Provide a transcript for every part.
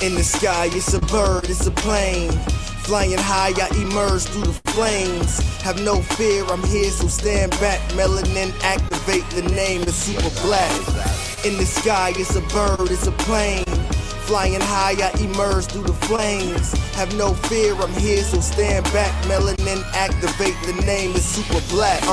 In the sky, it's a bird, it's a plane. Flying high, I emerge through the flames. Have no fear, I'm here, so stand back. Melanin, activate, the name is super black. In the sky, it's a bird, it's a plane. Flying high, I emerge through the flames. Have no fear, I'm here, so stand back. Melanin, activate, the name is super black.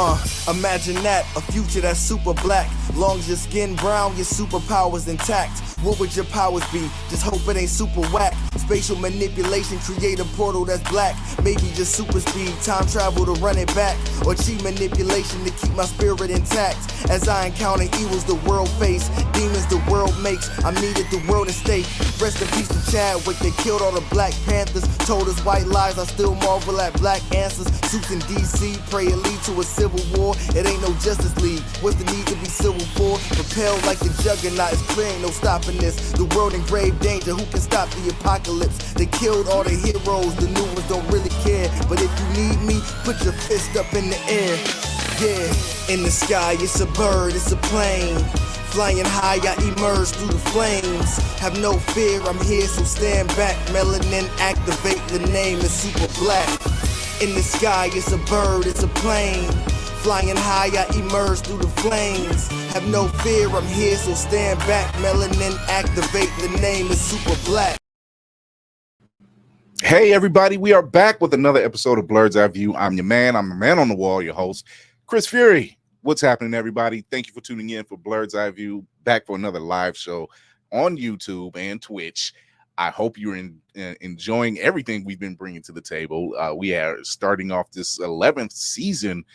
Imagine that, a future that's super black. Long as your skin brown, your superpowers intact. What would your powers be? Just hope it ain't super whack. Spatial manipulation, create a portal that's black. Maybe just super speed, time travel to run it back. Or cheat manipulation to keep my spirit intact. As I encounter evils the world face, demons the world makes, I'm needed the world at stake. Rest in peace to Chadwick, they killed all the Black Panthers. Told us white lies, I still marvel at black answers. Suits in DC, pray it lead to a civil war. It ain't no Justice League, what's the need to be civil for? Propelled like the juggernaut, it's clear ain't no stopping this. The world in grave danger, who can stop the apocalypse? They killed all the heroes, the new ones don't really care. But if you need me, put your fist up in the air. Yeah, in the sky, it's a bird, it's a plane. Flying high, I emerge through the flames. Have no fear, I'm here, so stand back. Melanin, activate, the name is super black. In the sky, it's a bird, it's a plane. Flying high, I emerge through the flames. Have no fear, I'm here, so stand back. Melanin, activate, the name is super black. Hey everybody, we are back with another episode of Blurred's Eye View. I'm your man, I'm the man on the wall, your host, Chris Fury. What's happening, everybody? Thank you for tuning in for Blurred's Eye View, back for another live show on YouTube and Twitch. I hope you're enjoying everything we've been bringing to the table. We are starting off this 11th season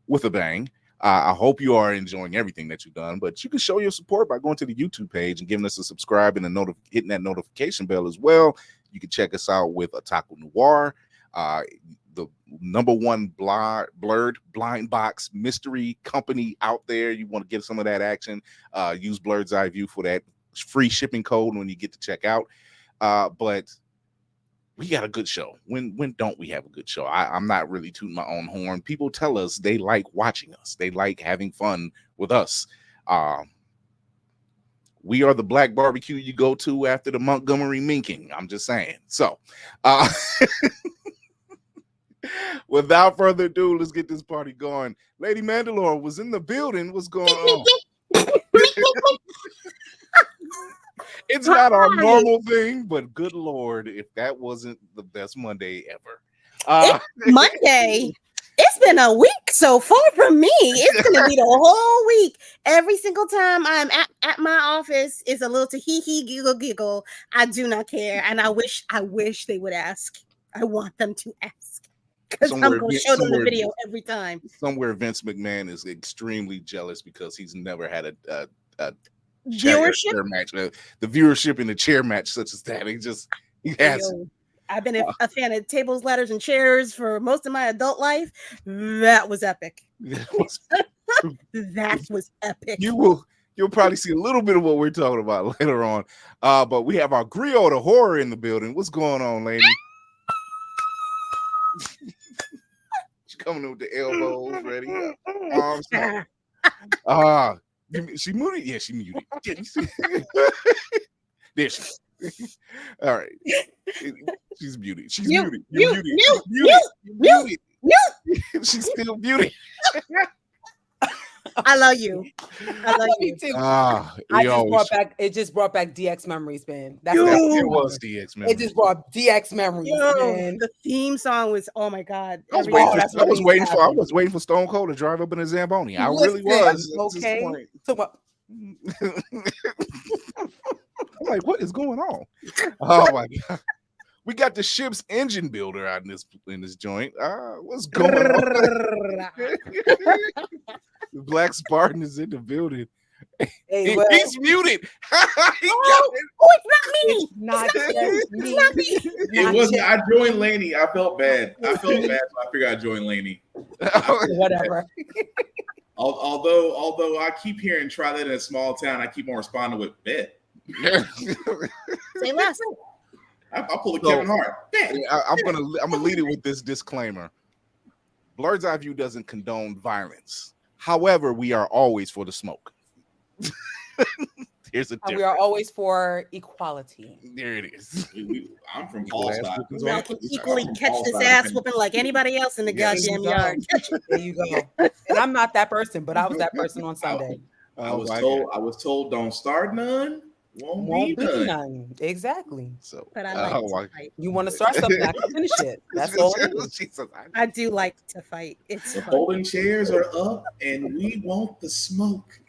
with a bang. I hope you are enjoying everything that you've done, but you can show your support by going to the YouTube page and giving us a subscribe and hitting that notification bell as well. You can check us out with Otaku Noir, the #1 blurred blind box mystery company out there. You want to get some of that action, use Blurred's Eye View for that free shipping code when you get to check out. But we got a good show. When don't we have a good show? I'm not really tooting my own horn. People tell us they like watching us. They like having fun with us. We are the black barbecue you go to after the Montgomery minking. I'm just saying. So, without further ado, let's get this party going. Lady Mandalore was in the building. What's going on? It's not our normal thing, but good Lord, if that wasn't the best Monday ever. It's Monday. It's been a week so far from me. It's going to be the whole week. Every single time I'm at my office, it's a little hee giggle. I do not care. And I wish they would ask. I want them to ask. Because I'm going to show them the video every time. Somewhere Vince McMahon is extremely jealous because he's never had a viewership match. The viewership in the chair match such as that. He has. I've been a fan of tables, ladders, and chairs for most of my adult life. That was epic. That was epic. You'll probably see a little bit of what we're talking about later on. But we have our Griot the horror in the building. What's going on, lady? She's coming in with the elbows ready. She muted? Yeah, she muted. There she is. All right. She's muted. She's muted. You're muted. She's still muted. I love you. I love you too. It just brought back DX memories, man. It was DX memories. It just brought DX memories, man. The theme song was, oh my God. I was waiting for Stone Cold to drive up in a Zamboni. I really was. Okay. I'm like, what is going on? Oh my God. We got the ship's engine builder out in this joint. What's going on? The Black Spartan is in the building. Hey, he's muted. It's not me. It's not me. It wasn't. I joined Laney. I felt bad. So I figured I'd join Laney. Whatever. Although I keep hearing try that in a small town, I keep on responding with bet. Say less. I'll pull a Kevin Hart. I'm gonna lead it with this disclaimer. Blurred's Eye View doesn't condone violence. However, we are always for the smoke. There's a difference. We are always for equality. There it is. I'm from Fallstock. Y'all can equally catch this ass whooping like anybody else in the goddamn yard. There you go. And I'm not that person, but I was that person on Sunday. I was told don't start none. Won't be none. Exactly. So, but I like to fight. You want to start something, I can finish it. That's all it is. I do like to fight. It's the folding chairs are up, and we want the smoke.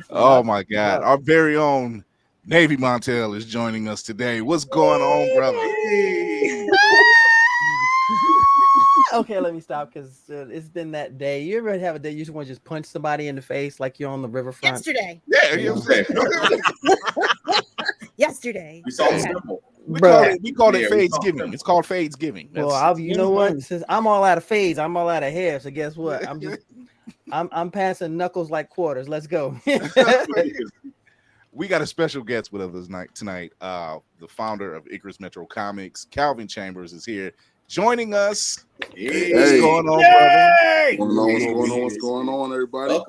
Oh my God! Our very own Navy Montel is joining us today. What's going on, brother? Hey. Okay, let me stop because it's been that day. You ever have a day you just want to just punch somebody in the face like you're on the riverfront? Yesterday. Yeah, Yesterday. We saw the symbol. We call it Fadesgiving. It's called Fadesgiving. Well, you know what? Since I'm all out of fades, I'm all out of hair. So guess what? I'm passing knuckles like quarters. Let's go. We got a special guest with us tonight. The founder of Icarus Metro Comics, Calvin Chambers, is here joining us. Hey. What's going on, brother? What's going on, everybody?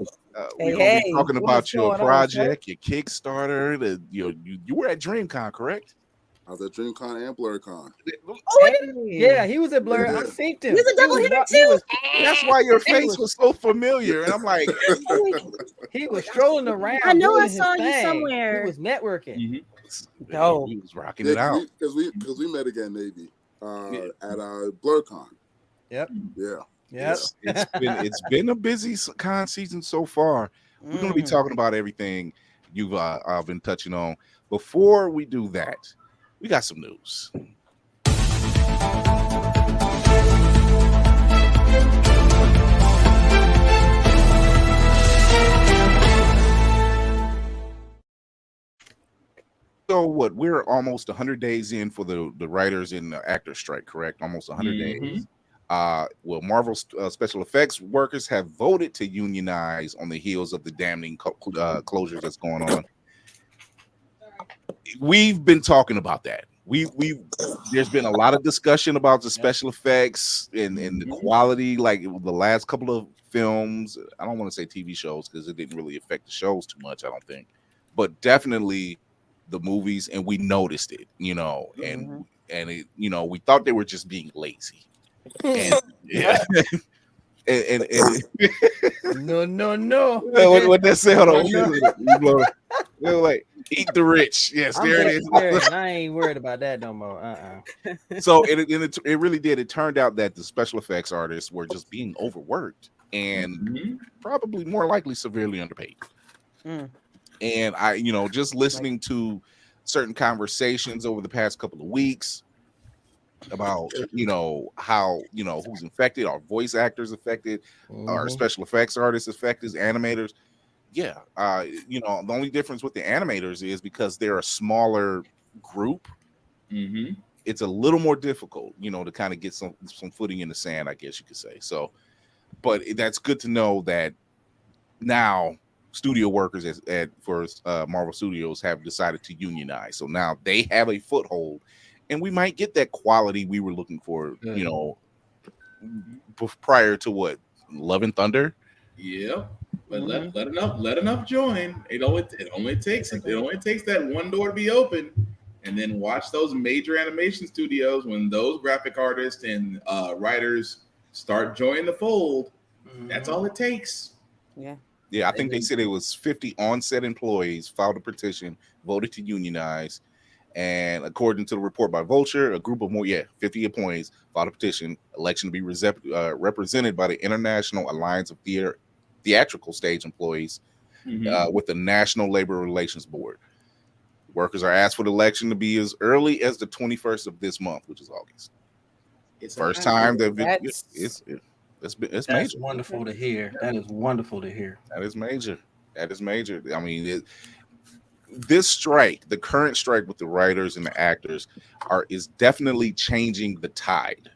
We're gonna be talking about your project, your Kickstarter. You were at DreamCon, correct? I was at DreamCon and BlurCon. Yeah, he was at Blur. I synced him. He was a double hitter too. That's why your face was so familiar. And I'm like, he was strolling around. I know I saw you somewhere. He was networking. Mm-hmm. He was rocking it out. Because we met again, Navy, at BlurCon. Yep. Yeah. Yes. It's been a busy con season so far. We're going to be talking about everything you've been touching on. Before we do that, we got some news. So what? We're almost 100 days in for the writers and the actors strike, correct? Almost 100 days. Marvel special effects workers have voted to unionize on the heels of the damning closures that's going on. We've been talking about that. There's been a lot of discussion about the special effects and the quality, like the last couple of films. I don't want to say TV shows because it didn't really affect the shows too much, I don't think, but definitely the movies, and we noticed it, and it, we thought they were just being lazy. And, yeah. and no. What that say? Hold on. Like, eat the rich. Yes, there it is. I ain't worried about that no more. So it really did. It turned out that the special effects artists were just being overworked and probably more likely severely underpaid. And I, just listening to certain conversations over the past couple of weeks about how who's infected, are voice actors affected, are special effects artists affected, animators. The only difference with the animators is because they're a smaller group. It's a little more difficult, to kind of get some footing in the sand, I guess you could say. So, but that's good to know that now studio workers for Marvel Studios have decided to unionize. So now they have a foothold, and we might get that quality we were looking for, prior to what, Love and Thunder. Yeah, but let enough join. It only takes that one door to be open, and then watch those major animation studios when those graphic artists and writers start joining the fold. That's all it takes. Yeah, I think they said it was 50 on-set employees filed a petition, voted to unionize, and according to the report by Vulture, a group of 50 employees filed a petition, election to be represented by the International Alliance of Theatrical Stage Employees with the National Labor Relations Board. Workers are asked for the election to be as early as the 21st of this month, which is August. It's first time that it's major. That's wonderful to hear. That is wonderful to hear. That is major. I mean, this strike, the current strike with the writers and the actors, is definitely changing the tide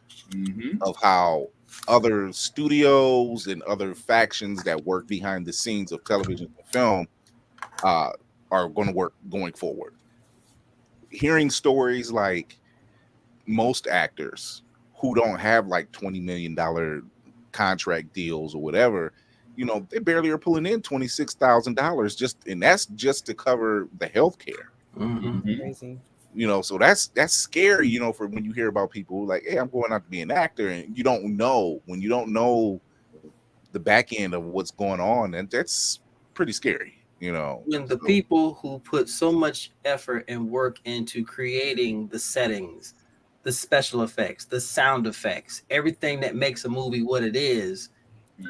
of how other studios and other factions that work behind the scenes of television and film are going to work going forward. Hearing stories like most actors who don't have like $20 million contract deals or whatever, you know, they barely are pulling in $26,000 just, and that's just to cover the health care. Crazy. You know, so that's scary, you know, for when you hear about people like, hey, I'm going out to be an actor, and you don't know the back end of what's going on, and that's pretty scary, you know. When the people who put so much effort and work into creating the settings, the special effects, the sound effects, everything that makes a movie what it is,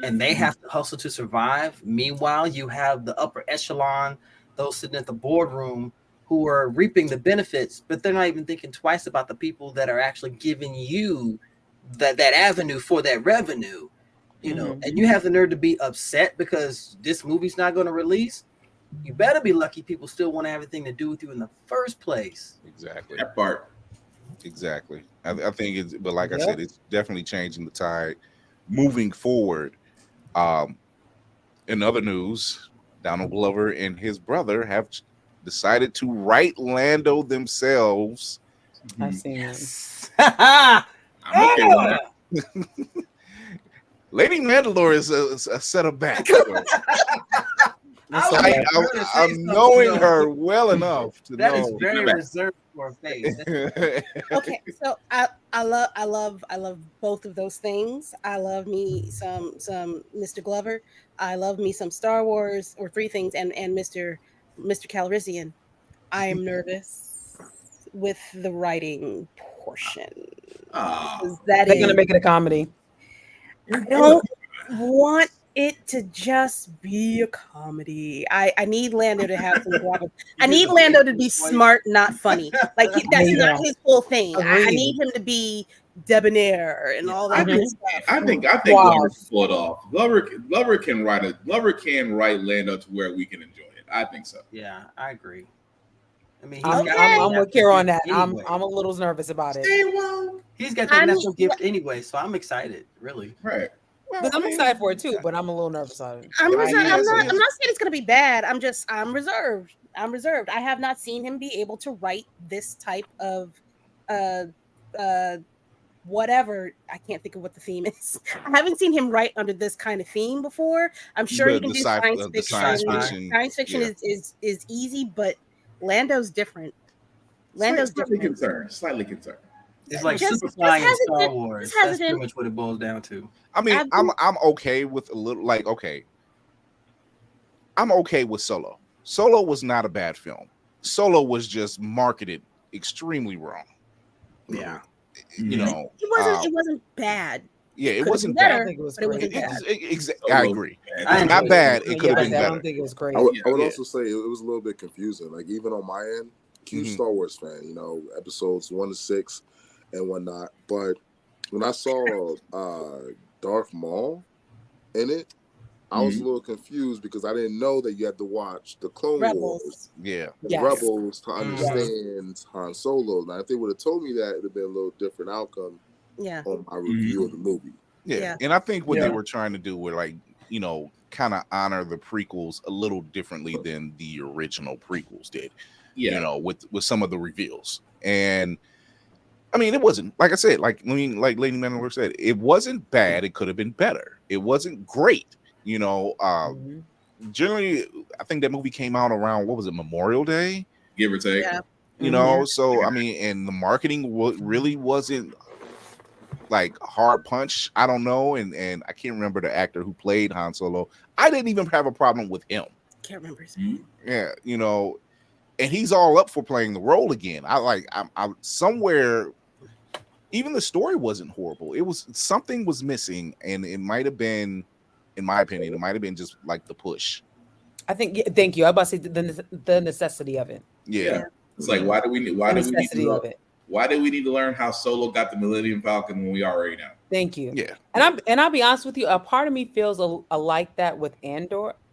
and they have to hustle to survive. Meanwhile, you have the upper echelon, those sitting at the boardroom who are reaping the benefits, but they're not even thinking twice about the people that are actually giving you that avenue for that revenue, you know. And you have the nerve to be upset because this movie's not going to release. You better be lucky people still want to have anything to do with you in the first place. Exactly. That part. Exactly. I think it's, but like I said, it's definitely changing the tide moving forward. In other news, Donald Glover and his brother have decided to write Lando themselves. I've seen I'm okay with that. Lady Mandalore is a set of back. I'm knowing her well enough to that know. is very reserved for a face. Okay, so I love both of those things. I love me some Mr. Glover. I love me some Star Wars, or three things, and Mr. Calrissian. I am nervous with the writing portion. They're gonna make it a comedy. I don't want it to just be a comedy. I need Lando to have some drama. I need Lando to be smart, not funny. Like that's not his whole thing. I need him to be debonair and all that good stuff. I think Glover can pull it off. Glover can write Lando to where we can enjoy it. I think so. Yeah, I agree. I mean, I'm with Kira on that. I'm a little nervous about it. He's got that natural gift anyway, so I'm excited, really. Right. Because I'm excited for it too, but I'm a little nervous on it. I'm not saying it's gonna be bad. I'm reserved. I have not seen him be able to write this type of whatever. I can't think of what the theme is. I haven't seen him write under this kind of theme before. I'm sure he can do science fiction. Science fiction is easy, but Lando's different. Slightly concerned. It's like Superfly in Star Wars. That's pretty much what it boils down to. I mean, I'm okay with a little, like, okay. I'm okay with Solo. Solo was not a bad film. Solo was just marketed extremely wrong. Yeah. You know, it wasn't bad. Yeah, it wasn't bad. I think it was great. I agree. It's not bad. It could have been better. I don't think it was great. I would also say it was a little bit confusing. Like, even on my end, huge Star Wars fan, you know, episodes 1 to 6 and whatnot. But when I saw Darth Maul in it, I was a little confused because I didn't know that you had to watch the Clone Wars. Yeah. Rebels to understand Han Solo. Now, if they would have told me that, it would have been a little different outcome on my review of the movie. Yeah. And I think what they were trying to do were, like, you know, kind of honor the prequels a little differently than the original prequels did. You know, with some of the reveals. And I mean, it wasn't, like I said, like Lady Mandalore said, it wasn't bad. It could have been better. It wasn't great. You know, generally, I think that movie came out around, what was it, Memorial Day? Give or take. Yeah. You know, so, I mean, and the marketing really wasn't like hard punch. I don't know. And I can't remember the actor who played Han Solo. I didn't even have a problem with him. Can't remember his name. Yeah, you know, and he's all up for playing the role again. I'm somewhere, even the story wasn't horrible. It was, something was missing, and it might have been, in my opinion, it might have been just like the push. I think. Thank you. I was about to say the necessity of it. Yeah. It's like, why do we need to learn how Solo got the Millennium Falcon when we already know? Thank you. Yeah. And I'll be honest with you, a part of me feels a like that with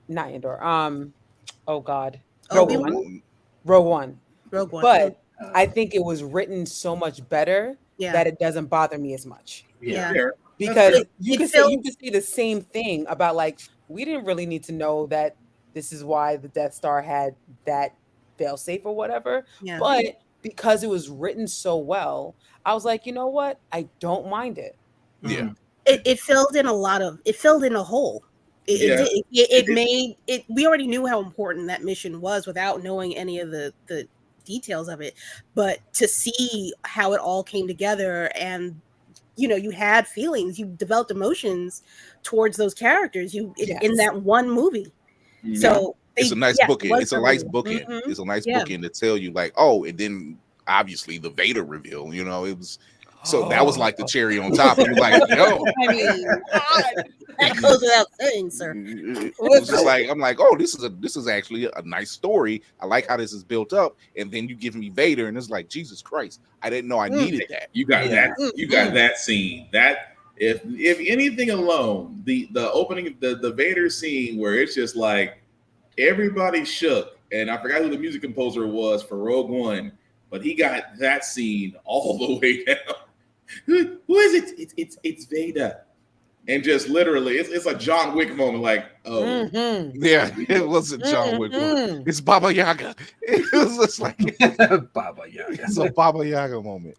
not Andor. Oh God. Rogue One. But I think it was written so much better that it doesn't bother me as much. Yeah. Because you can see the same thing about, like, we didn't really need to know that this is why the Death Star had that failsafe or whatever. Yeah. But because it was written so well, I was like, you know what? I don't mind it. Yeah. It filled in a hole. It made it. We already knew how important that mission was without knowing any of the details of it, but to see how it all came together, and you had feelings, you developed emotions towards those characters in that one movie. So it's a nice bookend. It's a nice bookend. Mm-hmm. It's a nice bookend to tell you, like, oh, and then obviously the Vader reveal. It was. So that was like the cherry on top. It was like, yo, I mean, God, that goes without saying, sir. It was just like, I'm like, oh, this is actually a nice story. I like how this is built up, and then you give me Vader, and it's like, Jesus Christ, I didn't know I needed that. You got that. You got that scene. That if anything alone, the opening of the Vader scene where it's just like everybody shook, and I forgot who the music composer was for Rogue One, but he got that scene all the way down. Who is it? It's Vader, and just literally, it's a John Wick moment. Like, oh, yeah, it wasn't John Wick moment. It's Baba Yaga. It was just like Baba Yaga. It's a Baba Yaga moment.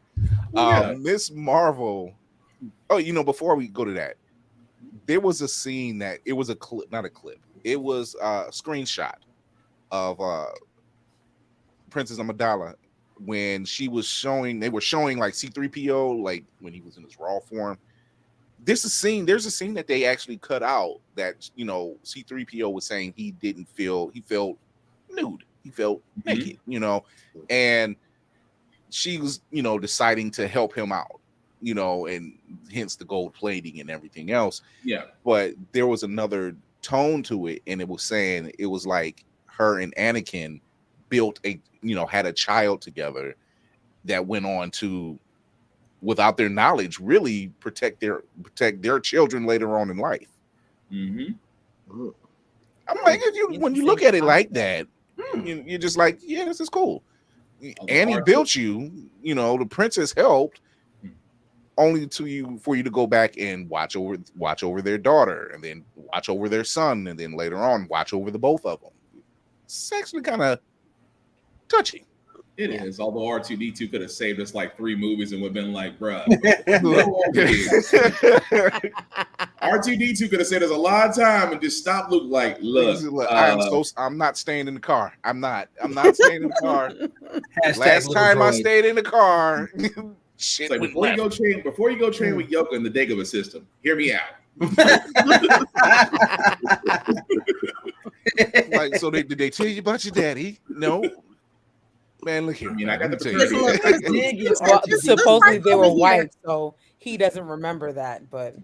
Miss Marvel. Oh, before we go to that, there was a scene that it was a clip, not a clip. It was a screenshot of Princess Amidala. When they were showing like C-3PO, like when he was in his raw form. There's a scene that they actually cut out that, C-3PO was saying he felt nude. He felt naked, and she was, deciding to help him out, and hence the gold plating and everything else. Yeah. But there was another tone to it, and it was saying it was like her and Anakin built had a child together that went on to, without their knowledge, really protect their children later on in life. Mm-hmm. I'm like, when you look at it like that, you're just like, yeah, this is cool. Annie built you, the princess helped, only for you to go back and watch over their daughter, and then watch over their son, and then later on watch over the both of them. It's actually kind of touchy. It is. Although R2D2 could have saved us like 3 movies and would have been like, bruh. R2D2 could have saved us a lot of time and just stopped Luke like, look. I'm not staying in the car. I'm not staying in the car. Last time I stayed in the car. Shit. Like, before you go train with Yoka in the Dagobah system, hear me out. Like, so did they tell you about your daddy? No. Man, look here. I got the supposedly they were white, so he doesn't remember that. But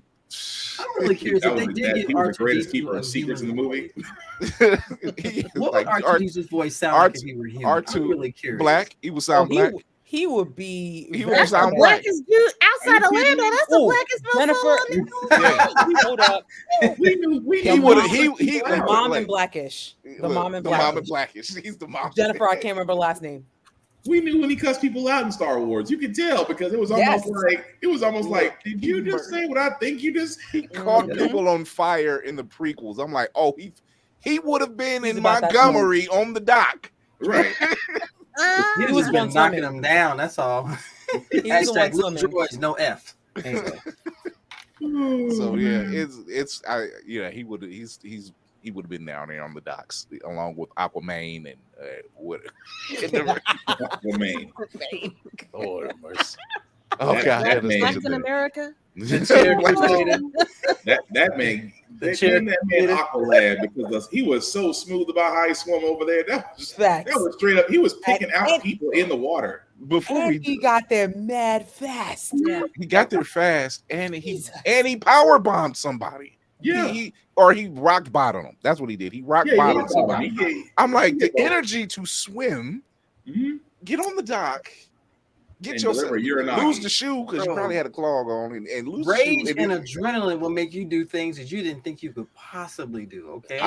I'm really curious if they did get he was the greatest keeper of secrets in the movie. What would R2's voice sound like if he were human? I'm really curious. Black. He would sound black. He would be. He would sound black. Blackest dude outside of Orlando. That's the blackest Jennifer. Hold up. He would. He the mom and blackish. The mom and blackish. He's the mom. Jennifer. I can't remember the last name. We knew when he cussed people out in Star Wars. You could tell because it was almost like, did you just say what I think you just? He caught people on fire in the prequels. I'm like, oh, he would have been in Montgomery on the dock, right? He was been knocking them down. That's all. Hashtag droids, no F. Anyway. So yeah, he would have been down there on the docks along with Aquaman and Aquaman. Lord mercy. Oh God, Blacks in America. That man Aqualad, because he was so smooth about how he swam over there. That was straight up. He was picking out people in the water. He got there mad fast. Yeah. He got there fast, and he power bombed somebody. Yeah, he rock bottomed him. That's what he did. He rock bottomed somebody. I'm like, the energy to swim, get on the dock. Get yourself, lose the shoe because you probably had a clog on, and lose rage the shoe. And adrenaline will make you do things that you didn't think you could possibly do. Okay,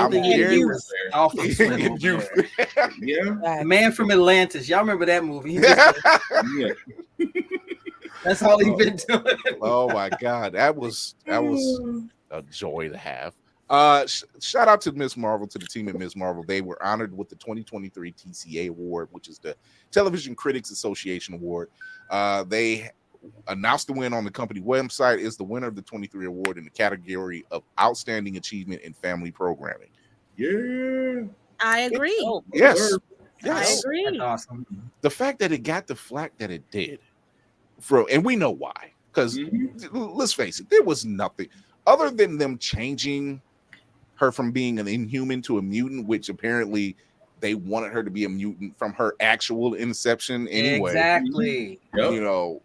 yeah. Man from Atlantis, y'all remember that movie? That's all he's been doing. Oh my God, that was a joy to have. Shout out to Miss Marvel, to the team at Miss Marvel. They were honored with the 2023 TCA Award, which is the Television Critics Association Award. They announced the win on the company website, is the winner of the 23 award in the category of Outstanding Achievement in Family Programming. Yeah. I agree. Yes. I agree. That's awesome. The fact that it got the flack that it did, and we know why, because let's face it, there was nothing other than them changing her from being an inhuman to a mutant, which apparently they wanted her to be a mutant from her actual inception anyway. Exactly. You know,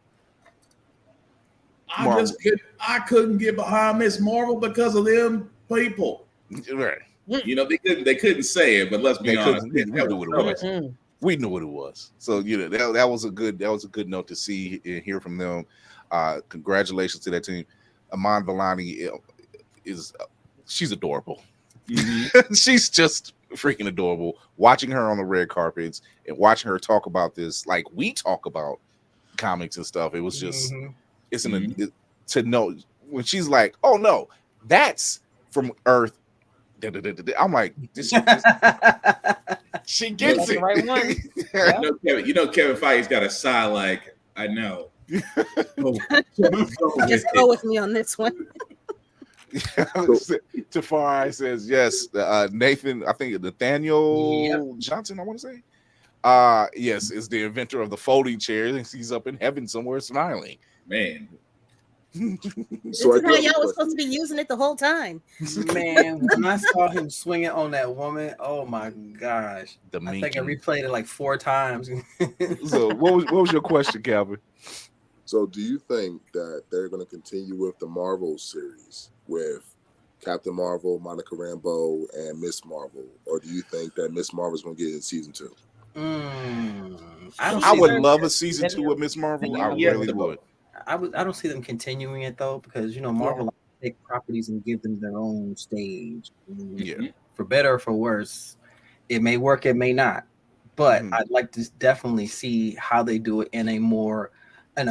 I couldn't get behind Miss Marvel because of them people. Right. You know, they couldn't say it, but let's be honest. We knew what it was. We knew what it was. So that was a good note to see and hear from them. Congratulations to that team. Iman Vellani she's adorable. She's just freaking adorable. Watching her on the red carpets and watching her talk about this, like we talk about comics and stuff. It was just to know when she's like, "Oh no, that's from Earth." I'm like, this she gets it. Right one. You know, Kevin Feige's got a sigh like, I know. Just go with me on this one. Tafari says yes. Nathan, I think Nathaniel Johnson, I want to say. Yes, is the inventor of the folding chair, and he's up in heaven somewhere smiling. Man. So this is how y'all was supposed to be using it the whole time. Man, when I saw him swinging on that woman, oh my gosh. I think I replayed it like 4 times. So what was your question, Calvin? So do you think that they're going to continue with the Marvel series with Captain Marvel, Monica Rambeau, and Miss Marvel? Or do you think that Miss Marvel's going to get in season 2? I would love a season 2 with Miss Marvel. I really would. I don't see them continuing it though, because Marvel take properties and give them their own stage. For better or for worse, it may work, it may not. But I'd like to definitely see how they do it in a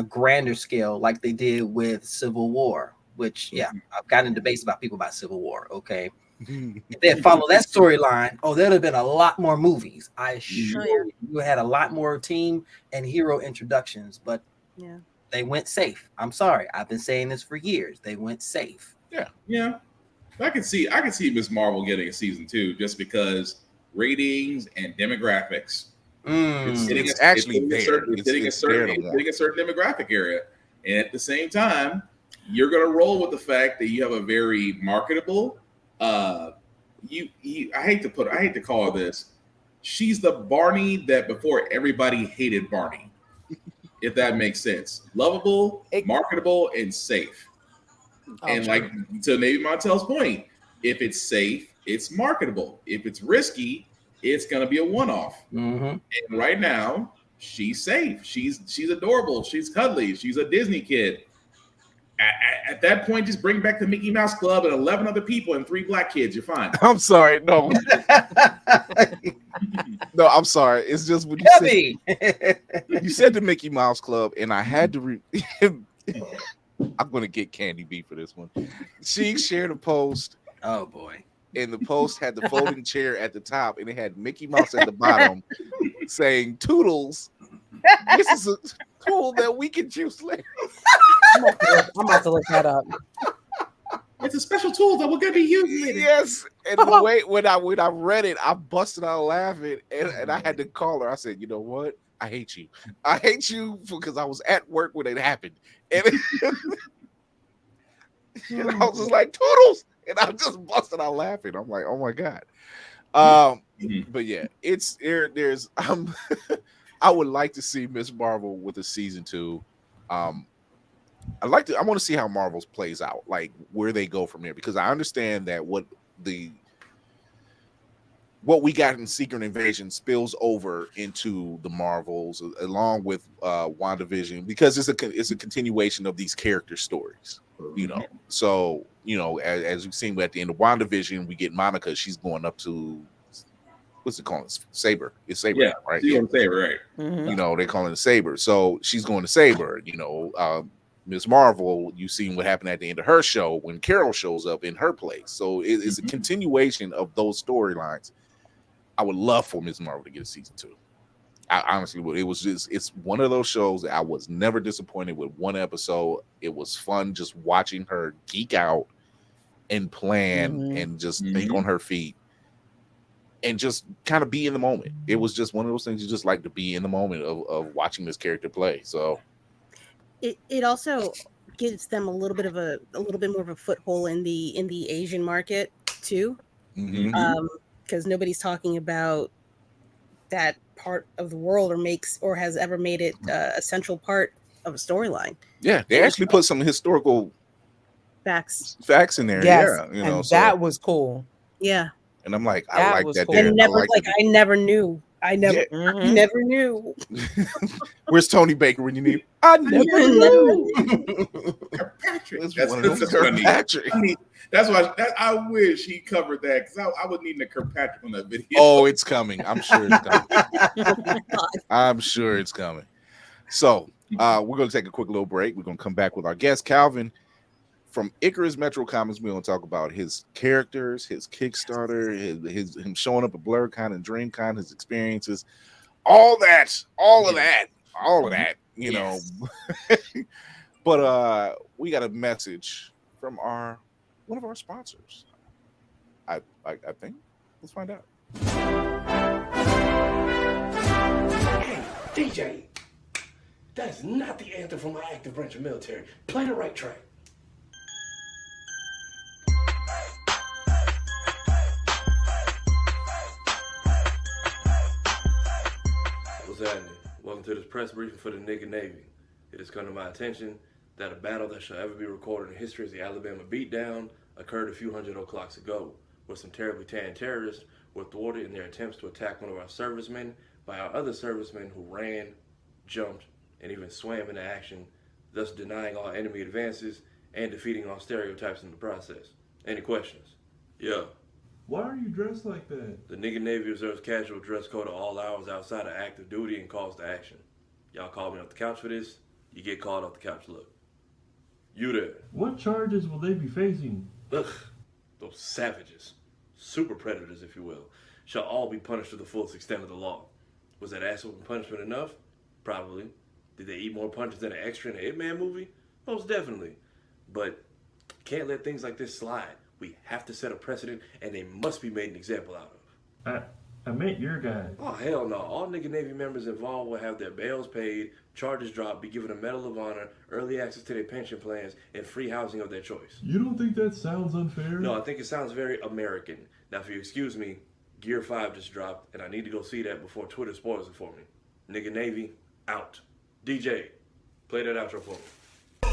grander scale, like they did with Civil War. Which I've gotten in debates about people about Civil War. Okay, if they had followed that storyline, there'd have been a lot more movies. I assure you had a lot more team and hero introductions, but they went safe. I'm sorry. I've been saying this for years. They went safe. Yeah. I can see Miss Marvel getting a season 2 just because ratings and demographics. It's actually hitting a certain demographic area. And at the same time, you're gonna roll with the fact that you have a very marketable I hate to call her this. She's the Barney that before everybody hated Barney. If that makes sense. Lovable, marketable, and safe. And like to Navy Montel's point, if it's safe, it's marketable. If it's risky, it's gonna be a one-off. And right now, she's safe. She's adorable. She's cuddly. She's a Disney kid. At that point, just bring back the Mickey Mouse Club and 11 other people and 3 black kids. You're fine. I'm sorry. No. No, I'm sorry. It's just what you said the Mickey Mouse Club, and I had to I'm going to get Candy B for this one. She shared a post. Oh, boy. And the post had the folding chair at the top, and it had Mickey Mouse at the bottom saying, Toodles, this is a tool that we can use later. I'm about to look that up. It's a special tool that we're going to be using later. Yes. And the way when I read it, I busted out laughing, and I had to call her. I said, you know what? I hate you. I hate you because I was at work when it happened. And, and I was just like, Toodles. And I just busted out laughing. I'm like, oh my God. But yeah, there's I would like to see Miss Marvel with a season 2. I want to see how Marvel's plays out, like where they go from there, because I understand that what we got in Secret Invasion spills over into the Marvels along with WandaVision, because it's a continuation of these character stories, So, as we've seen at the end of WandaVision, we get Monica. She's going up to what's it called? Saber. It's Saber, right? She's going to Saber, right? They call it Saber. So she's going to Saber. Ms. Marvel, you've seen what happened at the end of her show when Carol shows up in her place. So it's a continuation of those storylines. I would love for Ms. Marvel to get a season 2. honestly, it was just, it's one of those shows that I was never disappointed with one episode. It was fun just watching her geek out and plan and just think on her feet and just kind of be in the moment. It was just one of those things you just like to be in the moment of watching this character play. So it also gives them a little bit more of a foothold in the Asian market too. Because nobody's talking about that part of the world or has ever made it a central part of a storyline. Yeah, they actually put some historical facts in there. Yes, Yeah, you know, and that was cool. Yeah, and I'm like, I like that. Cool. And never I never knew. I never knew. Where's Tony Baker when you need him? I never knew. Patrick. That's why I wish he covered that, because I was needing a Kirkpatrick on that video. Oh, it's coming. I'm sure it's coming. I'm sure it's coming. So we're going to take a quick little break. We're going to come back with our guest, Calvin. From Icarus Metro Comics, we're going to talk about his characters, his Kickstarter, him showing up at BlurredCon and DreamCon, his experiences, all of that, you know. But we got a message from one of our sponsors. I think. Let's find out. Hey, DJ, that is not the anthem from my active branch of military. Play the right track. What's happening? Welcome to this press briefing for the nigga Navy. It has come to my attention that a battle that shall ever be recorded in history as the Alabama beatdown occurred a few hundred o'clocks ago, where some terribly tan terrorists were thwarted in their attempts to attack one of our servicemen by our other servicemen who ran, jumped, and even swam into action, thus denying all enemy advances and defeating all stereotypes in the process. Any questions? Yeah. Why are you dressed like that? The nigga Navy reserves casual dress code at all hours outside of active duty and calls to action. Y'all call me off the couch for this, you get called off the couch. Look. You there. What charges will they be facing? Ugh, those savages, super predators if you will, shall all be punished to the fullest extent of the law. Was that ass whooping punishment enough? Probably. Did they eat more punches than an extra in an Ip Man movie? Most definitely. But can't let things like this slide. We have to set a precedent, and they must be made an example out of. I meant your guy. Oh, hell no. All nigga Navy members involved will have their bails paid, charges dropped, be given a Medal of Honor, early access to their pension plans, and free housing of their choice. You don't think that sounds unfair? No, I think it sounds very American. Now, if you excuse me, Gear 5 just dropped, and I need to go see that before Twitter spoils it for me. Nigga Navy, out. DJ, play that outro for me.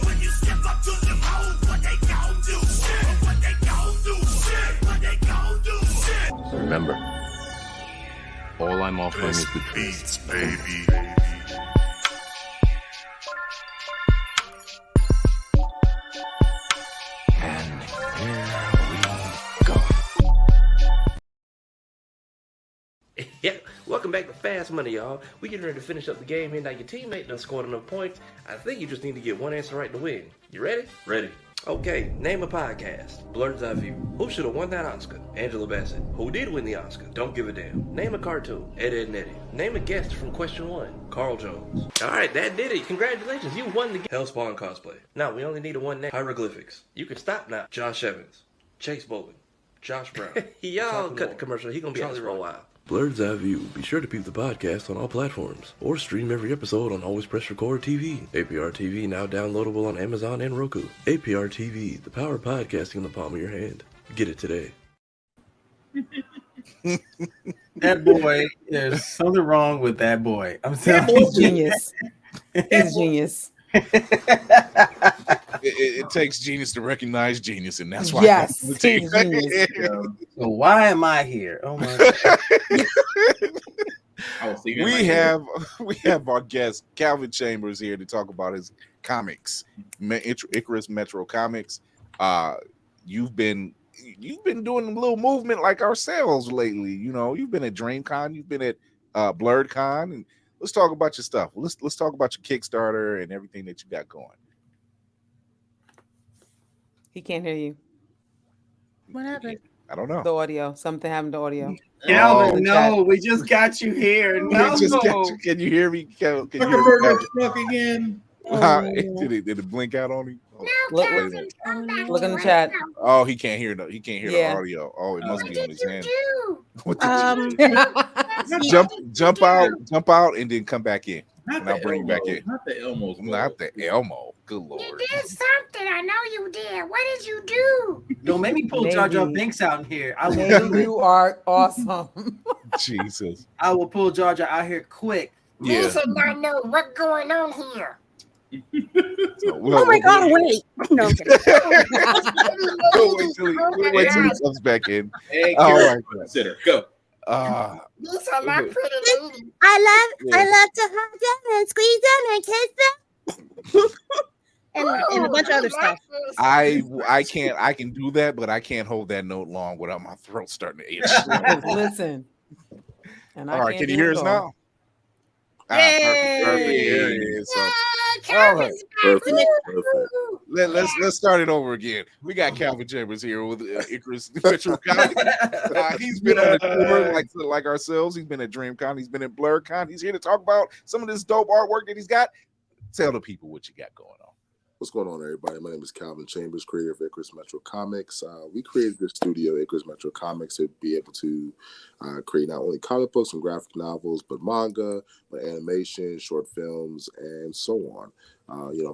When you step up to them hoes, what they gon' do? Shit. What they gon' do? Shit. What they gon' do? Shit. Remember, all I'm offering is the beats, baby. And here we go. Yeah, welcome back to Fast Money, y'all. We getting ready to finish up the game here. Now, your teammate done scored enough points. I think you just need to get one answer right to win. You ready? Ready. Okay, name a podcast. Blurred's Eye View. Who should have won that Oscar? Angela Bassett. Who did win the Oscar? Don't give a damn. Name a cartoon. Ed, Edd n Eddy. Name a guest from question 1. Carl Jones. Alright, that did it. Congratulations, you won the game. Hellspawn cosplay. Now, we only need a one name. Hieroglyphics. You can stop now. Josh Evans. Chase Bowling. Josh Brown. Y'all cut the commercial. He gonna be on this for a while. Blurred's Eye View. Be sure to peep the podcast on all platforms, or stream every episode on Always Press Record TV. APR TV now downloadable on Amazon and Roku. APR TV, the power of podcasting in the palm of your hand. Get it today. That boy, there's something wrong with that boy. I'm telling you. He's genius. He's genius. It takes genius to recognize genius, and that's why. Yes, the team. So why am I here? Oh my God. we have our guest Calvin Chambers here to talk about his comics, Icarus Metro Comics. You've been doing a little movement like ourselves lately. You know, you've been at DreamCon, you've been at BlurredCon, and let's talk about your stuff. Let's talk about your Kickstarter and everything that you got going. He can't hear you. What happened? I don't know. The audio. Something happened to audio. Calvin, no, we just got you here. No. We just got you. Can you hear me? Can you hear Zuckerberg me? truck again. Did it blink out on him? Oh, Look, wait a minute. look in the chat. Oh, he can't hear the Yeah. audio. Oh, it must be on his hand. What jump out and then come back in. And I'll bring you back in. Not the Elmo. Not the Elmo. Good Lord. You did something. I know you did. What did you do? Don't make me pull Jar Jar Binks out in here. I will Maybe you are awesome. Jesus. I will pull Jar Jar out here quick. Yeah. Lisa not know what's going on here. Oh my God! Wait. No, I'm kidding. Wait till he comes back in. Hey, All Karen, right. consider. Go. These are not pretty ladies. I love to hug them and squeeze them and kiss them. and a bunch of other stuff. I can do that, but I can't hold that note long without my throat starting to itch. Listen. And all right, can you hear us now? Yay! Perfect. There it is. So, Calvin's all right. Perfect. Let's start it over again. We got Calvin Chambers here with Icarus. He's been on a tour like ourselves. He's been at DreamCon. He's been at BlurCon. He's here to talk about some of this dope artwork that he's got. Tell the people what you got going on. What's going on, everybody? My name is Calvin Chambers, creator of Icarus Metro Comics. We created this studio, Icarus Metro Comics, to be able to create not only comic books and graphic novels, but manga, but animation, short films, and so on.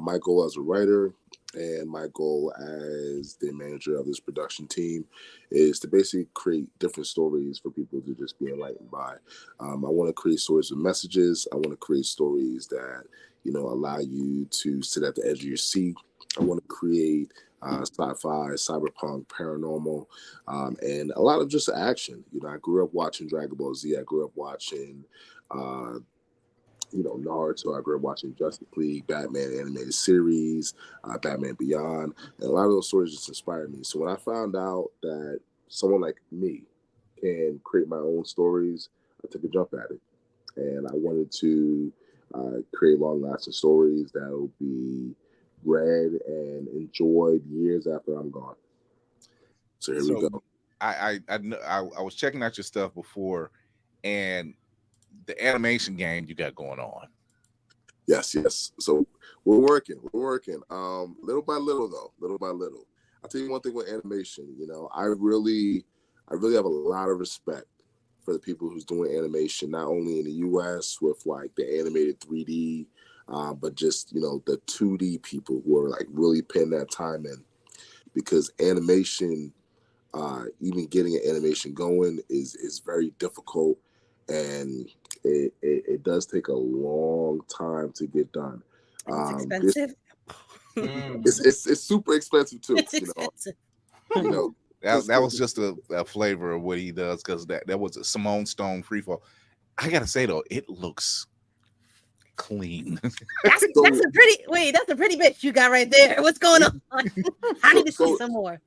My goal as a writer and my goal as the manager of this production team is to basically create different stories for people to just be enlightened by. I want to create stories with messages. I want to create stories that allow you to sit at the edge of your seat. I want to create sci-fi, cyberpunk, paranormal, and a lot of just action. I grew up watching Dragon Ball Z. I grew up watching, Naruto. I grew up watching Justice League, Batman animated series, Batman Beyond, and a lot of those stories just inspired me. So when I found out that someone like me can create my own stories, I took a jump at it, and I wanted to create long-lasting stories that will be read and enjoyed years after I'm gone. So here we go. I was checking out your stuff before, and the animation game you got going on. Yes. So we're working. Little by little. I'll tell you one thing with animation. I really have a lot of respect for the people who's doing animation, not only in the US with like the animated 3D, but just, the 2D people who are like really putting that time in, because animation, even getting an animation going is very difficult, and it does take a long time to get done. It's expensive. It's super expensive too. It's expensive. That was just a flavor of what he does, because that was a Simone Stone freefall. I gotta say though, it looks clean. That's a pretty bitch you got right there. What's going on? I need to see some more.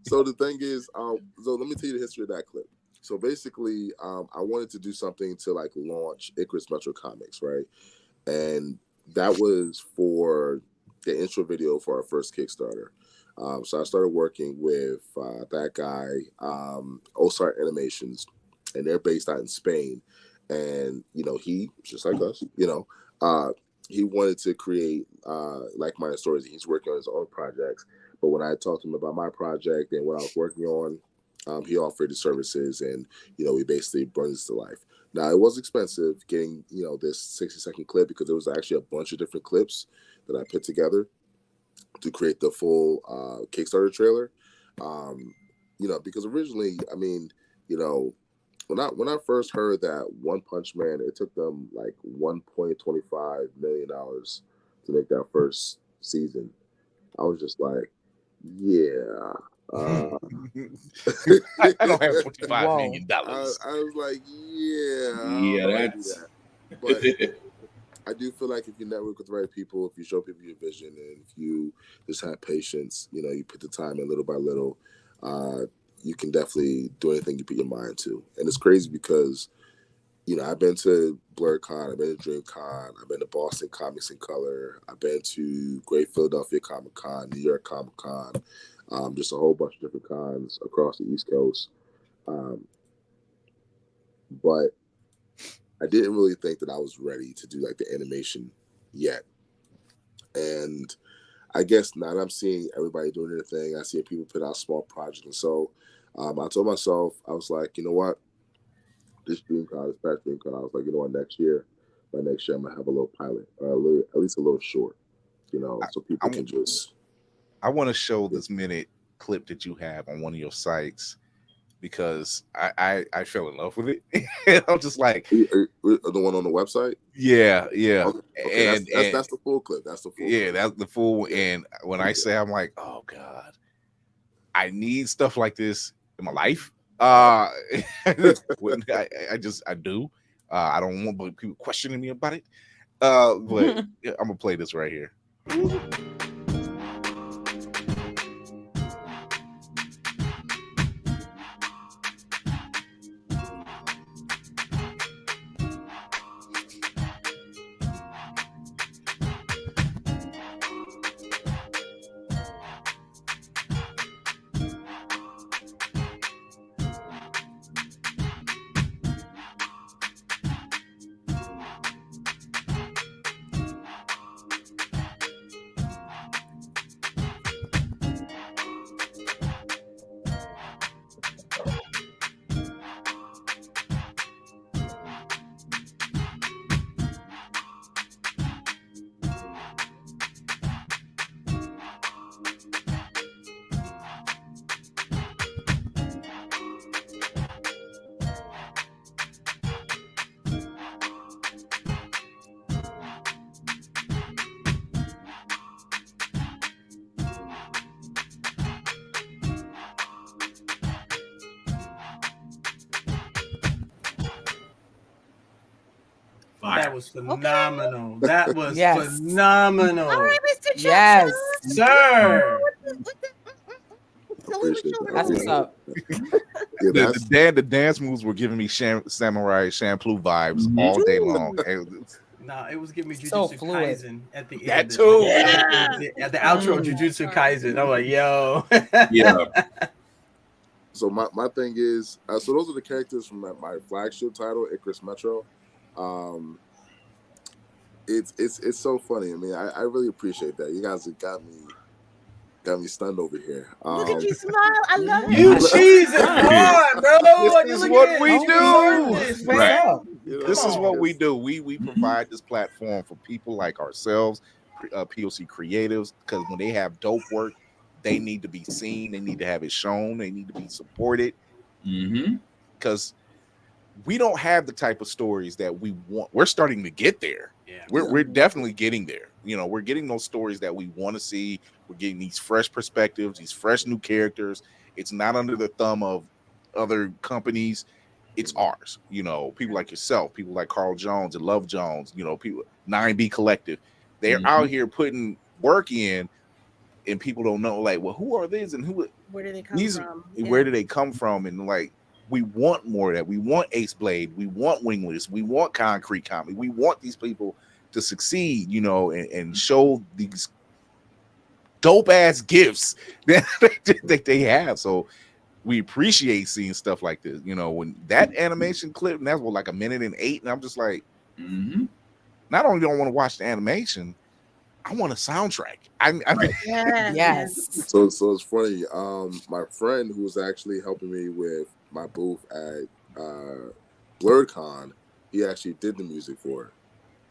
So the thing is, so let me tell you the history of that clip. So basically, I wanted to do something to like launch Icarus Metro Comics, right? And that was for the intro video for our first Kickstarter. So I started working with that guy, Osart Animations, and they're based out in Spain. And, he, just like us, he wanted to create like-minded stories. He's working on his own projects. But when I talked to him about my project and what I was working on, he offered his services, and, we basically brought this to life. Now, it was expensive getting, this 60-second clip, because there was actually a bunch of different clips that I put together to create the full Kickstarter trailer. Because originally, when I first heard that One Punch Man, it took them like $1.25 million to make that first season. I was just like, yeah. I don't have $25 million. I was like, yeah, that's but I do feel like if you network with the right people, if you show people your vision, and if you just have patience, you put the time in little by little, you can definitely do anything you put your mind to. And it's crazy because, I've been to BlurCon, I've been to DreamCon, I've been to Boston Comics in Color, I've been to Great Philadelphia Comic Con, New York Comic Con, just a whole bunch of different cons across the East Coast. But I didn't really think that I was ready to do like the animation yet. And I guess now that I'm seeing everybody doing their thing, I see people put out small projects. And so I told myself, I was like, you know what? This DreamCon, this past DreamCon, I was like, you know what, by next year, I'm going to have a little pilot, or at least a little short, so people can just. I want to show this minute clip that you have on one of your sites because I fell in love with it. I'm just like the one on the website. Yeah. Okay. And that's the full clip. That's the full. Yeah, clip. that's the full. And when I say, I'm like, oh God, I need stuff like this in my life. I do. I don't want people questioning me about it. But yeah, I'm gonna play this right here. That was phenomenal. Okay. That was phenomenal. All right, Mr. Yes, sir. That's what's up. The dance moves were giving me Samurai Champloo vibes all day long. It was giving me Jujutsu Kaisen at the end. That too. At the outro, Jujutsu Kaisen. I'm like, yo. Yeah. So my thing is, so those are the characters from my flagship title, Icarus Metro. It's so funny. I mean, I really appreciate that. You guys have got me stunned over here. Look at you smile. I love it. You cheese it hard, bro. This is what we do. This is what we do. We provide this platform for people like ourselves, POC creatives, because when they have dope work, they need to be seen. They need to have it shown. They need to be supported. Because we don't have the type of stories that we want. We're starting to get there. Yeah, we're definitely getting there. We're getting those stories that we want to see. We're getting these fresh perspectives, these fresh new characters. It's not under the thumb of other companies. It's ours. People like yourself, people like Carl Jones and Love Jones, people 9B Collective. They're out here putting work in, and people don't know, like, well, who are these and where do they come from? Where do they come from? And like, we want more of that. We want Ace Blade. We want Wingless. We want Concrete Comedy. We want these people to succeed, and show these dope ass gifts that they have. So we appreciate seeing stuff like this. When that animation clip, and that's like 1:08, and I'm just like, not only do I want to watch the animation, I want a soundtrack. Yes. So it's funny. My friend who was actually helping me with my booth at BlurredCon, he actually did the music for it.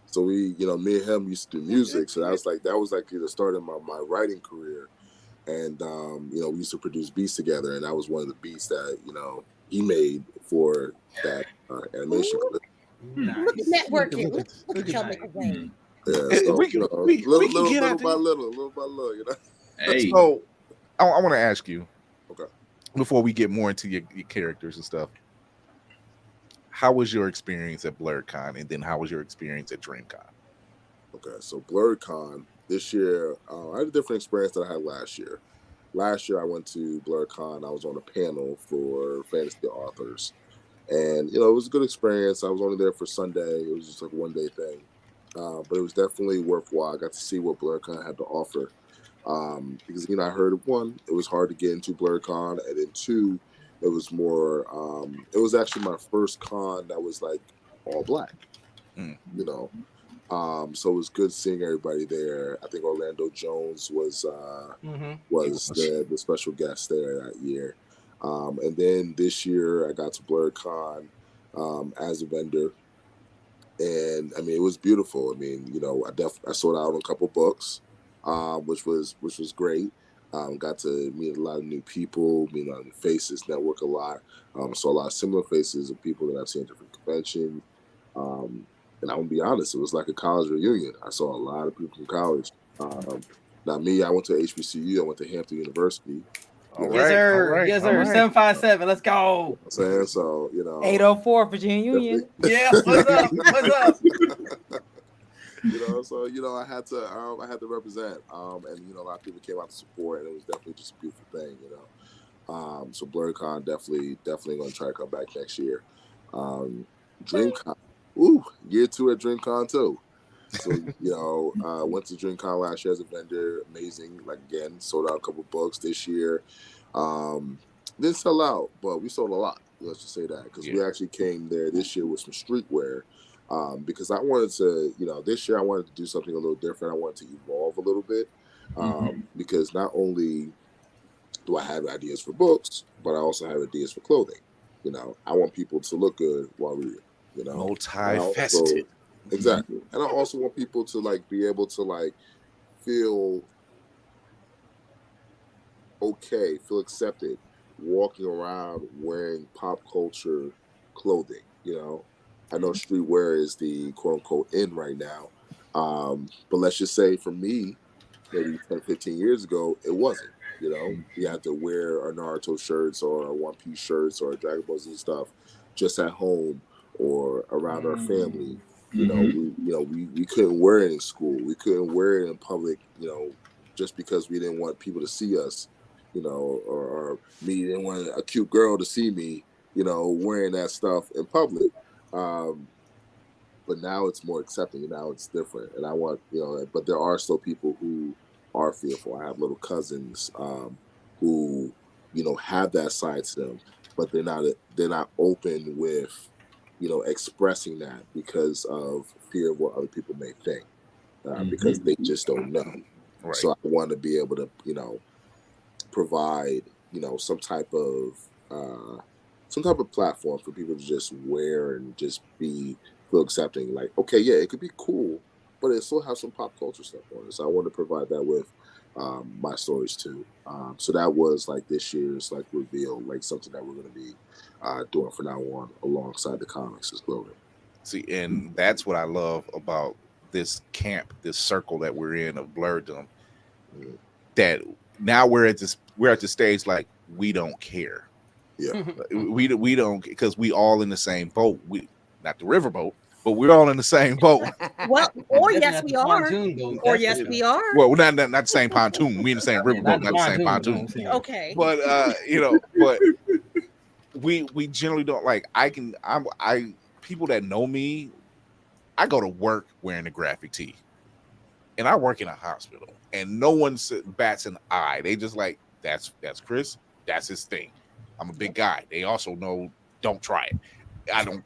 So we, me and him used to do music. So that was like the start of my writing career. And we used to produce beats together, and that was one of the beats that he made for that animation clip. Nice. Look at networking. Look at y'all make a way. Yeah, so, little by little. Hey. So I want to ask you, okay, before we get more into your characters and stuff, how was your experience at BlurredCon, and then how was your experience at DreamCon? Okay, so BlurredCon this year, I had a different experience than I had last year. Last year, I went to BlurredCon. I was on a panel for fantasy authors, and it was a good experience. I was only there for Sunday. It was just like a one-day thing, but it was definitely worthwhile. I got to see what BlurredCon had to offer. Because I heard one, it was hard to get into BlurCon, and then two, it was more. It was actually my first con that was like all black. So it was good seeing everybody there. I think Orlando Jones was the special guest there that year. And then this year I got to BlurCon as a vendor, and I mean it was beautiful. I mean, I sold out on a couple books, which was great. Got to meet a lot of new people, meet a lot of new faces, network a lot. Saw a lot of similar faces of people that I've seen at different conventions. And I'm gonna be honest, it was like a college reunion. I saw a lot of people from college. Not me, I went to HBCU, I went to Hampton University. Yes, sir. 757. Let's go. I'm saying, so 804 Virginia Union. Yeah, what's up? What's up? So I had to represent, and a lot of people came out to support, and it was definitely just a beautiful thing, So BlurCon definitely gonna try to come back next year. DreamCon, year 2 at DreamCon too. So went to DreamCon last year as a vendor, amazing. Like again, sold out a couple books this year. Didn't sell out, but we sold a lot. Let's just say that, because we actually came there this year with some streetwear. Because I wanted to, this year I wanted to do something a little different. I wanted to evolve a little bit, because not only do I have ideas for books, but I also have ideas for clothing. I want people to look good while reading. Multifaceted. Exactly, and I also want people to be able to feel okay, feel accepted, walking around wearing pop culture clothing. I know streetwear is the quote unquote in right now. But let's just say for me, maybe 10, 15 years ago, it wasn't. You had to wear our Naruto shirts or our One Piece shirts or Dragon Ball Z stuff just at home or around our family. We couldn't wear it in school. We couldn't wear it in public, just because we didn't want people to see us, or me didn't want a cute girl to see me, wearing that stuff in public. But now it's more accepting, and now it's different. And I want, but there are still people who are fearful. I have little cousins who, have that side to them, but they're not open with, expressing that because of fear of what other people may think, because they just don't know. Right. So I want to be able to, provide, some type of platform for people to just wear and just feel accepting. Like, okay, yeah, it could be cool, but it still have some pop culture stuff on it. So I want to provide that with my stories too. So that was this year's reveal, something that we're going to be doing from now on alongside the comics as clothing. See, and that's what I love about this camp, this circle that we're in of blurrdom. That now we're at the stage we don't care. Yeah, we don't, because we all in the same boat. We not the riverboat, but we're all in the same boat. Well, or yes we are. Or yes we are. Well, we're not the same pontoon. We in the same riverboat, not the same pontoon. Okay. But but we generally don't I people that know me, I go to work wearing a graphic tee, and I work in a hospital, and no one bats an eye. They just that's Chris. That's his thing. I'm a big guy. They also know don't try it. I don't.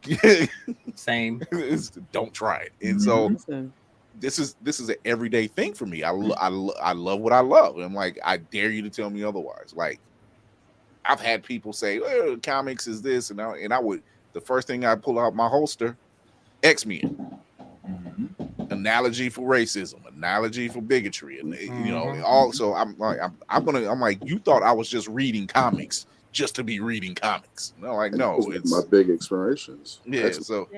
Same. Don't try it. And so this is an everyday thing for me. I love what I love. And I dare you to tell me otherwise. I've had people say, well, comics is this, and I would, the first thing I pull out my holster, X-Men. Analogy for racism, analogy for bigotry, and also I'm like, you thought I was just reading comics just to be reading comics. No, it's my big explorations. Yeah, so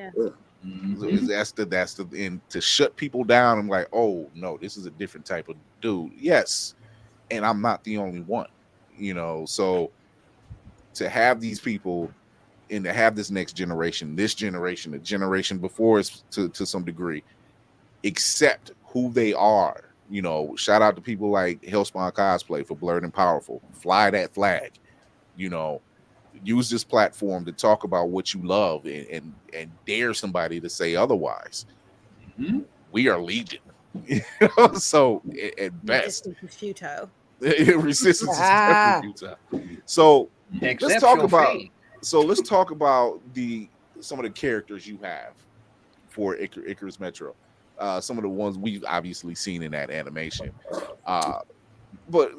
that's the and to shut people down. I'm like, oh no, this is a different type of dude. Yes, and I'm not the only one. So to have these people and to have this next generation, the generation before us to some degree, accept who they are. Shout out to people like Hellspawn Cosplay for Blurred and Powerful. Fly that flag. Use this platform to talk about what you love and dare somebody to say otherwise. We are legion. You know, so at best, Resistance is futile. resistance is definitely futile. So let's talk about. So let's talk about some of the characters you have for Icarus Metro. Some of the ones we've obviously seen in that animation. But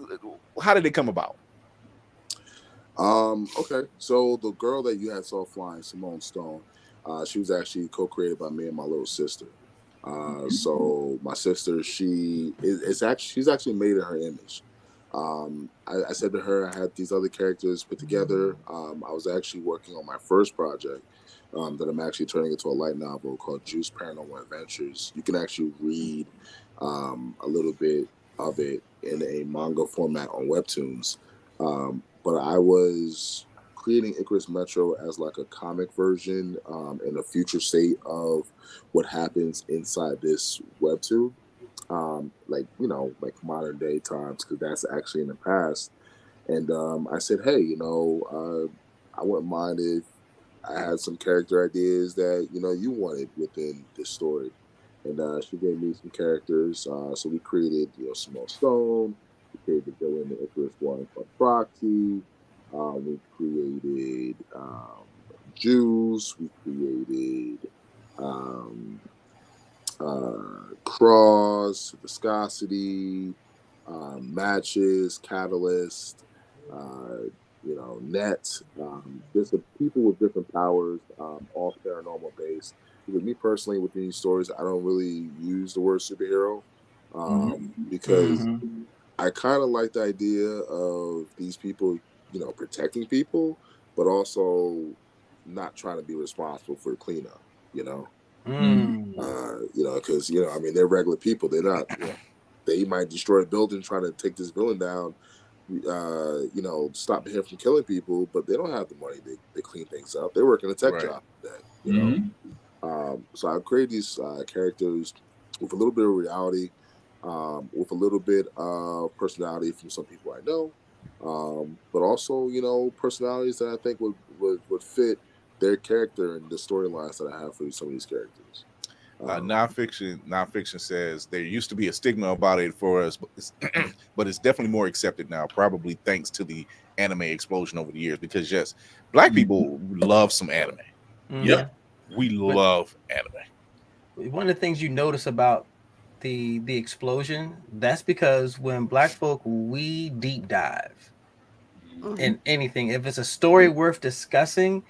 how did it come about? Okay, so the girl that you had saw flying, Simone Stone, she was actually co-created by me and my little sister. So my sister, she's actually made in her image. I said to her, I had these other characters put together. I was actually working on my first project that I'm actually turning into a light novel called Juice Paranormal Adventures. You can actually read a little bit of it in a manga format on Webtoons. But I was creating Icarus Metro as like a comic version in a future state of what happens inside this webtoon. Like, you know, like modern day times, because that's actually in the past. And I said, hey, you know, I wouldn't mind if I had some character ideas that, you know, you wanted within this story. And she gave me some characters. So we created, you know, Simone Stone. We created the villain, the Icarus one from Proxy. We created Jews. We created Cross, Viscosity, Matches, Catalyst, you know, Net. There's people with different powers, all paranormal based. With me personally, with these stories, I don't really use the word superhero because I kind of like the idea of these people, you know, protecting people, but also not trying to be responsible for cleanup, you know? You know, because, you know, I mean, they're regular people. They're not, you know, they might destroy a building trying to take this villain down, you know, stop him from killing people, but they don't have the money to clean things up. They're working a tech job that, you know. So I create these characters with a little bit of reality, with a little bit of personality from some people I know, but also, you know, personalities that I think would fit their character and the storylines that I have for some of these characters. Nonfiction says there used to be a stigma about it for us, but it's definitely more accepted now, probably thanks to the anime explosion over the years. Because yes, Black people love some anime. Yep, we love anime. One of the things you notice about the explosion, that's because when Black folk, we deep dive in anything. If it's a story worth discussing,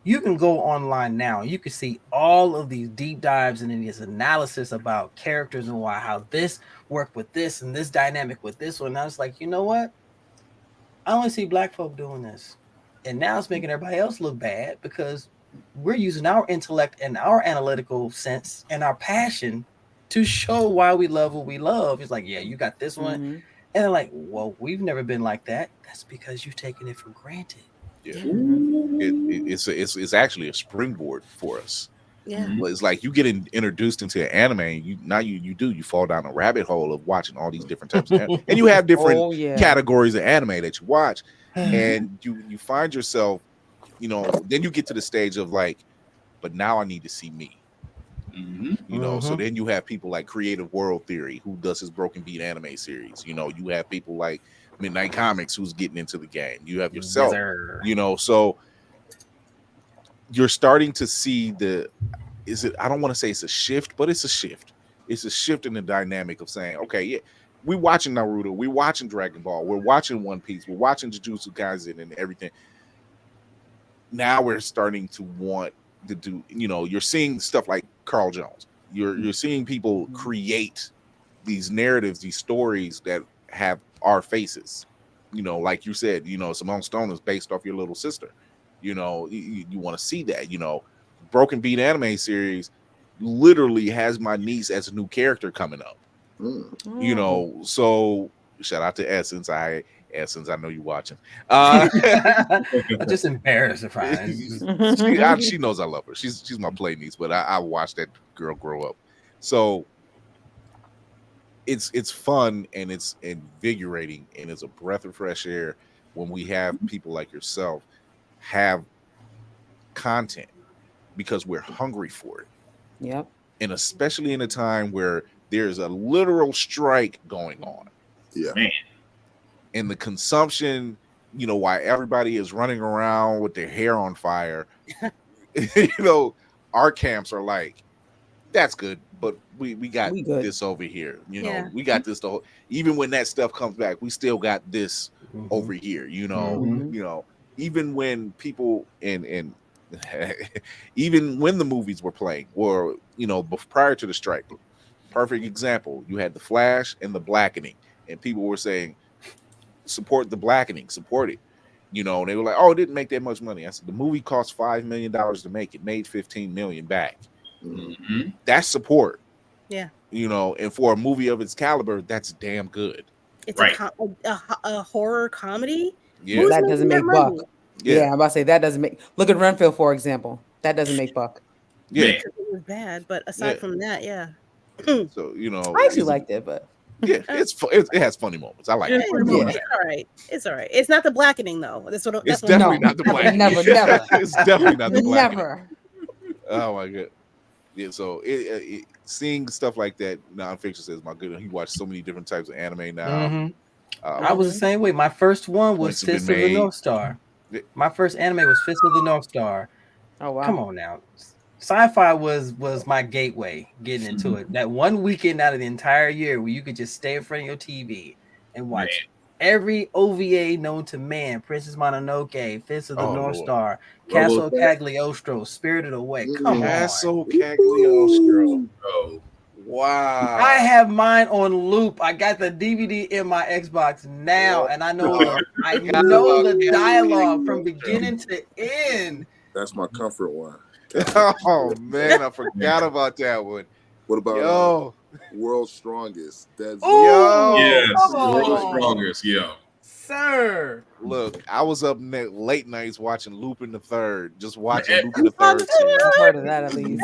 you can go online now. You can see all of these deep dives and these analysis about characters and how this worked with this and this dynamic with this one. And I was like, you know what? I only see Black folk doing this. And now it's making everybody else look bad because we're using our intellect and our analytical sense and our passion to show why we love what we love. It's like, yeah, you got this one. And they're like, well, we've never been like that. That's because you've taken it for granted. Yeah, it's actually a springboard for us. Yeah, it's like you get introduced into anime. You fall down a rabbit hole of watching all these different types of anime. And you have different categories of anime that you watch, and you find yourself, you know, then you get to the stage of like, but now I need to see me. You know, so then you have people like Creative World Theory, who does his Broken Beat anime series. You know, you have people like Midnight Comics, who's getting into the game. You have yourself, you know, so you're starting to see I don't want to say it's a shift, but it's a shift. It's a shift in the dynamic of saying, okay, yeah, we're watching Naruto, we're watching Dragon Ball, we're watching One Piece, we're watching Jujutsu Kaisen and everything. Now we're starting to want to do, you know, you're seeing stuff like Carl Jones. You're seeing people create these narratives, these stories that have our faces. You know, like you said, you know, Simone Stone is based off your little sister. You know, you want to see that. You know, Broken Beat anime series literally has my niece as a new character coming up. You know, so shout out to Essence. Essence, I know you watching. Just embarrassed if she knows I love her. She's my play niece, but I watched that girl grow up. So it's fun and it's invigorating and it's a breath of fresh air when we have people like yourself have content because we're hungry for it. Yep. And especially in a time where there's a literal strike going on. Yeah. Man. And the consumption, you know, why everybody is running around with their hair on fire, you know, our camps are like, that's good, but we got this over here. You know, we got this the whole, even when that stuff comes back, we still got this over here, you know, even when people and even when the movies were playing or, you know, prior to the strike, perfect example, you had the Flash and the Blackening, and people were saying, support the Blackening, support it. You know, and they were like, oh, it didn't make that much money. I said, the movie cost $5 million to make. It made $15 million back. That's support. Yeah. You know, and for a movie of its caliber, that's damn good. It's a horror comedy. Yeah. That doesn't make buck. Yeah, I'm about to say that doesn't make. Look at Renfield, for example. That doesn't make buck. Yeah. It was bad, but aside from that, yeah. So, you know, I actually liked it, but yeah, it has funny moments. I like it. It's all right. It's all right. It's not the Blackening though. That's what. It's definitely not the Blackening. Never. It's definitely not the Blackening. Never. Oh my god. Yeah. So seeing stuff like that, Nonfiction says, my goodness, he watched so many different types of anime now. I was the same way. My first one was Fist of the North Star. My first anime was Fist of the North Star. Oh wow! Come on now. Sci-fi was my gateway getting into it. That one weekend out of the entire year where you could just stay in front of your TV and watch every OVA known to man: Princess Mononoke, Fist of the North Star, Castle Cagliostro, Spirited Away. Come on, Castle Cagliostro. Wow! I have mine on loop. I got the DVD in my Xbox now, and I know the dialogue from beginning to end. That's my comfort one. Oh man, I forgot about that one. What about World's Strongest? That's yes, World's Strongest, sir. Look, I was up late nights watching Lupin the Third, just watching Lupin the Third. I've heard of that at least.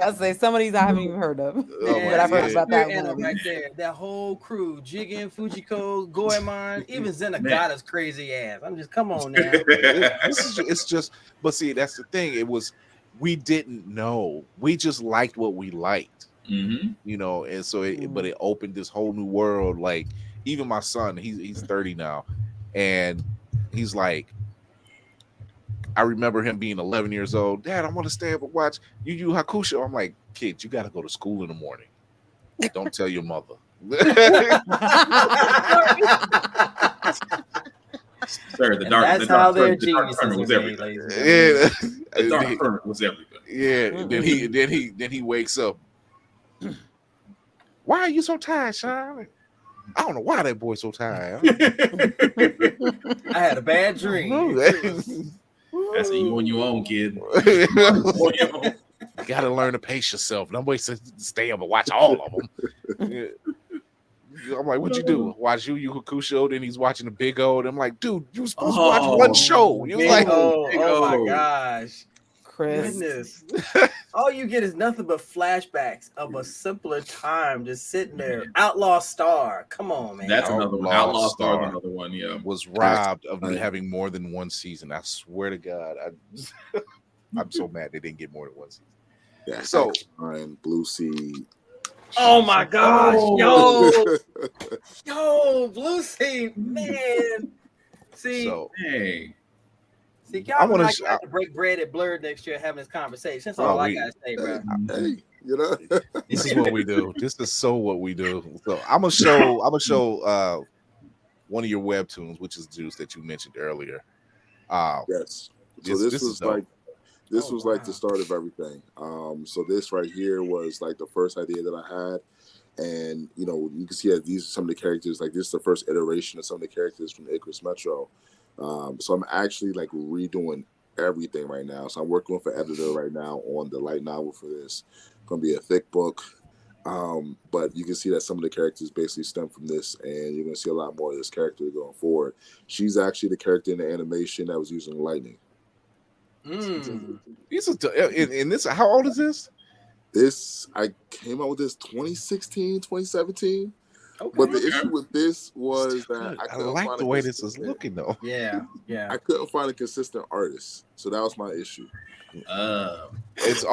I'll say some of these I haven't even heard of, but I've heard about that one. Right there, that whole crew: Jigen, Fujiko, Goemon, even Zenigata's crazy ass. I'm just, come on now. It's just, but see, that's the thing. We didn't know. We just liked what we liked, you know, and so but it opened this whole new world. Like, even my son, he's 30 now, and he's like, I remember him being 11 years old. Dad, I want to stay up and watch Yu Yu Hakusho. I'm like, kid, you got to go to school in the morning. Don't tell your mother. Sir, the dark tournament was everything. The dark tournament was everything. Yeah. Then he wakes up. Why are you so tired, Sean? I don't know why that boy's so tired. I had a bad dream. That's you on your own, kid. You gotta learn to pace yourself. Nobody says stay up and watch all of them. Yeah. I'm like, what'd you do? Watch Yu Yu Hakusho, then he's watching the Big O. And I'm like, dude, you were supposed to watch one show. You like, oh my gosh. Chris. Goodness. All you get is nothing but flashbacks of a simpler time just sitting there. Outlaw Star. Come on, man. That's another one. Outlaw Star, another one, was robbed of having more than one season. I swear to God. I'm so mad they didn't get more than one season. Yeah, so Blue Sea. Oh my gosh, yo, Blue Sea, man. See, y'all want to break bread at Blurred next year having this conversation. That's all I gotta say, bro. Hey, you know, this is what we do. This is what we do. So I'm gonna show one of your webtoons, which is Juice that you mentioned earlier. Yes. So this was like the start of everything. So this right here was like the first idea that I had. And, you know, you can see that these are some of the characters, like this is the first iteration of some of the characters from Icarus Metro. So I'm actually like redoing everything right now. So I'm working with an editor right now on the light novel for this. It's going to be a thick book. But you can see that some of the characters basically stem from this, and you're going to see a lot more of this character going forward. She's actually the character in the animation that was using lightning. In this, how old is this? I came out with this 2016, 2017. Okay. But the issue with this was that I like the way this is looking, though. Yeah. I couldn't find a consistent artist, so that was my issue. That's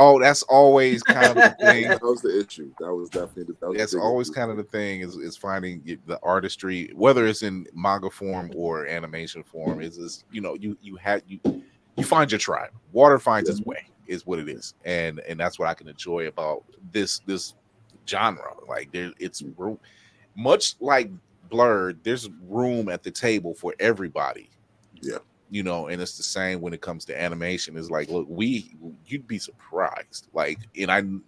always kind of the thing. That was the issue. That was definitely that's always kind of the thing is finding the artistry, whether it's in manga form or animation form. Is you find your tribe. Water finds its way is what it is, and that's what I can enjoy about this genre. Like it's much like Blurred. There's room at the table for everybody. Yeah. And it's the same when it comes to animation. It's like, look, you'd be surprised. Like, and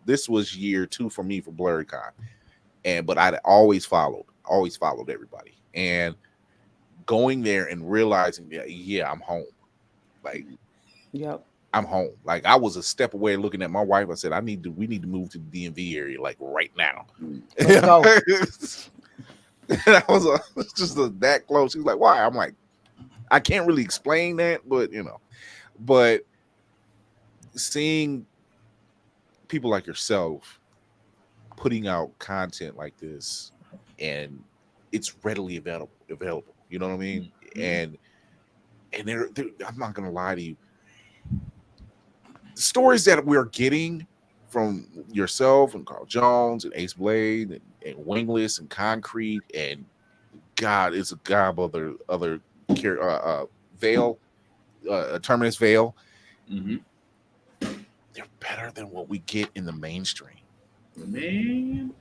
this was year 2 for me for BlurredCon, but I'd always followed everybody, and going there and realizing that, I'm home. Like, yep, I'm home. Like, I was a step away looking at my wife. I said, we need to move to the DMV area, like right now. Let's go. And I was just that close. She was like, why? I'm like, I can't really explain that, but seeing people like yourself putting out content like this, and it's readily available. You know what I mean? And they're I'm not gonna lie to you. The stories that we're getting from yourself and Carl Jones and Ace Blade and Wingless and Concrete and God, it's a gob other Veil, Terminus Veil. They're better than what we get in the mainstream. Man,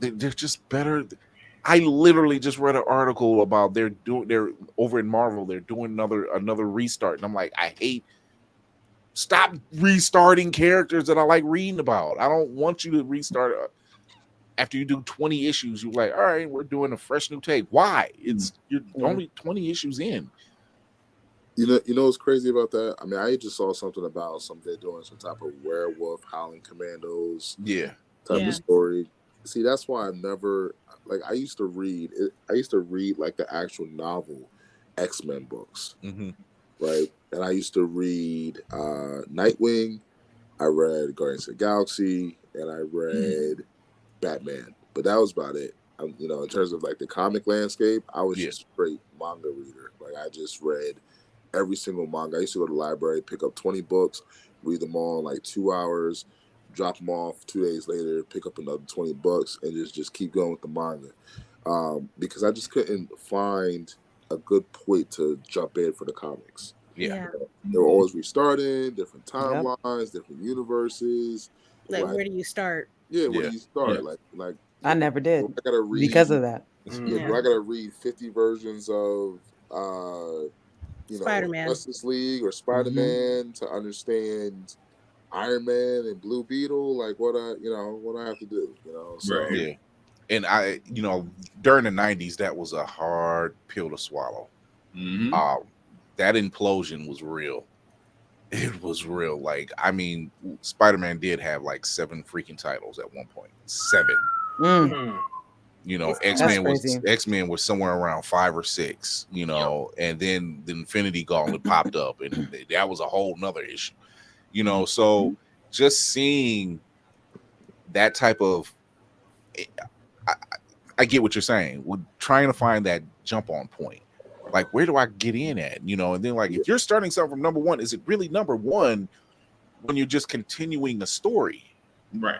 they're just better. I literally just read an article about they're over in Marvel. They're doing another restart, and I'm like, stop restarting characters that I like reading about. I don't want you to restart. After you do 20 issues, you're like, all right, we're doing a fresh new take. Why? You're only 20 issues in. You know what's crazy about that? I mean, I just saw something about they're doing some type of werewolf howling commandos type of story. See, that's why I've never I used to read like the actual novel X-Men books. Right? And I used to read Nightwing, I read Guardians of the Galaxy, and I read Batman, but that was about it. In terms of like the comic landscape, I was just a straight manga reader. Like, I just read every single manga. I used to go to the library, pick up 20 books, read them all in like 2 hours, drop them off 2 days later, pick up another 20 books, and just keep going with the manga. Because I just couldn't find a good point to jump in for the comics. They were always restarting, different timelines, different universes. Like, where do you start? Yeah, where do you start? Like I never did. I gotta read because of that. Do I gotta read 50 versions of Spider-Man, Justice League or Spider-Man to understand Iron Man and Blue Beetle? Like, what I have to do? So, right. Yeah. And I, during the 90s, that was a hard pill to swallow. That implosion was real. It was real. Like, I mean, Spider-Man did have like 7 freaking titles at one point. 7. X-Men was somewhere around 5 or 6, and then the Infinity Gauntlet popped up, and that was a whole nother issue. So just seeing that type of I get what you're saying. We're trying to find that jump on point. Like, where do I get in at? And then, like, if you're starting something from number 1, is it really number 1 when you're just continuing a story? Right.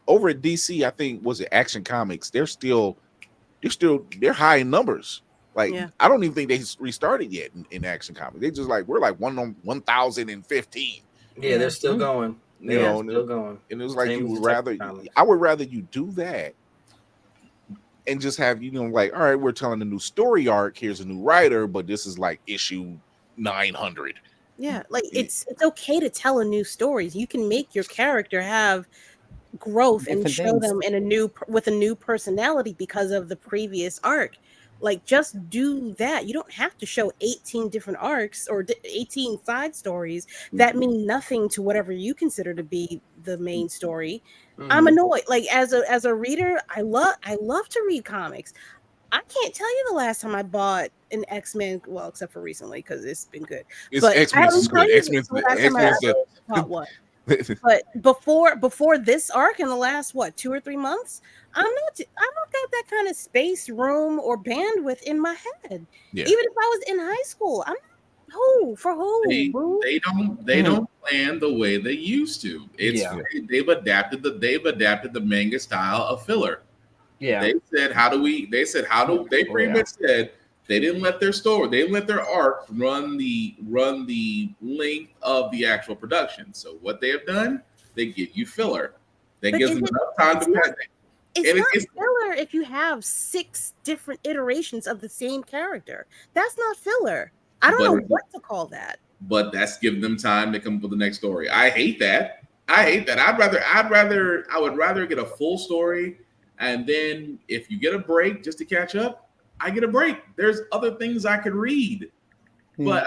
Over at DC, I think, was it Action Comics? They're high in numbers. Like, I don't even think they restarted yet in Action Comics. They just like, we're like 1,015. Yeah, they're still going. Still going. And it was like, I would rather you do that and just have, like, all right, we're telling a new story arc. Here's a new writer, but this is like issue 900. Yeah, like it's okay to tell a new stories. You can make your character have growth and show them with a new personality because of the previous arc. Like, just do that. You don't have to show 18 different arcs or 18 side stories that mean nothing to whatever you consider to be the main story. I'm annoyed. Like, as a reader, I love to read comics. I can't tell you the last time I bought an X-Men, well, except for recently because it's been good. X-Men is good. X-Men's bought one. But before this arc in the last 2 or 3 months, I don't got that kind of space, room, or bandwidth in my head. Yeah. Even if I was in high school, I'm who for who? They don't plan the way they used to. They've adapted the manga style of filler. Yeah. They said they pretty much said they didn't let their story, they didn't let their arc run the length of the actual production. So what they have done, they give you filler. They give them enough time to pass. It's not filler if you have 6 different iterations of the same character. That's not filler. I don't know what to call that. But that's giving them time to come up with the next story. I hate that. I would rather get a full story, and then if you get a break just to catch up, I get a break. There's other things I could read. But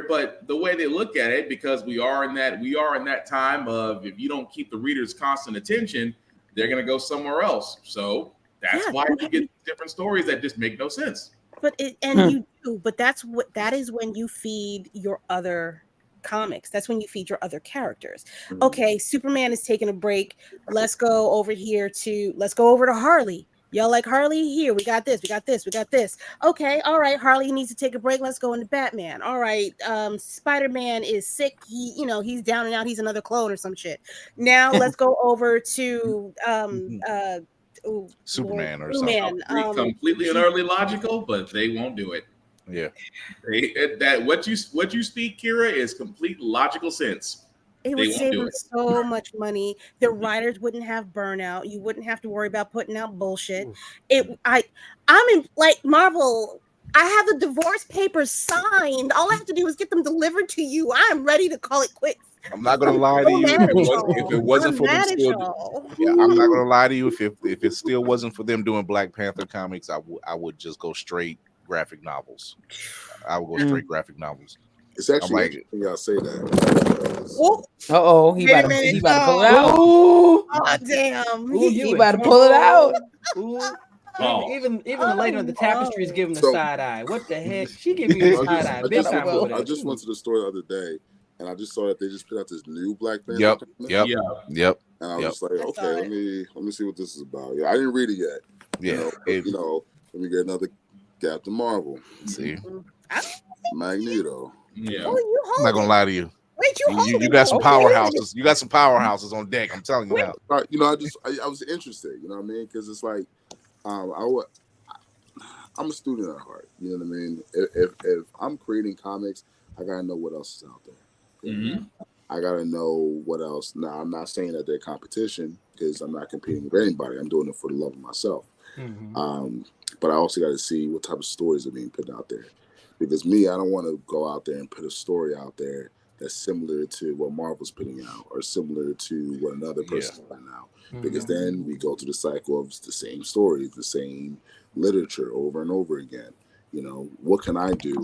but the way they look at it, because we are in that time of, if you don't keep the reader's constant attention, they're gonna go somewhere else. So that's why you get different stories that just make no sense. But you do. But that is when you feed your other comics. That's when you feed your other characters. Okay, Superman is taking a break. Let's go over to Harley. Y'all like Harley? Here, we got this. Okay, all right. Harley needs to take a break. Let's go into Batman. All right. Spider-Man is sick. He's down and out. He's another clone or some shit. Now let's go over to Superman or something. Completely and utterly logical, but they won't do it. Yeah. What you speak, Kira, is complete logical sense. It would save them so much money. The writers wouldn't have burnout. You wouldn't have to worry about putting out bullshit. I'm in like Marvel. I have the divorce papers signed. All I have to do is get them delivered to you. I am ready to call it quits. I'm not gonna lie to you. If it wasn't for them still, I'm not gonna lie to you. If it still wasn't for them doing Black Panther comics, I would just go straight graphic novels. I would go straight graphic novels. It's actually interesting y'all say that. He about to pull it out. Oh damn! He about to pull it out. Even the lady on the tapestry is giving the side eye. What the heck? She giving you a side eye. Big time over there. I just went to the store the other day, and I just saw that they just put out this new Black Panther. Yep. And I was just like, okay, let me see what this is about. Yeah, I didn't read it yet. Yeah. Let me get another Captain Marvel. See, Magneto. Yeah. I'm not gonna lie to you. Wait, you got some powerhouses. You got some powerhouses on deck. I'm telling you now. I was interested. You know what I mean? Because it's like, I'm a student at heart. You know what I mean? If I'm creating comics, I gotta know what else is out there. Mm-hmm. I gotta know what else. Now, I'm not saying that they're competition, because I'm not competing with anybody. I'm doing it for the love of myself. Mm-hmm. But I also got to see what type of stories are being put out there. Because I don't want to go out there and put a story out there that's similar to what Marvel's putting out, or similar to what another person's putting out. Because then we go through the cycle of the same stories, the same literature over and over again. What can I do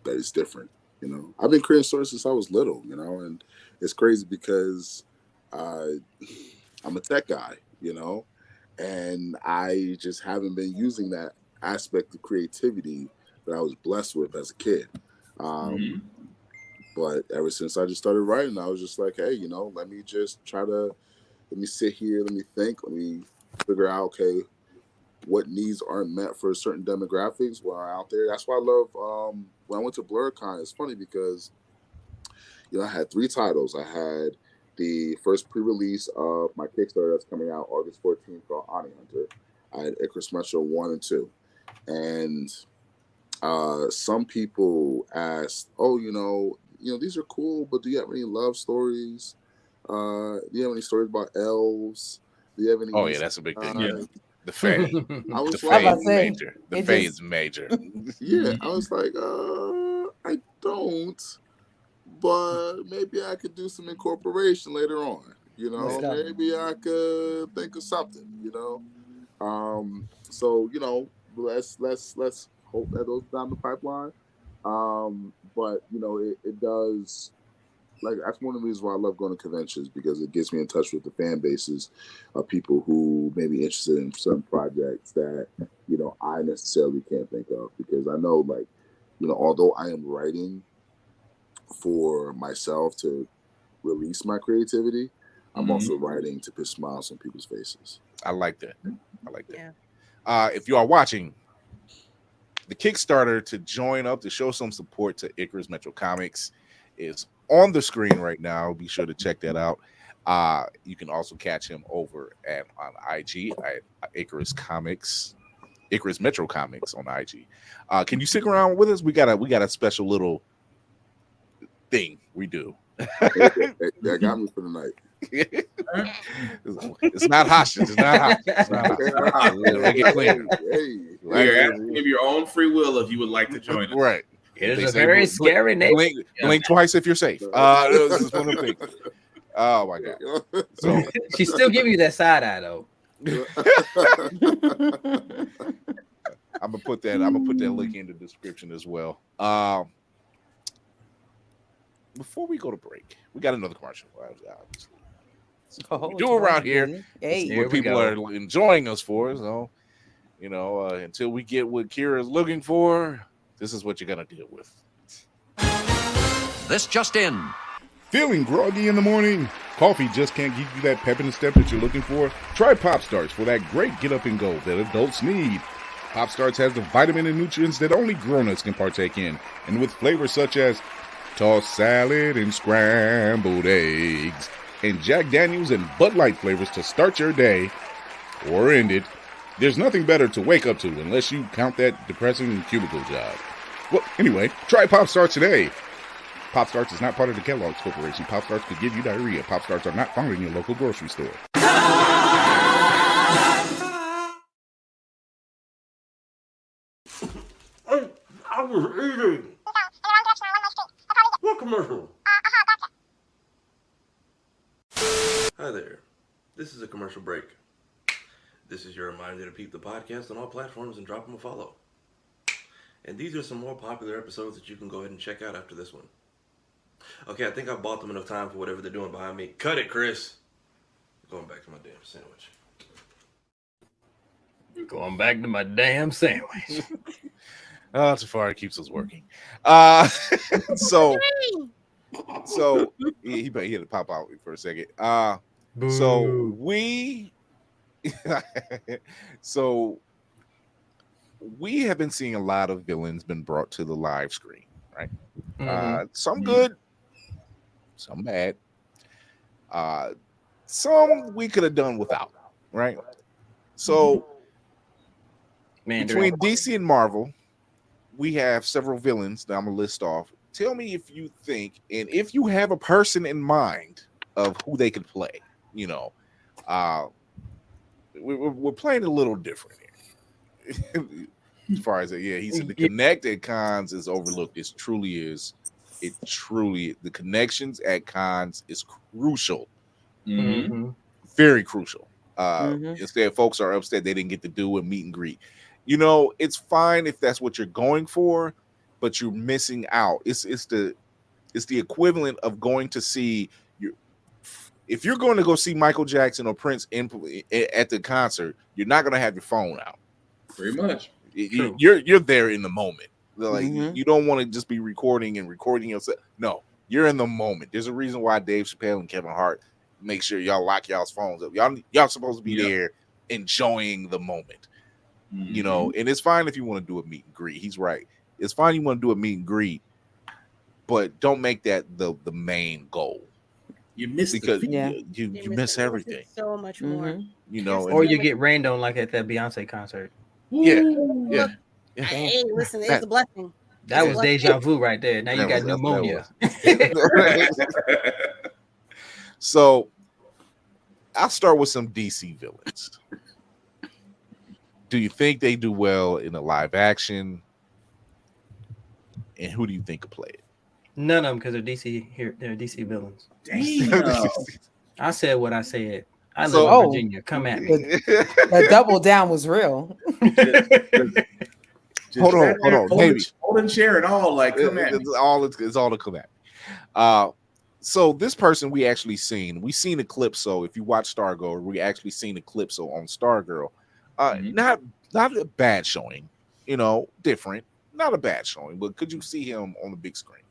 that is different? I've been creating stories since I was little, and it's crazy because I'm a tech guy, and I just haven't been using that aspect of creativity that I was blessed with as a kid. But ever since I just started writing, I was just like, hey, let me sit here, let me think, let me figure out, okay, what needs aren't met for certain demographics while out there. That's why I love, when I went to BlurCon, it's funny because, I had 3 titles. I had the first pre-release of my Kickstarter that's coming out August 14th called Ani Hunter. I had Icarus Metro 1 and 2. And some people asked, these are cool, but do you have any love stories? Do you have any stories about elves? Do you have any? Oh yeah, that's a big thing. The Fae. The Fae is major. Yeah, I was like, I don't, but maybe I could do some incorporation later on. Maybe I could think of something. So let's hope that goes down the pipeline. But it does. Like, that's one of the reasons why I love going to conventions, because it gets me in touch with the fan bases of people who may be interested in certain projects that, I necessarily can't think of. Because I know, although I am writing for myself to release my creativity, I'm also writing to put smiles on people's faces. I like that. Yeah. If you are watching, the Kickstarter to join up to show some support to Icarus Metro Comics is on the screen right now. Be sure to check that out. You can also catch him over on IG at Icarus Metro Comics on IG. Can you stick around with us? We got a special little thing we do. That got me for the night. It's not hostage. It's not hostage. It's not hostage. Make it clear. You're asking of your own free will if you would like to join us. Right. It is a very scary name. Blink twice if you're safe. This is one of the things. Oh my god. So she's still giving you that side eye though. I'm gonna put that link in the description as well. Before we go to break, we got another commercial. We do around here. Hey, what people are enjoying us for. So, until we get what Kira is looking for, this is what you're gonna deal with. This just in. Feeling groggy in the morning? Coffee just can't give you that pep in the step that you're looking for? Try Pop Starts for that great get up and go that adults need. Pop Starts has the vitamin and nutrients that only grown-ups can partake in, and with flavors such as tossed salad and scrambled eggs, and Jack Daniels and Bud Light flavors to start your day or end it. There's nothing better to wake up to unless you count that depressing cubicle job. Well, anyway, try Pop Starts today. Pop Starts is not part of the Kellogg's Corporation. Pop Starts could give you diarrhea. Pop Starts are not found in your local grocery store. I was eating. What commercial? Hi there. This is a commercial break. This is your reminder to peep the podcast on all platforms and drop them a follow. And these are some more popular episodes that you can go ahead and check out after this one. Okay, I think I've bought them enough time for whatever they're doing behind me. Cut it, Chris. Going back to my damn sandwich. Going back to my damn sandwich. Tafari keeps us working. So he had to pop out for a second. So we have been seeing a lot of villains been brought to the live screen, right? Some good, some bad. Some we could have done without, right? So between DC and Marvel, we have several villains that I'm gonna list off. Tell me if you think, and if you have a person in mind of who they could play. We're playing a little different here. As far as he said, the connect at cons is overlooked. It truly is. The connections at cons is crucial. Very crucial. Instead, folks are upset they didn't get to do a meet and greet. It's fine if that's what you're going for, but you're missing out. It's the equivalent of going to see if you're going to go see Michael Jackson or Prince at the concert, you're not going to have your phone out. Pretty much. You're there in the moment. Like you don't want to just be recording yourself. No, you're in the moment. There's a reason why Dave Chappelle and Kevin Hart make sure y'all lock y'all's phones up. Y'all supposed to be there enjoying the moment. And it's fine if you want to do a meet and greet. He's right. It's fine you want to do a meet and greet, but don't make that the main goal. You miss because you miss everything. So much more. Or you get rained on like at that Beyonce concert. Yeah. Hey, listen, it's a blessing. That was deja vu right there. Now you got pneumonia. So I'll start with some DC villains. Do you think they do well in a live action? And who do you think could play it? None of them, because they're DC here. They're DC villains. Damn. I said what I said. I live in Virginia. Come at me. The double down was real. Hold on, baby. Holding chair and all, like come at me. It's all to come at me. So this person we actually seen. We seen Eclipso. If you watch Stargirl, we actually seen Eclipso on Stargirl. Not a bad showing. Different. Not a bad showing, but could you see him on the big screen?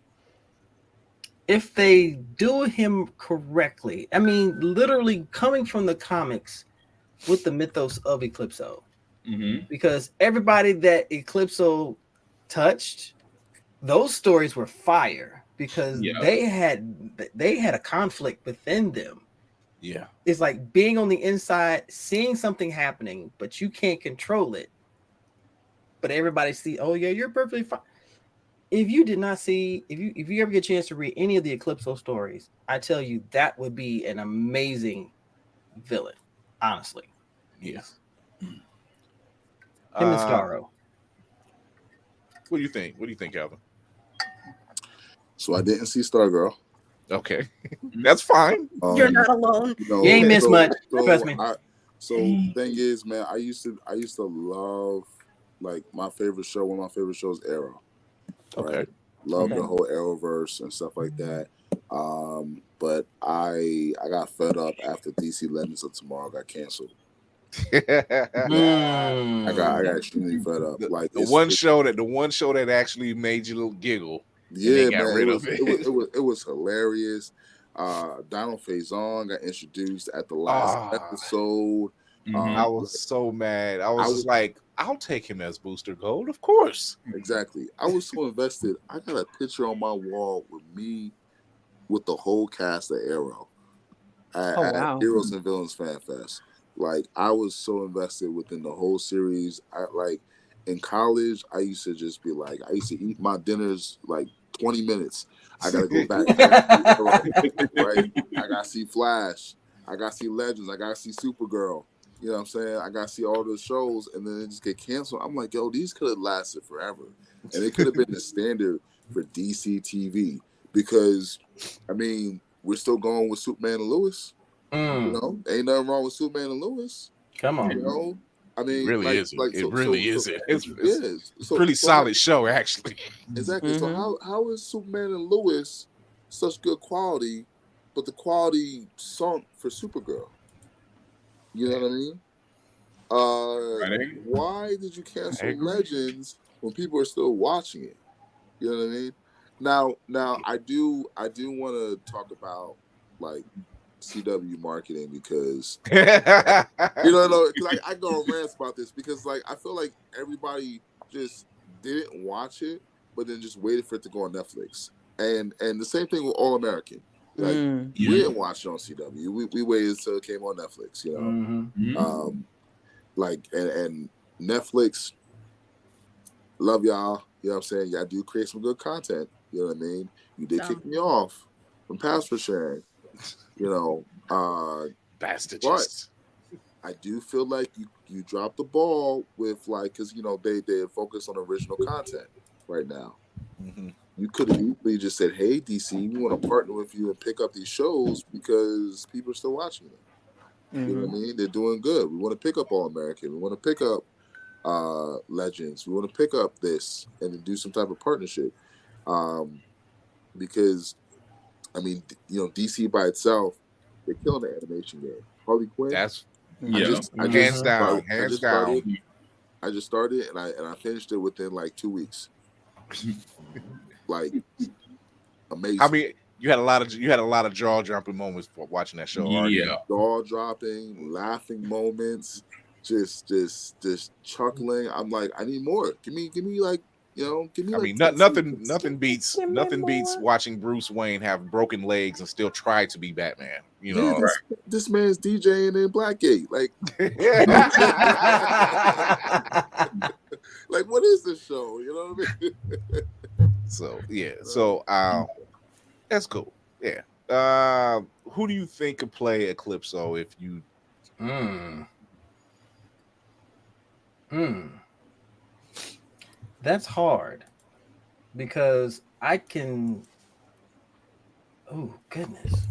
if they do him correctly, I mean, literally coming from the comics with the mythos of Eclipso, because everybody that Eclipso touched, those stories were fire because they had a conflict within them. Yeah, it's like being on the inside, seeing something happening, but you can't control it. But everybody see, oh yeah, you're perfectly fine. If you did not see, if you ever get a chance to read any of the Eclipso stories, I tell you that would be an amazing villain. Honestly, yes. Him and Starro. What do you think? What do you think, Calvin? So I didn't see Stargirl. Okay, that's fine. You're not alone. You know, you ain't missed much. Trust me. The thing is, man, I used to love, like, my favorite show. One of my favorite shows, Arrow. Okay. Right? Love the whole Arrowverse and stuff like that. But I got fed up after DC Legends of Tomorrow got canceled. I got extremely fed up. Like the one show that actually made you giggle. Yeah, got man, rid of it. It was hilarious. Donald Faison got introduced at the last episode. I was so mad. I was like, I'll take him as Booster Gold, of course. Exactly. I was so invested. I got a picture on my wall with me with the whole cast of Arrow at Heroes and Villains Fan Fest. Like, I was so invested within the whole series. In college, I used to just be like, I used to eat my dinners like 20 minutes. I gotta go back. Right? I gotta see Flash. I gotta see Legends. I gotta see Supergirl. You know what I'm saying? I gotta see all those shows, and then they just get canceled. I'm like, yo, these could have lasted forever, and it could have been the standard for DC TV because, I mean, we're still going with Superman and Lois. You know, ain't nothing wrong with Superman and Lois. Come on, you know. I mean, it really isn't. It really isn't. It's a pretty solid show, actually. Exactly. So how is Superman and Lois such good quality, but the quality sunk for Supergirl? You know what I mean? Why did you cancel Legends when people are still watching it? You know what I mean? Now I do want to talk about, like, CW marketing because because I go on rants about this because, like, I feel like everybody just didn't watch it, but then just waited for it to go on Netflix. And the same thing with All American. Like, we didn't watch it on CW. We waited until it came on Netflix. You know, and Netflix, love y'all. You know what I'm saying? Y'all do create some good content. You know what I mean? You did kick me off from password sharing. You know, bastard. But I do feel like you dropped the ball with, like, because, you know, they focus on original content right now. You could have easily just said, hey, DC, we want to partner with you and pick up these shows because people are still watching them. You know what I mean? They're doing good. We want to pick up All American. We want to pick up Legends. We want to pick up this and do some type of partnership. Because, I mean, you know, DC by itself, they're killing the animation game. Harley Quinn. That's hands down. I just started and I finished it within like 2 weeks. Like, amazing. I mean, you had a lot of jaw dropping moments for watching that show. Jaw dropping, laughing moments, just chuckling. I'm like, I need more. Give me like, you know, give me. I mean, nothing beats watching Bruce Wayne have broken legs and still try to be Batman. You know, this man's DJing in Blackgate. Like, like, what is this show? You know what I mean? So that's cool. Yeah. Who do you think could play Eclipso if you? That's hard because I can. Oh goodness.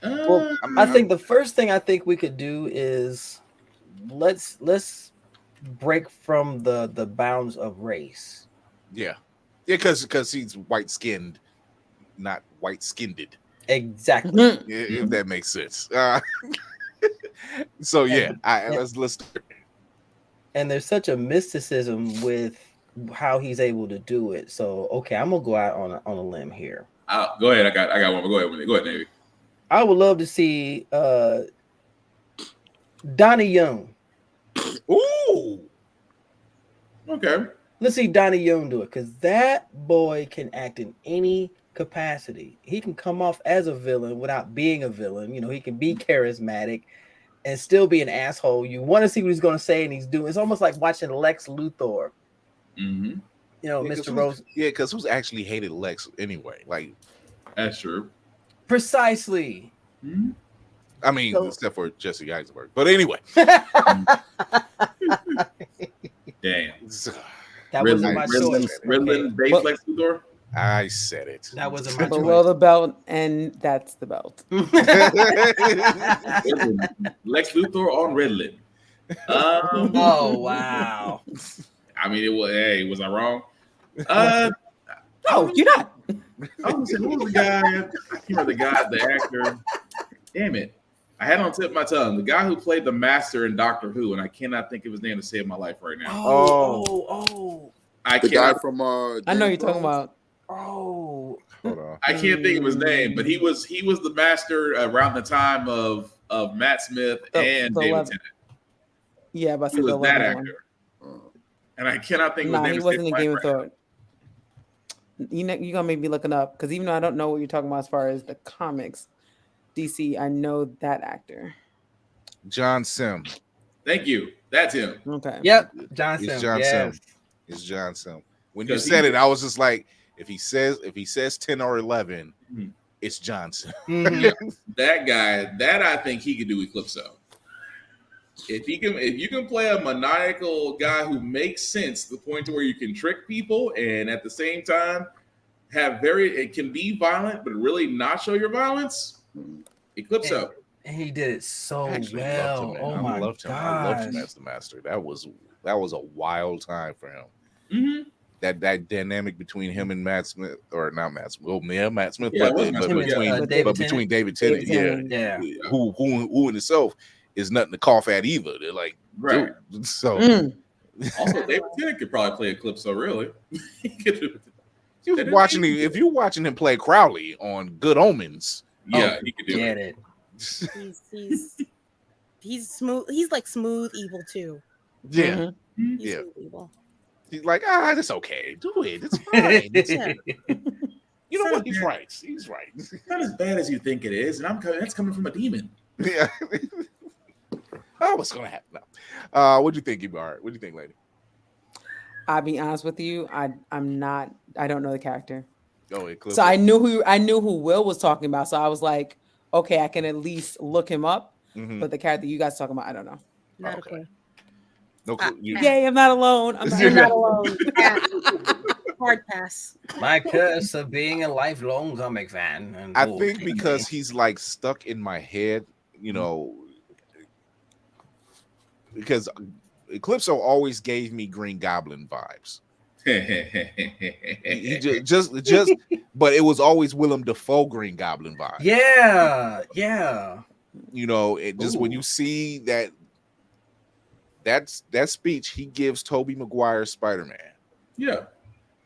Well, I think the first thing I think we could do is let's break from the bounds of race. Yeah, because he's white skinned, not white skinned. Exactly. If that makes sense. So yeah, let's. And there's such a mysticism with how he's able to do it. So okay, I'm gonna go out on a limb here. Go ahead. I got one. Go ahead, Navy. I would love to see Donnie Young. Ooh. Okay. Let's see Donnie Young do it, because that boy can act in any capacity. He can come off as a villain without being a villain. You know, he can be charismatic and still be an asshole. You want to see what he's going to say, and he's doing. It's almost like watching Lex Luthor. Mm-hmm. You know, Yeah, Mr. Rose. Yeah, because who's actually hated Lex anyway? Like, that's true. Precisely. Mm-hmm. I mean, except for Jesse Eisenberg. But anyway. Damn. That wasn't my choice. Riddlin based Lex Luthor? I said it. That wasn't my choice. Below the belt, and that's the belt. Lex Luthor on Riddlin. Oh, wow. I mean, it was. Hey, was I wrong? No, you're not. I was saying, who was the guy? I can't remember the actor. Damn it. I had it on the tip of my tongue. The guy who played the Master in Doctor Who, and I cannot think of his name to save my life right now. Oh. The guy from I know you're talking about. Oh. Hold on. I can't think of his name, but he was the Master around the time of Matt Smith and David Tennant. Yeah, but he was that actor. And I cannot think of his name. He wasn't in Game of Thrones. You're gonna make me looking up, because even though I don't know what you're talking about as far as the comics, DC, I know that actor. John Sim. Thank you. That's him. Okay. Yep. John Sim. It's John yes. Sim. It's John Sim. When you said it, I was just like, if he says 10 or 11, it's John Sim. Yeah, that guy, that I think he could do Eclipso. If you can play a maniacal guy who makes sense to the point to where you can trick people and at the same time it can be violent but really not show your violence, Eclipso. And he did it so well. I loved him as the Master. That was a wild time for him. Mm-hmm. That dynamic between him and Matt Smith, or not Matt Smith. Well, yeah, Matt Smith, Yeah, between David Tennant, yeah. Who in itself is nothing to cough at either. They're like, right. Dude. So also, David Tennant could probably play Eclipso. Really, if you're watching him play Crowley on Good Omens, yeah, he could do it. He's smooth. He's like smooth evil too. Yeah, He's smooth evil. He's like, it's okay. Do it. It's fine. You know what? He's right. He's right. It's not as bad as you think it is, and that's coming from a demon. Yeah. Oh, what's gonna happen now? What do you think, Ibar? What do you think, lady? I'll be honest with you. I don't know the character. Oh, Eclipse. So I knew who Will was talking about. So I was like, okay, I can at least look him up. Mm-hmm. But the character you guys talking about, I don't know. Not okay. No, Yay, I'm not alone. I'm not alone. Hard pass. My curse of being a lifelong comic fan. And I think because he's like stuck in my head, you know, because Eclipso always gave me Green Goblin vibes. He just, but it was always Willem Dafoe Green Goblin vibes. Yeah. You know, it just when you see that speech he gives Tobey Maguire's Spider-Man. Yeah.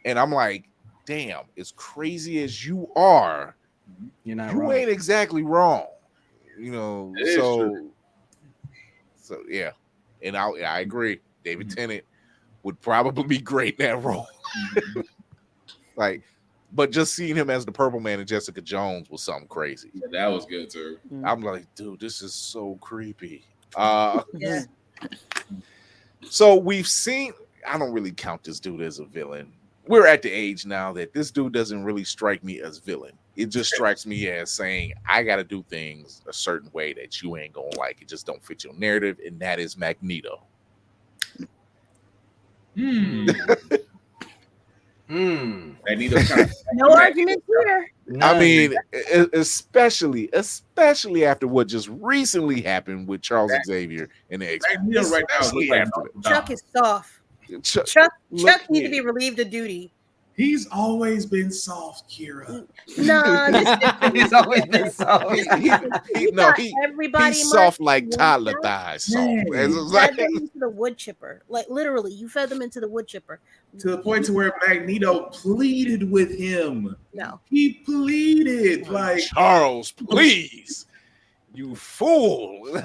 And I'm like, damn, as crazy as you are, you're not you wrong. ain't exactly wrong. You know, so yeah. And I agree. David Tennant would probably be great in that role. But just seeing him as the Purple Man and Jessica Jones was something crazy. Yeah, that was good too. I'm like, dude, this is so creepy. Yeah. So we've seen, I don't really count this dude as a villain. We're at the age now that this dude doesn't really strike me as villain. It just strikes me as saying, I got to do things a certain way that you ain't going to like. It just don't fit your narrative. And that is Magneto. Magneto's kind of No argument here. I mean, especially after what just recently happened with Charles Xavier and the X-Men. Magneto right now looks like Chuck is soft. Chuck needs to be relieved of duty. He's always been soft, Kira. No, He's always been soft. He's soft like toddler thighs. Soft. You fed them into the wood chipper. Like literally, you fed them into the wood chipper. To the point to where Magneto pleaded with him. No. He pleaded like Charles, please. You fool.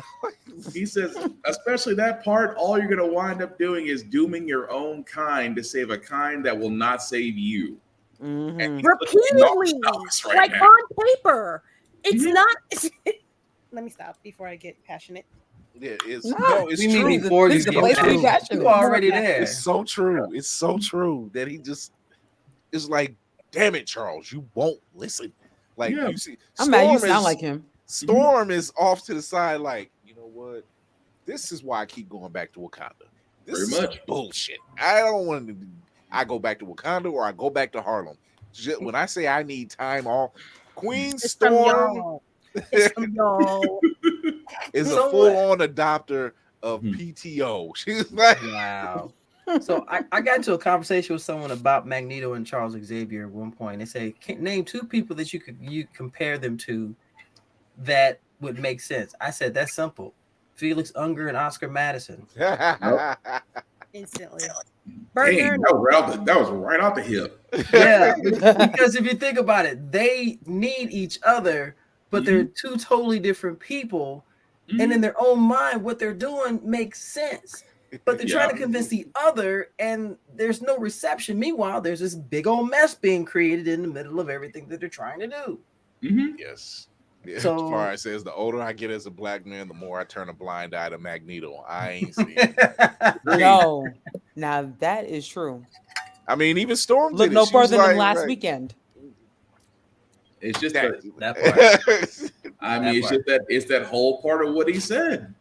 He says, especially that part, all you're going to wind up doing is dooming your own kind to save a kind that will not save you. Mm-hmm. Repeatedly, like now. On paper. It's not. Let me stop before I get passionate. Yeah, it's it's true. Before you get passionate, you already there. It's so true. It's so true that he just is like, damn it, Charles, you won't listen. Like you see, I'm mad you sound like him. Storm is off to the side, like, you know what? This is why I keep going back to Wakanda. This is bullshit. I don't want to. I go back to Wakanda or I go back to Harlem. When I say I need time off, Queen Storm is a full-on adopter of PTO. She's like, wow. So I got into a conversation with someone about Magneto and Charles Xavier at one point. They say, name two people that you compare them to that would make sense. I said, that's simple. Felix Unger and Oscar Madison. Instantly. Hey, that was right off the hip. Yeah, because if you think about it, they need each other, but they're two totally different people. And in their own mind, what they're doing makes sense. But they're trying to convince the other, and there's no reception. Meanwhile, there's this big old mess being created in the middle of everything that they're trying to do. Yes. Yeah, so, as far as says, the older I get as a black man, the more I turn a blind eye to Magneto. I ain't seen it. No, now that is true. I mean, even Storm look no further than last weekend. It's just that part. I mean, it's that whole part of what he said.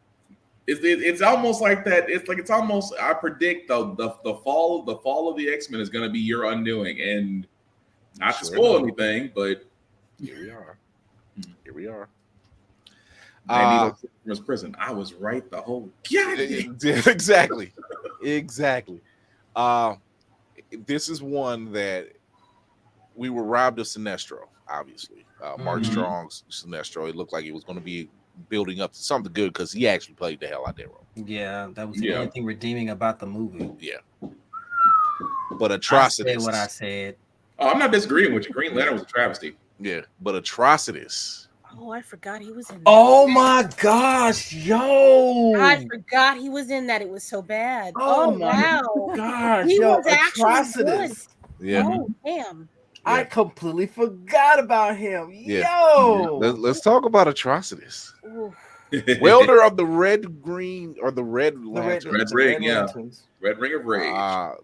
It's almost like that. It's almost. I predict the fall of the X-Men is going to be your undoing, and not to spoil anything, but here we are. Here we are. From his prison. I was right the whole. Exactly. This is one that we were robbed of Sinestro. Obviously, Mark Strong's Sinestro. It looked like it was going to be building up to something good because he actually played the hell out that role. Yeah, that was the only thing redeeming about the movie. Yeah, but Atrocitus. I said what I said. Oh, I'm not disagreeing with you. Green Lantern was a travesty. Yeah, but Atrocitus. Oh, I forgot he was in that. Oh my gosh, yo! I forgot he was in that. It was so bad. Oh wow. Gosh, he yo, was actually good. Yeah. Oh, damn. I completely forgot about him. Yeah. Yo. Let's talk about Atrocitus. Welder of the Red Green or the Red Lantern. Red Ring, yeah. Red Ring of Rage.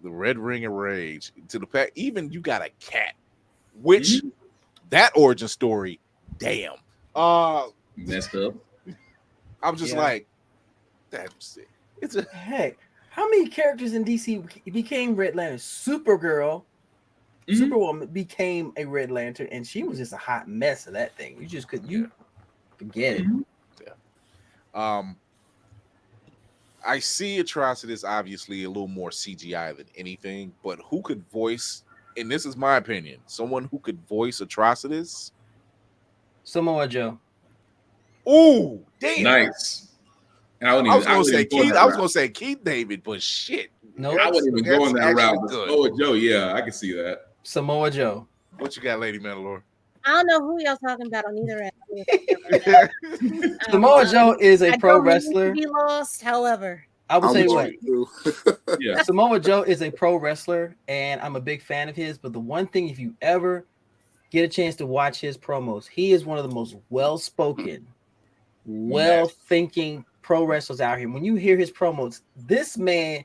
The Red Ring of Rage. To the fact, even you got a cat, which that origin story, damn. Messed up. I'm just like, that's it. It's a heck. How many characters in DC became Red Lantern? Supergirl, Superwoman became a Red Lantern, and she was just a hot mess of that thing. You just couldn't forget it. Yeah. I see Atrocitus obviously a little more CGI than anything, but who could voice? And this is my opinion. Someone who could voice Atrocitus. Samoa Joe. Ooh, damn. Nice. And I was gonna say Keith David, but shit. No, I wasn't even going that route. Samoa Joe, yeah, I can see that. Samoa Joe. What you got, Lady Mandalore? I don't know who y'all talking about on either end. Samoa Joe is a pro wrestler. Be lost, however. I will say what. Yeah. Samoa Joe is a pro wrestler, and I'm a big fan of his. But the one thing, if you ever get a chance to watch his promos, he is one of the most well-spoken, well-thinking pro wrestlers out here. When you hear his promos, this man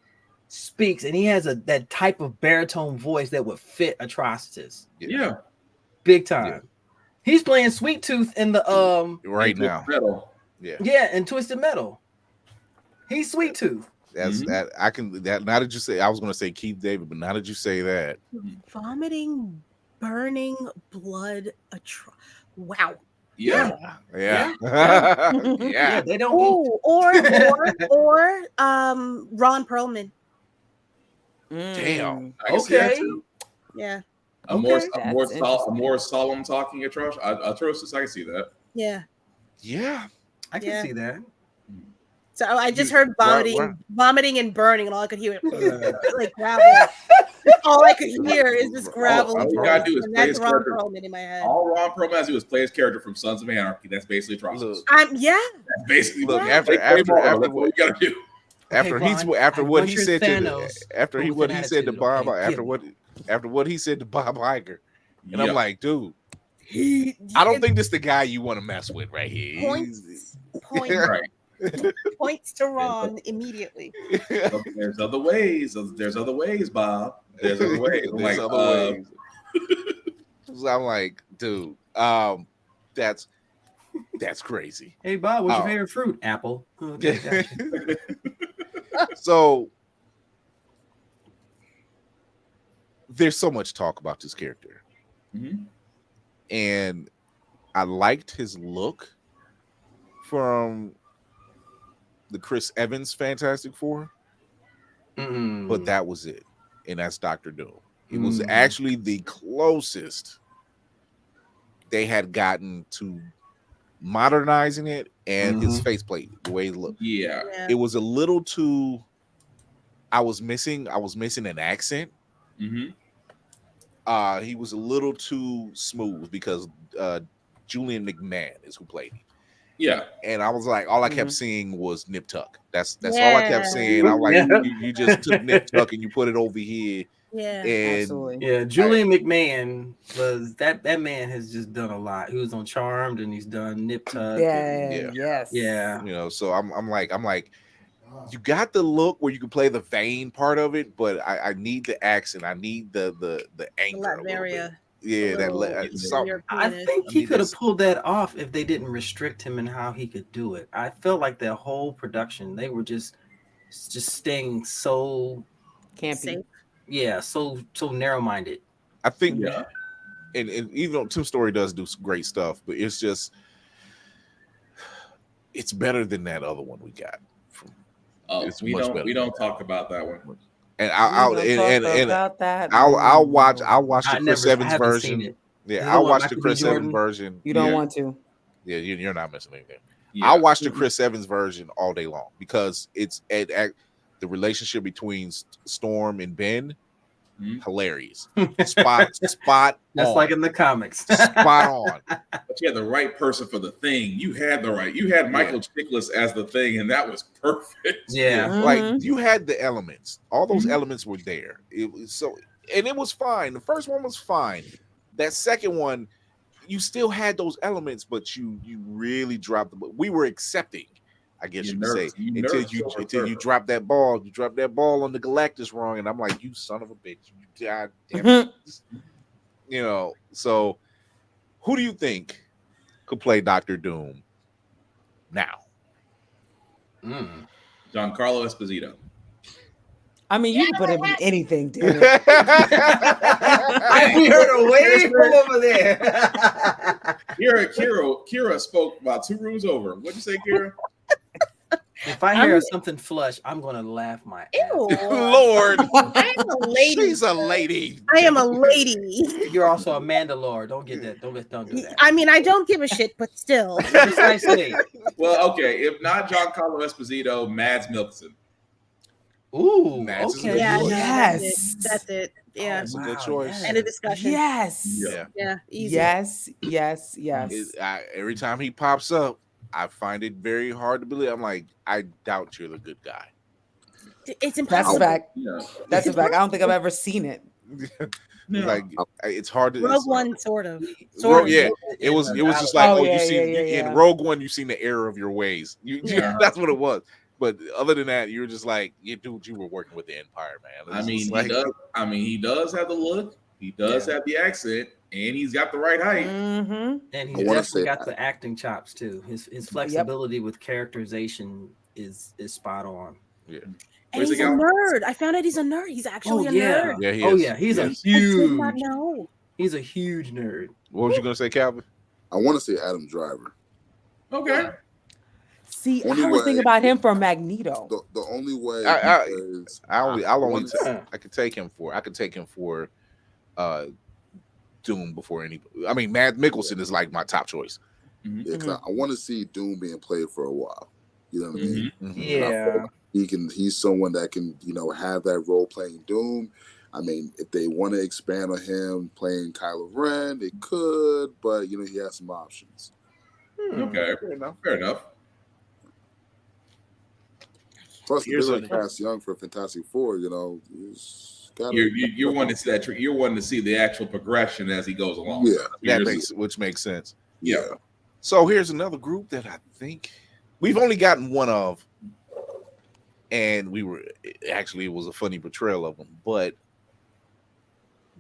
speaks, and he has that type of baritone voice that would fit Atrocitus. Yeah. Big time. Yeah. He's playing Sweet Tooth in the right now. Metal. Yeah, and Twisted Metal. He's Sweet Tooth. That's that I can that now that you say I was gonna say Keith David, but now that you say that. Vomiting, burning blood, wow. Yeah. Yeah. They don't eat. Or Ron Perlman. Damn. Okay. Yeah. A more solemn talking Atrocious. I can see that. Yeah. Yeah. I can see that. So I just heard vomiting and burning, and all I could hear like gravel. All I could hear is this gravel. All you gotta do is play his Ron character. Perlman in my head. All Ron Perlman has to do is play his character from Sons of Anarchy. That's basically Atrocious. Yeah. That's basically after what you gotta do. After what he said to Bob Iger, and I'm like, dude, I don't think this is the guy you want to mess with right here. Points to Ron immediately. There's other ways. There's other ways, Bob. There's other ways. There's other ways. So I'm like, dude, that's crazy. Hey, Bob, what's your favorite fruit? Apple. Okay, So there's so much talk about this character, and I liked his look from the Chris Evans Fantastic Four, but that was it, and that's Dr. Doom. It was actually the closest they had gotten to modernizing it, and his faceplate, the way he looked. Yeah. It was a little too. I was missing an accent. He was a little too smooth because Julian McMahon is who played him. Yeah. And I was like, all I kept seeing was Nip Tuck. That's all I kept saying. I'm like, you just took Nip Tuck and you put it over here. Yeah, and absolutely. Yeah, Julian McMahon was that man has just done a lot. He was on Charmed and he's done Nip Tuck. Yes. Yeah. You know, so I'm like, you got the look where you can play the vain part of it, but I need the accent. I need the anger. I think he could have pulled that off if they didn't restrict him in how he could do it. I felt like the whole production, they were just staying so campy. Yeah, so narrow-minded. I think, and even though Tim Story does do some great stuff, but it's just it's better than that other one we got. We don't talk about that one. And I'll watch the Chris Evans version. Yeah, I'll watch the Chris Evans version. You don't want to. Yeah, you're not missing anything. Yeah. I'll watch the Chris Evans version all day long because it's the relationship between Storm and Ben, hilarious. Spot. That's on. like in the comics. Spot on. But you had the right person for the Thing. You had Michael Chiklis as the Thing, and that was perfect. Yeah, like you had the elements. All those elements were there. It was so, and it was fine. The first one was fine. That second one, you still had those elements, but you really dropped them. We were accepting, I guess you could say, until you drop that ball. You drop that ball on the Galactus wrong, and I'm like, you son of a bitch! God damn it. You know. So, who do you think could play Dr. Doom now? Giancarlo Esposito. I mean, you can put him in anything, dude. We heard a wave from over there. Kira spoke about 2 rooms over. What'd you say, Kira? If I hear something flush, I'm gonna laugh my ass. Lord, I'm a lady. She's a lady. I am a lady. You're also a Mandalore. Don't get that. Don't do that. I mean, I don't give a shit, but still. Precisely. Well, okay. If not Giancarlo Esposito, Mads Mikkelsen. Ooh, Mads okay. Yes. That's it. Yeah. That's a good choice. End of discussion. Yes. Yeah. Easy. Yes. Every time he pops up, I find it very hard to believe. I'm like, I doubt you're the good guy. It's impossible. That's a fact. That's a fact. I don't think I've ever seen it. Like it's hard to. Rogue One, sort of. Yeah, it was just like you see in Rogue One, you've seen the error of your ways. That's what it was. But other than that, you're just like, dude, you were working with the Empire, man. He does have the look. He does have the accent, and he's got the right height. And he's definitely got the acting chops too. His flexibility with characterization is spot on. Yeah. And he's a nerd. I found out he's a nerd. He's actually a nerd. Yeah, he is. He's a huge. He's a huge nerd. What was you gonna say, Calvin? I want to say Adam Driver. Okay. See, I was thinking about him for Magneto. The only way I could take him for Doom before any. I mean, Matt Mikkelsen is like my top choice. Yeah, because I want to see Doom being played for a while. You know what I mean? Yeah. He's someone that can, have that role playing Doom. I mean, if they want to expand on him playing Kylo Ren, they could, but he has some options. Okay, fair enough. Plus, they're going to cast Young for Fantastic Four. You're wanting to see that. You're wanting to see the actual progression as he goes along. Yeah, which makes sense. Yeah. So here's another group that I think we've only gotten one of, and it was a funny portrayal of them, but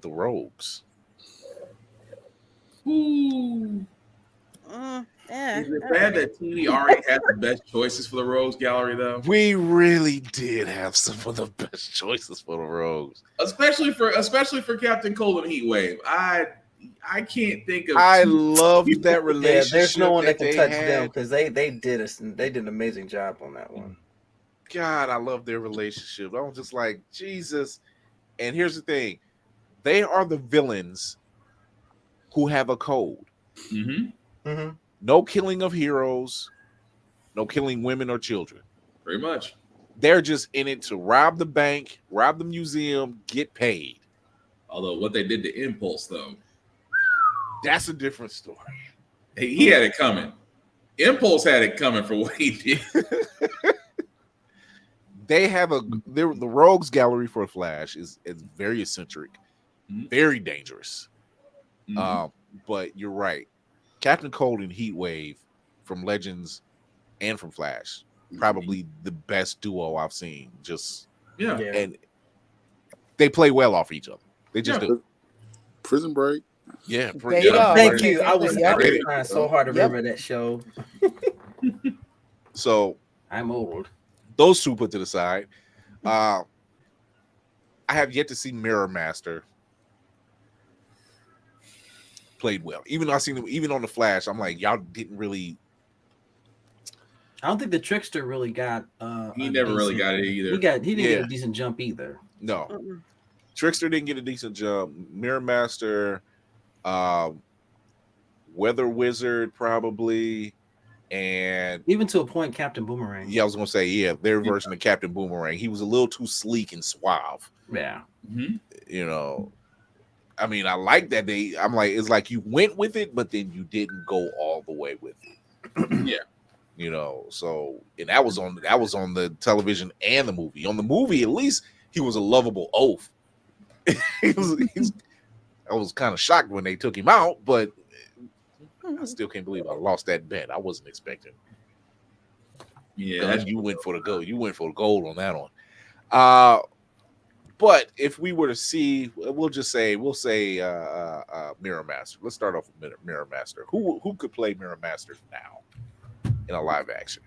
the Rogues. Ooh. Is it bad that TV already has the best choices for the Rogues Gallery, though? We really did have some of the best choices for the Rogues, especially for Captain Cold and Heatwave. I can't think of. I loved that relationship. Yeah, there's no one that can touch them because they did an amazing job on that one. God, I love their relationship. I was just like, Jesus. And here's the thing: they are the villains who have a code. No killing of heroes, no killing women or children. Very much. They're just in it to rob the bank, rob the museum, get paid. Although what they did to Impulse, though, that's a different story. He had it coming. Impulse had it coming for what he did. They have the Rogues Gallery for Flash is very eccentric, very dangerous. But you're right. Captain Cold and Heatwave from Legends and from Flash, probably the best duo I've seen. And they play well off each other. They just do. Prison Break. Yeah. Thank you. I was trying so hard to remember that show. So I'm old. Those two put to the side. I have yet to see Mirror Master played well. Even though I seen them, even on the Flash, I'm like, y'all didn't really. I don't think the Trickster really got. He never really got it either. He didn't get a decent jump either. No, Trickster didn't get a decent jump. Mirror Master, Weather Wizard probably, and even to a point, Captain Boomerang. Yeah, I was gonna say their version of Captain Boomerang. He was a little too sleek and suave. Yeah, I mean, I like that I'm like, it's like you went with it, but then you didn't go all the way with it. So and that was on the television and the movie. On the movie, at least he was a lovable oaf. I was kind of shocked when they took him out, but I still can't believe I lost that bet. I wasn't expecting. Yeah, you went for the gold. You went for the gold on that one. But if we were to see, we'll say Mirror Master. Let's start off with Mirror Master. Who could play Mirror Master now in a live action?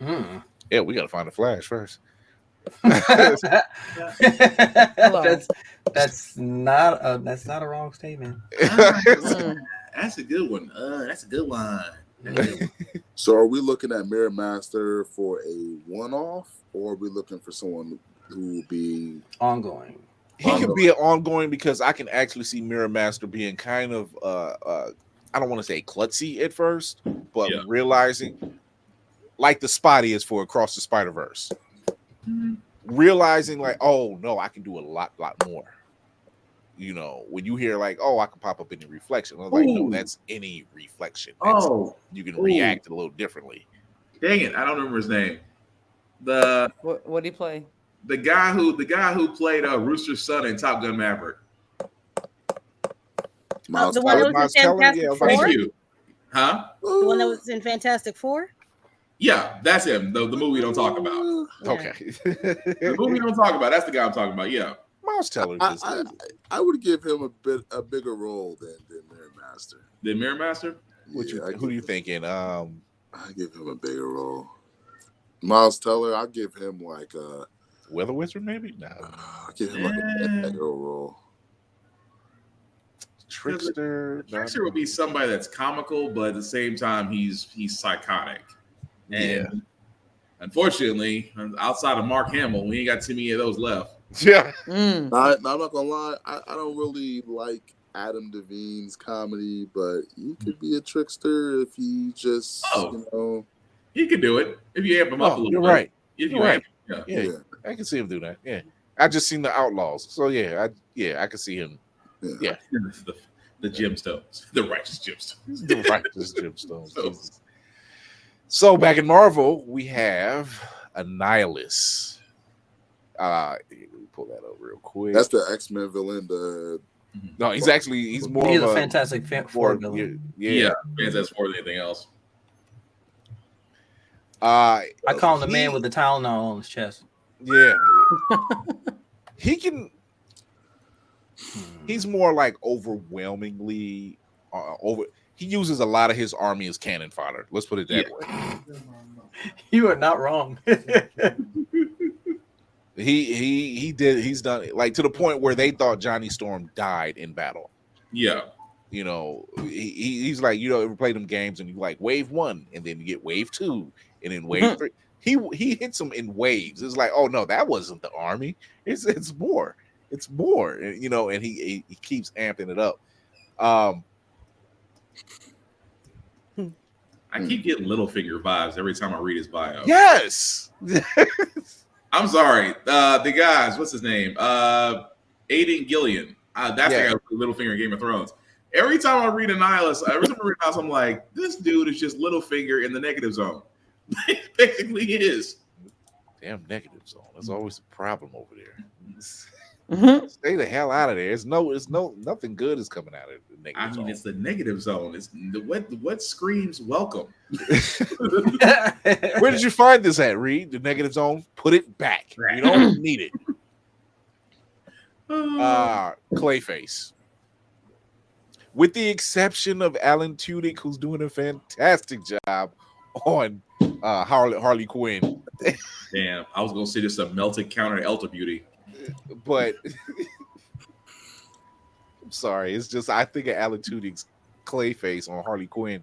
Yeah, we got to find a Flash first. That's not a wrong statement. That's a good one. That's a good one. So, are we looking at Mirror Master for a one-off, or are we looking for someone who will be ongoing? He can be an ongoing because I can actually see Mirror Master being kind of I don't want to say klutzy at first, but realizing like the Spotty is for Across the Spider-Verse. Realizing like, oh no, I can do a lot more. When you hear like, oh, I can pop up in the reflection. I was like, no, that's any reflection. You can react a little differently. Dang it, I don't remember his name. What did he play? The guy who played Rooster's son in Top Gun Maverick. The one that was in Fantastic Four? Thank you. Huh? The one that was in Fantastic Four? Yeah, that's him. The movie we don't talk about. Okay. The movie we don't talk about. That's the guy I'm talking about. Yeah. Miles Teller. I would give him a bigger role than Mirror Master. The Mirror Master? Who are you thinking? I give him a bigger role. Miles Teller, I'll give him like a Weather Wizard, maybe? No. I'll give him like a bigger role. Trickster would be somebody that's comical, but at the same time he's psychotic. And unfortunately, outside of Mark Hamill, we ain't got too many of those left. Yeah. I'm not gonna lie. I don't really like Adam Devine's comedy, but he could be a trickster if he just, he could do it if you amp him up a little you're bit. Right. If you're you right. amp, Yeah, I can see him do that. Yeah, I just seen the Outlaws, so I can see him. Yeah, the gemstones, the righteous gemstones, the righteous gemstones. Jesus. So back in Marvel, we have Annihilus. Let me pull that up real quick. That's the X-Men villain. No, he's more He's of a Fantastic Four villain. Yeah, Fantastic Four than anything else. I call him the man with the Tylenol on his chest. Yeah, he can. He's more like overwhelmingly over. He uses a lot of his army as cannon fodder. Let's put it that way. You are not wrong. He's done like to the point where they thought Johnny Storm died in battle. Yeah. He's like, ever play them games and you like wave 1 and then you get wave 2 and then wave 3. He hits them in waves. It's like, oh no, that wasn't the army. It's more. It's more. And he keeps amping it up. I keep getting Littlefinger vibes every time I read his bio. Yes. I'm sorry. The guys, what's his name? Aidan Gillian. That's the guy who Littlefinger in Game of Thrones. Every time I read Annihilus, I'm like, this dude is just Littlefinger in the negative zone. It basically is. Damn negative zone. There's always a problem over there. Stay the hell out of there. Nothing good is coming out of the negative zone. It's the negative zone. It's what screams welcome. Where did you find this at, Reed? The negative zone? Put it back. You don't need it. Clayface. With the exception of Alan Tudyk, who's doing a fantastic job on Harley Quinn. Damn, I was gonna say this a melted counter to Elta Beauty. But I'm sorry, it's just I think of Alan Tudyk's Clayface on Harley Quinn,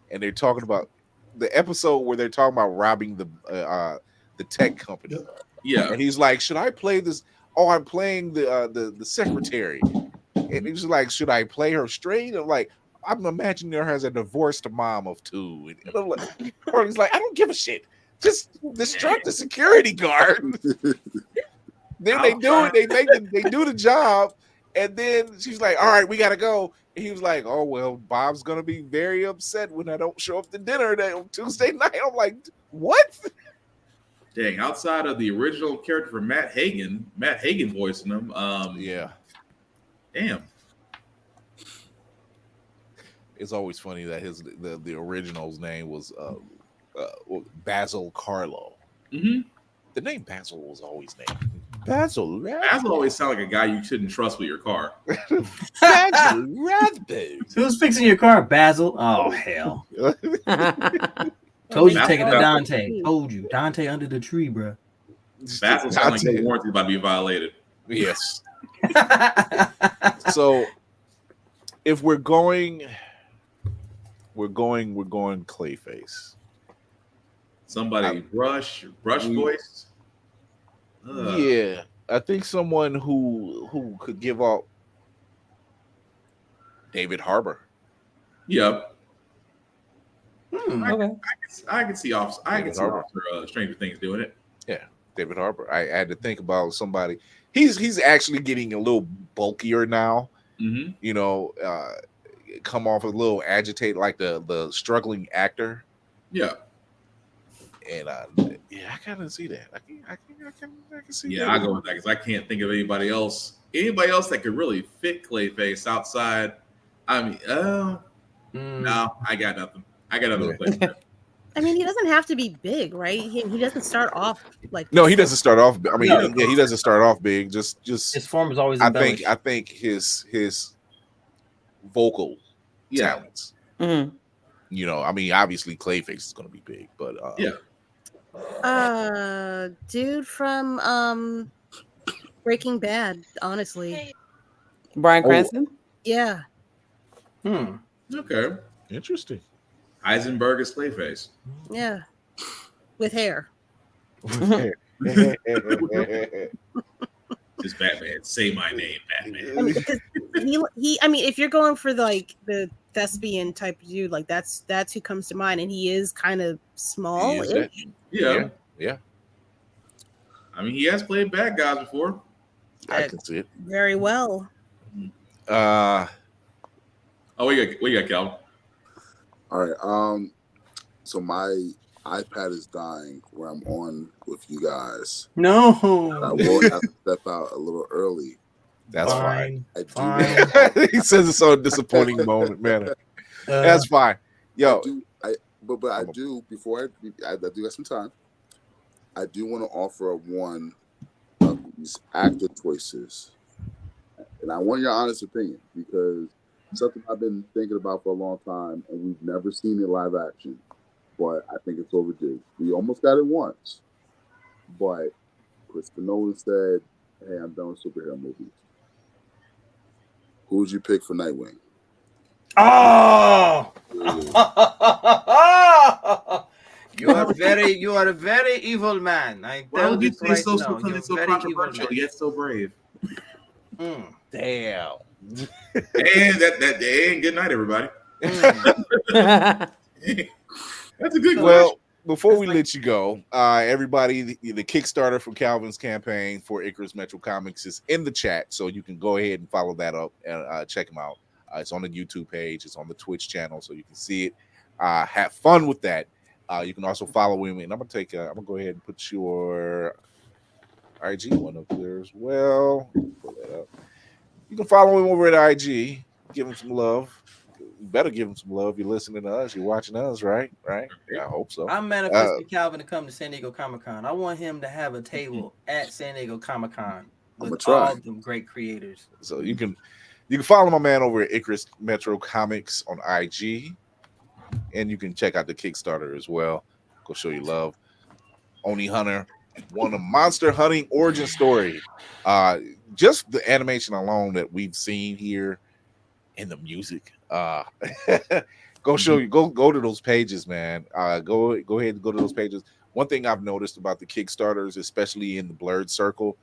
and they're talking about the episode where they're talking about robbing the tech company. Yeah, and he's like, "Should I play this? Oh, I'm playing the secretary." And he's like, "Should I play her straight?" I'm like, "I'm imagining her as a divorced mom of 2." And I'm like, Harley's like, "I don't give a shit. Just distract the security guard." Then they do it. They do the job, and then she's like, "All right, we gotta go." And he was like, "Oh well, Bob's gonna be very upset when I don't show up to dinner on Tuesday night." I'm like, "What?" Dang! Outside of the original character for Matt Hagen voicing him. Yeah. Damn. It's always funny that the original's name was Basil Carlo. Mm-hmm. The name Basil was always named Basil. Basil always sounds like a guy you shouldn't trust with your car. Basil Raspberry. Who's fixing your car? Basil? Oh hell! Told you take it to Dante. Told you Dante under the tree, bro. Basil sounds like the warranty about to be violated. Yes. So if we're going Clayface. Somebody brush voice. Yeah, I think someone who could give up David Harbour. Yep. Okay. I can see Stranger Things doing it. Yeah, David Harbour. I had to think about somebody. He's actually getting a little bulkier now. Mm-hmm. Come off a little agitated, like the struggling actor. Yeah. And I kind of see that. I can see. Yeah, that. I go with that because I can't think of anybody else that could really fit Clayface outside. I mean, no, I got nothing. I got nothing to play. I mean, he doesn't have to be big, right? He doesn't start off like. No, he doesn't start off. I mean, he doesn't start off big. Just his form is always. I think his vocal talents. Mm-hmm. I mean, obviously Clayface is going to be big, but dude from Breaking Bad, honestly. Bryan Cranston? Yeah. Okay. Interesting. Heisenberg is Clayface. Yeah. With hair. Just Batman. Say my name, Batman. I mean, because I mean, if you're going for the thespian type of dude, like that's who comes to mind, and he is kind of small. Yeah. Yeah. I mean, he has played bad guys before. I can see it very well. Oh, what you got, Calvin? All right. So my iPad is dying where I'm on with you guys. No. I will have to step out a little early. That's fine. He says it's so disappointing moment, man. That's fine. Yo, but I do before I do have some time. I do want to offer one of these actor choices, and I want your honest opinion because it's something I've been thinking about for a long time, and we've never seen it live action. But I think it's overdue. We almost got it once, but Christopher Nolan said, "Hey, I'm done with superhero movies." Who would you pick for Nightwing? Oh, you are a very evil man. Why would you say so controversial yet so brave? Damn. And that and good night, everybody. That's a good question. Well, before we let you go, everybody, the Kickstarter for Calvin's campaign for Icarus Metro Comics is in the chat, so you can go ahead and follow that up and check him out. It's on the YouTube page, it's on the Twitch channel, so you can see it. Have fun with that. You can also follow him, and I'm gonna go ahead and put your IG one up there as well. Pull that up. You can follow him over at IG. Give him some love. You better give him some love. You're listening to us. You're watching us, right? Right? Yeah, I hope so. I'm manifesting Calvin to come to San Diego Comic-Con. I want him to have a table at San Diego Comic-Con with all them great creators. So you can follow my man over at Icarus Metro Comics on IG, and you can check out the Kickstarter as well. Go show you love. Oni Hunter won a monster hunting origin story. Just the animation alone that we've seen here, and the music. Go show you. Go to those pages, man. Go ahead and go to those pages. One thing I've noticed about the Kickstarters, especially in the blurred circle,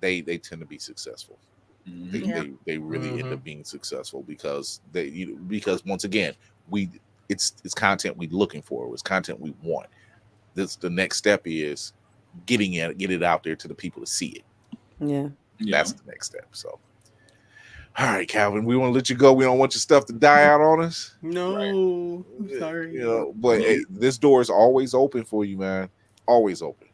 they tend to be successful. They really end up being successful because once again it's content we're looking for. It's content we want. The next step is get it out there to the people to see it. Yeah. That's the next step. So all right, Calvin, we want to let you go. We don't want your stuff to die out on us. No, I'm sorry. But hey, this door is always open for you, man. Always open.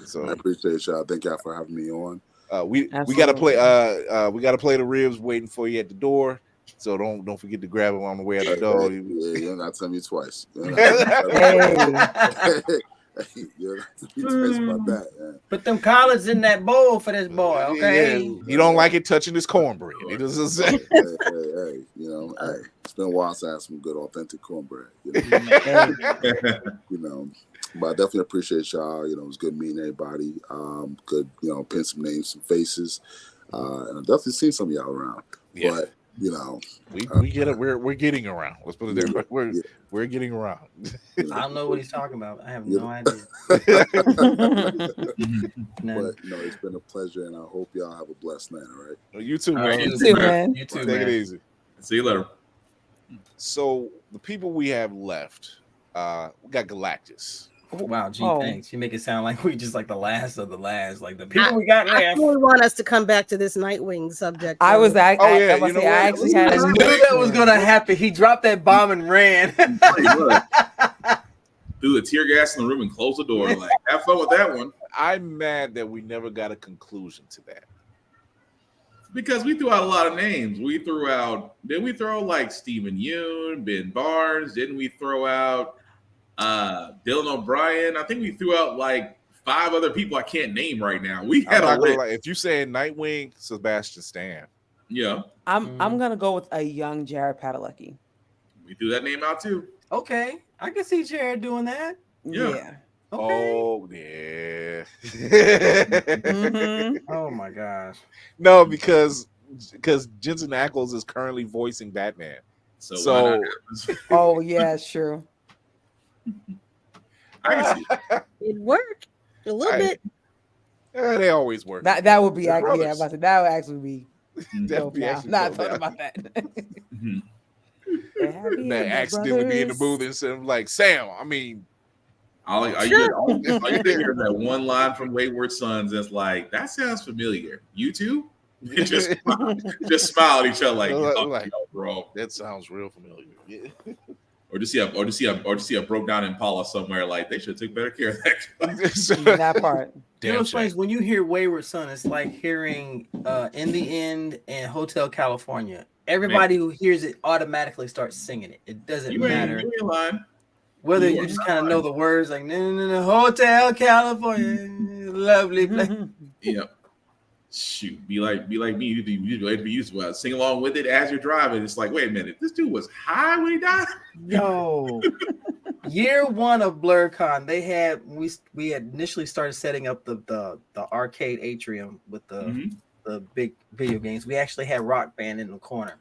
So I appreciate y'all. Thank y'all for having me on. We gotta play the ribs waiting for you at the door. So don't forget to grab them on the way out the door. Yeah, you don't gotta tell me twice. You don't have to be twice about that, man. Put them collards in that bowl for this boy, okay? Yeah. You don't like it touching this cornbread. It doesn't say. Hey, it's been a while since I had some good authentic cornbread. But I definitely appreciate y'all. It was good meeting everybody. Good, pin some names, some faces. And I've definitely seen some of y'all around. Yeah. But we get it. We're getting around. Let's put it there. We're getting around. I don't know what he's talking about. I have no idea. But it's been a pleasure, and I hope y'all have a blessed night. All right. You too, man. Right, you too, man. You too, Take man. it easy. See you later. So the people we have left, we got Galactus. Wow, thanks. You make it sound like we just like the last of the last. Like the people we got left. I really want us to come back to this Nightwing subject. I was I actually had knew that was gonna happen. He dropped that bomb and ran. Threw the tear gas in the room and closed the door. Like, have fun with that one. I'm mad that we never got a conclusion to that. Because we threw out a lot of names. Didn't we throw like Stephen Yeun, Ben Barnes? Didn't we throw out Dylan O'Brien? I think we threw out like 5 other people I can't name right now. We had a list. If you say Nightwing, Sebastian Stan. Yeah. I'm gonna go with a young Jared Padalecki. We threw that name out too. Okay. I can see Jared doing that. Yeah. Okay. Oh yeah. Oh my gosh. No, because Jensen Ackles is currently voicing Batman. So oh yeah, it's true. It worked a little bit. They always work. That would be They're actually, brothers. that would actually be That'd dope be now. actually Not dope thought now. about that. That accidentally be in the booth and say, like, Sam, I mean, all you hear is that one line from Wayward Sons that's like, that sounds familiar. You too? just smile at each other like, yo, bro. That sounds real familiar. Yeah. Or just see a broke down Impala somewhere. Like they should have took better care of that. That part. You know what's funny is when you hear Wayward Son, it's like hearing In the End and Hotel California. Everybody who hears it automatically starts singing it. It doesn't matter you ain't lying. whether you just kind of know the words, like no, Hotel California, lovely place. Yep. Shoot, be like me. You used to sing along with it as you're driving. It's like, wait a minute, this dude was high when he died. Yo, year one of BlurCon, they had we had initially started setting up the arcade atrium with the big video games. We actually had Rock Band in the corner,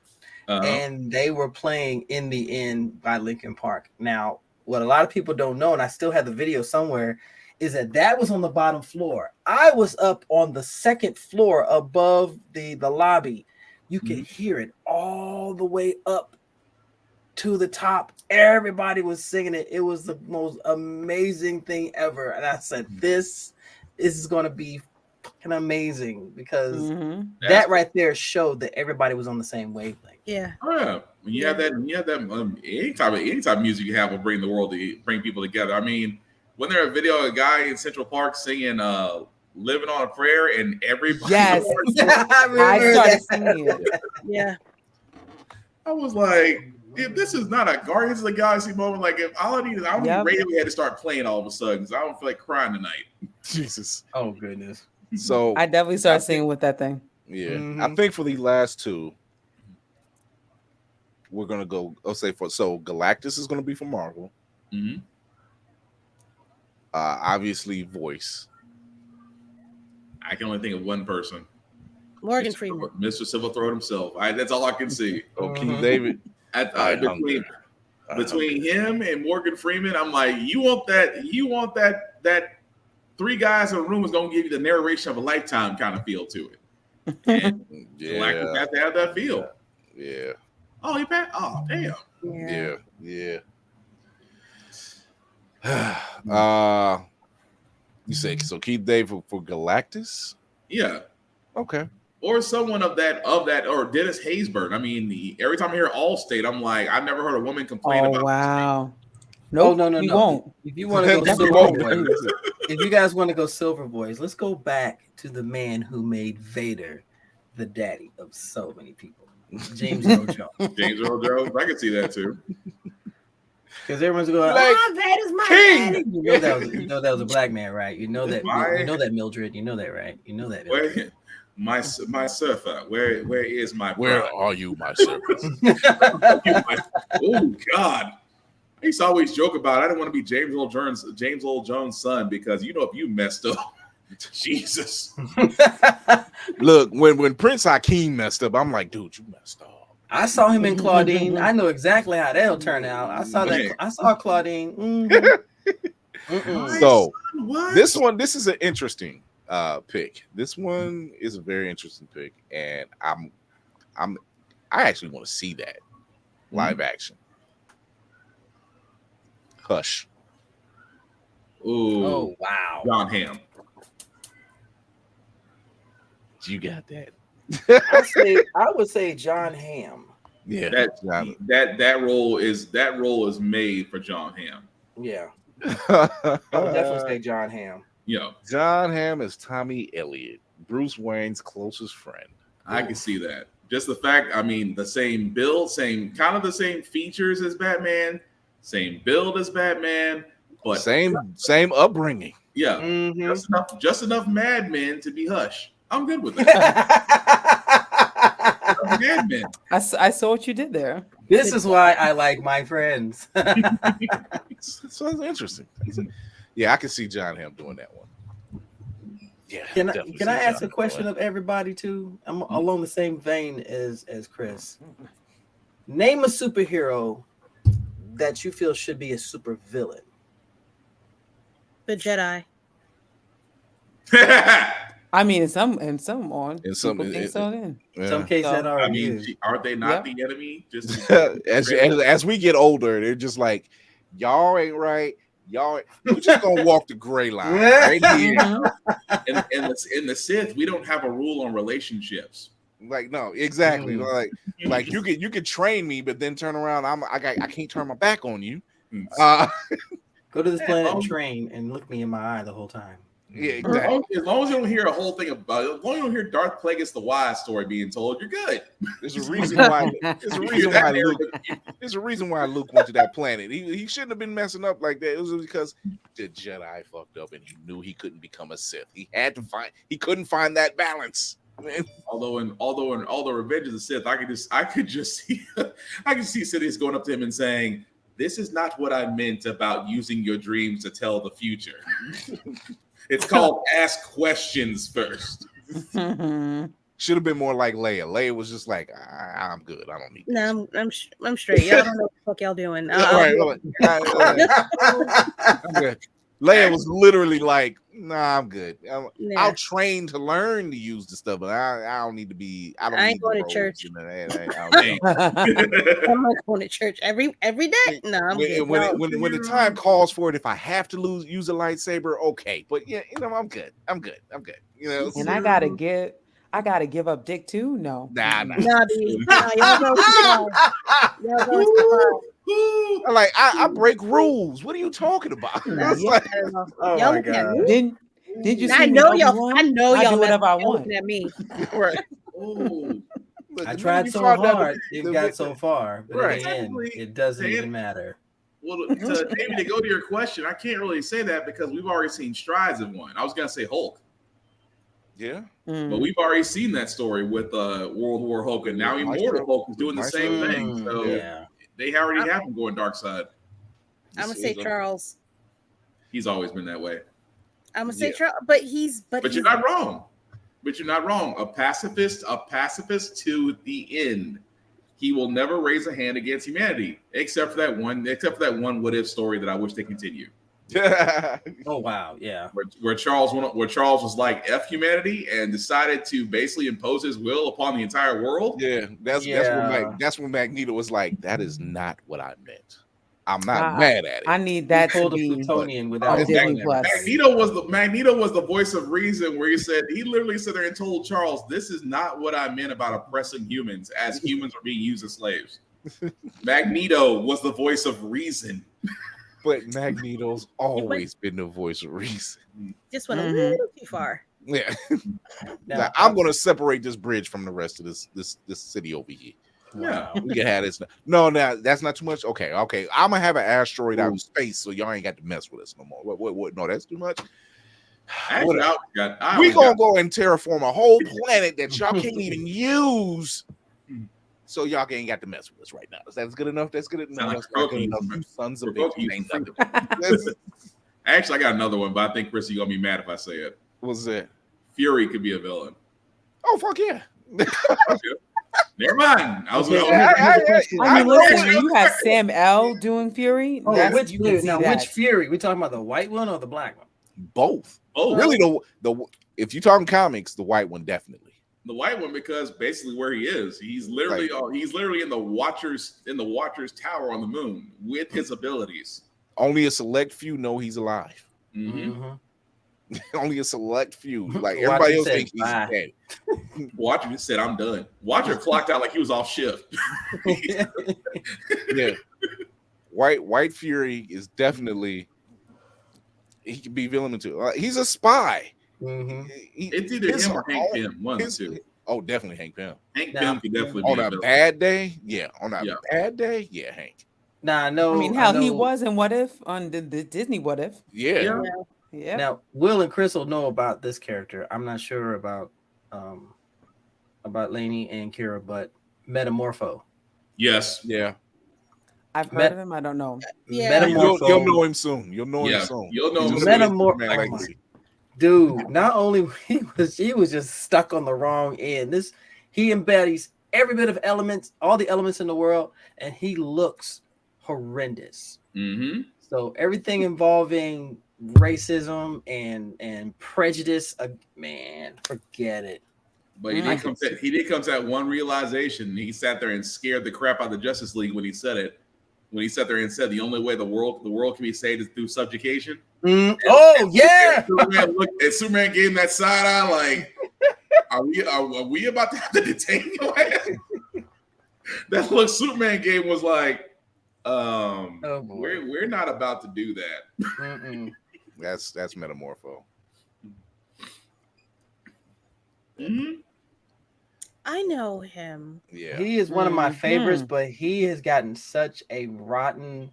and they were playing In the End by Linkin Park. Now, what a lot of people don't know, and I still have the video somewhere, is that was on the bottom floor. I was up on the second floor above the lobby. You could hear it all the way up to the top. Everybody was singing it. It was the most amazing thing ever. And I said, this is going to be fucking amazing, because that right there showed that everybody was on the same wavelength. Yeah. Oh, yeah. When you have that, anytime music you have will bring people together. I mean, when there a video of a guy in Central Park singing "Living on a Prayer" and everybody, yes, I started singing it. Yeah, I was like, if this is not a Guardians of the Galaxy moment, like if all I need is I don't need radio had to start playing all of a sudden because I don't feel like crying tonight. Jesus. Oh goodness. So I definitely started singing with that thing. Yeah, I think for the last two, we're gonna go. I'll say so Galactus is gonna be for Marvel. Obviously, voice. I can only think of one person. Morgan Freeman. Mr. Silver Throat himself. That's all I can see. Oh, Keith David. Between him and Morgan Freeman, I'm like, you want that three guys in a room is gonna give you the narration of a lifetime kind of feel to it. And Galactus has to have that feel. Yeah. Oh, he passed. Oh, damn. Yeah. You say so Keith David for Galactus? Yeah. Okay. Or someone of that, or Dennis Haysbert. I mean, every time I hear Allstate, I'm like, I've never heard a woman complain about. Wow. No, he won't. If you want to go Silver Boys, if you guys want to go Silver Boys, let's go back to the man who made Vader the daddy of so many people, James Earl Jones. James Earl Jones, I can see that too. Because everyone's going, Vader's my daddy. You know that was a black man, right? You know that. You know that, Mildred. You know that, right? You know that. Mildred. My surfer, where is my bride? Where are you, my surfer? Oh God. I used to always joke about I didn't want to be James Earl Jones' son because if you messed up, Jesus. Look, when Prince Hakeem messed up, I'm like, dude, you messed up. I saw him in Claudine. I know exactly how that'll turn out. I saw Claudine. So this is an interesting pick. This one is a very interesting pick, and I actually want to see that live action. Hush. Ooh. Oh wow. John Hamm. You got that. I would say John Hamm. Yeah. That role is made for John Hamm. Yeah. I would definitely say John Hamm. Yeah. John Hamm is Tommy Elliott, Bruce Wayne's closest friend. I can see that. Just the fact, the same build, kind of the same features as Batman, same build as Batman, but same upbringing. Yeah. Just enough Mad Men to be Hush. I'm good with that. Mad Men. I saw what you did there. This is why I like my friends. So it's interesting. Yeah, I can see John Hamm doing that one. Yeah. Can I ask a question of everybody too? I'm along the same vein as Chris. Name a superhero that you feel should be a super villain. The Jedi. I mean, in some on In some people think so. Then Some cases that are I mean, abused. aren't they not Yep. the enemy? Just as we get older, they're just like, y'all ain't right. Y'all, we just gonna walk the gray line right here. in the Sith, we don't have a rule on relationships. Like, no, exactly. Like you can train me, but then turn around. I can't turn my back on you. Go to this planet, train, and look me in my eye the whole time. Yeah, exactly. As long as you don't hear a whole thing about it, as long as you don't hear Darth Plagueis the Wise story being told, you're good. There's a reason why. There's a reason why Luke went to that planet. He shouldn't have been messing up like that. It was because the Jedi fucked up, and he knew he couldn't become a Sith. He couldn't find that balance. Man. Although in Revenge of the Sith, I could just see Sidious going up to him and saying, "This is not what I meant about using your dreams to tell the future." It's called ask questions first. Should have been more like Leia. Leia was just like, I'm good. I don't need this. No, I'm straight. Y'all don't know what the fuck y'all doing. I'm good. Leia was literally like, nah, I'm good. I'll train to learn to use the stuff, but I don't need to be. I ain't going to church. I'm not going to church every day. No, I'm good. When the time calls for it, if I have to use a lightsaber, okay. But yeah, I'm good. I'm good. You know, and I gotta give up dick too. No, nah. Y'all go. Like I break rules. What are you talking about? Oh my god! Did you see I know me, y'all. I know y'all. do whatever I want. At me. Right. I tried so hard. It got so far, but in the end, it doesn't even matter. Well, David, to go to your question, I can't really say that because we've already seen strides of one. I was gonna say Hulk. Yeah. But we've already seen that story with World War Hulk, and now Immortal Hulk is doing the same thing. So they already have him going dark side. I'm gonna say Charles. He's always been that way. I'm gonna say Charles, but you're not wrong. But you're not wrong. A pacifist to the end. He will never raise a hand against humanity, except for that one what if story that I wish they continued. Oh wow, yeah. Where Charles was like F humanity and decided to basically impose his will upon the entire world. Yeah, that's when Magneto was like, that is not what I meant. I'm not mad at it. I need that to be Plutonian without Disney Plus. Magneto was the voice of reason, where he literally sat there and told Charles, "This is not what I meant about oppressing humans, as humans are being used as slaves." Magneto was the voice of reason. But Magneto's always been the voice of reason. Just went a little too far. Yeah. Now, I'm going to separate this bridge from the rest of this city over here. Yeah, we can have this. No, that's not too much. Okay. I'm gonna have an asteroid out in space, so y'all ain't got to mess with us no more. What? No, that's too much. Actually, we gonna go and terraform a whole planet that y'all can't even use, so y'all ain't got to mess with us right now. Is that good enough? That's good enough. That's not good enough. You sons of bitches ain't nothing. Actually, I got another one, but I think Chris, you're gonna be mad if I say it. What's that? Fury could be a villain. Oh fuck yeah. Never mind. I was. I mean, listen, you have Sam L doing Fury. Which Fury? We talking about the white one or the black one? Both. Oh, really? The if you're talking comics, the white one definitely. The white one, because basically where he is, he's literally in the Watchers Tower on the moon with his abilities. Only a select few know he's alive. Mm-hmm. Only a select few. Like everybody else thinks he's dead. Watcher just said, "I'm done." Watcher clocked out like he was off shift. Yeah. White Fury is definitely, he can be villain too. He's a spy. Mm-hmm. It's either him or Hank Pym. One of the two. Oh, definitely Hank Pym. Hank Pym could definitely be on a bad day. Yeah, on a bad day. Yeah, Hank. Nah, no. I mean, he was in What If on the Disney What If. Yeah. Now, Will and Chris will know about this character. I'm not sure about Lainey and Kira, but Metamorpho. Yes. Yeah. I've heard of him. I don't know. Yeah. You'll know him soon. You'll know him soon. You'll know him Metamorpho. Dude, not only he was just stuck on the wrong end. He embodies every bit of elements, all the elements in the world, and he looks horrendous. Mm-hmm. So everything involving racism and prejudice, man, forget it. But he did come to that one realization. He sat there and scared the crap out of the Justice League when he said it. When he sat there and said the only way the world can be saved is through subjugation. Yeah. Superman gave him that side eye, like, are we about to have to detain your ass? That look Superman gave was like, we're not about to do that. That's Metamorpho. Mm-hmm. I know him. Yeah, he is one of my favorites, but he has gotten such a rotten.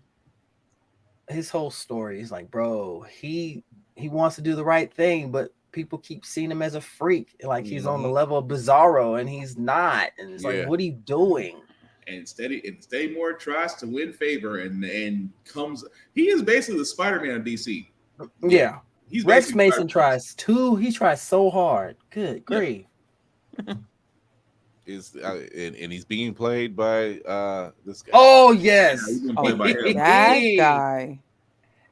His whole story is like, bro, he wants to do the right thing, but people keep seeing him as a freak, like he's on the level of Bizarro, and he's not. And it's like, what are you doing? And Steady Moore tries to win favor and comes. He is basically the Spider-Man of DC. Yeah, he's Rex Mason tries too. He tries so hard. Good grief. And he's being played by this guy. Oh yes, that guy.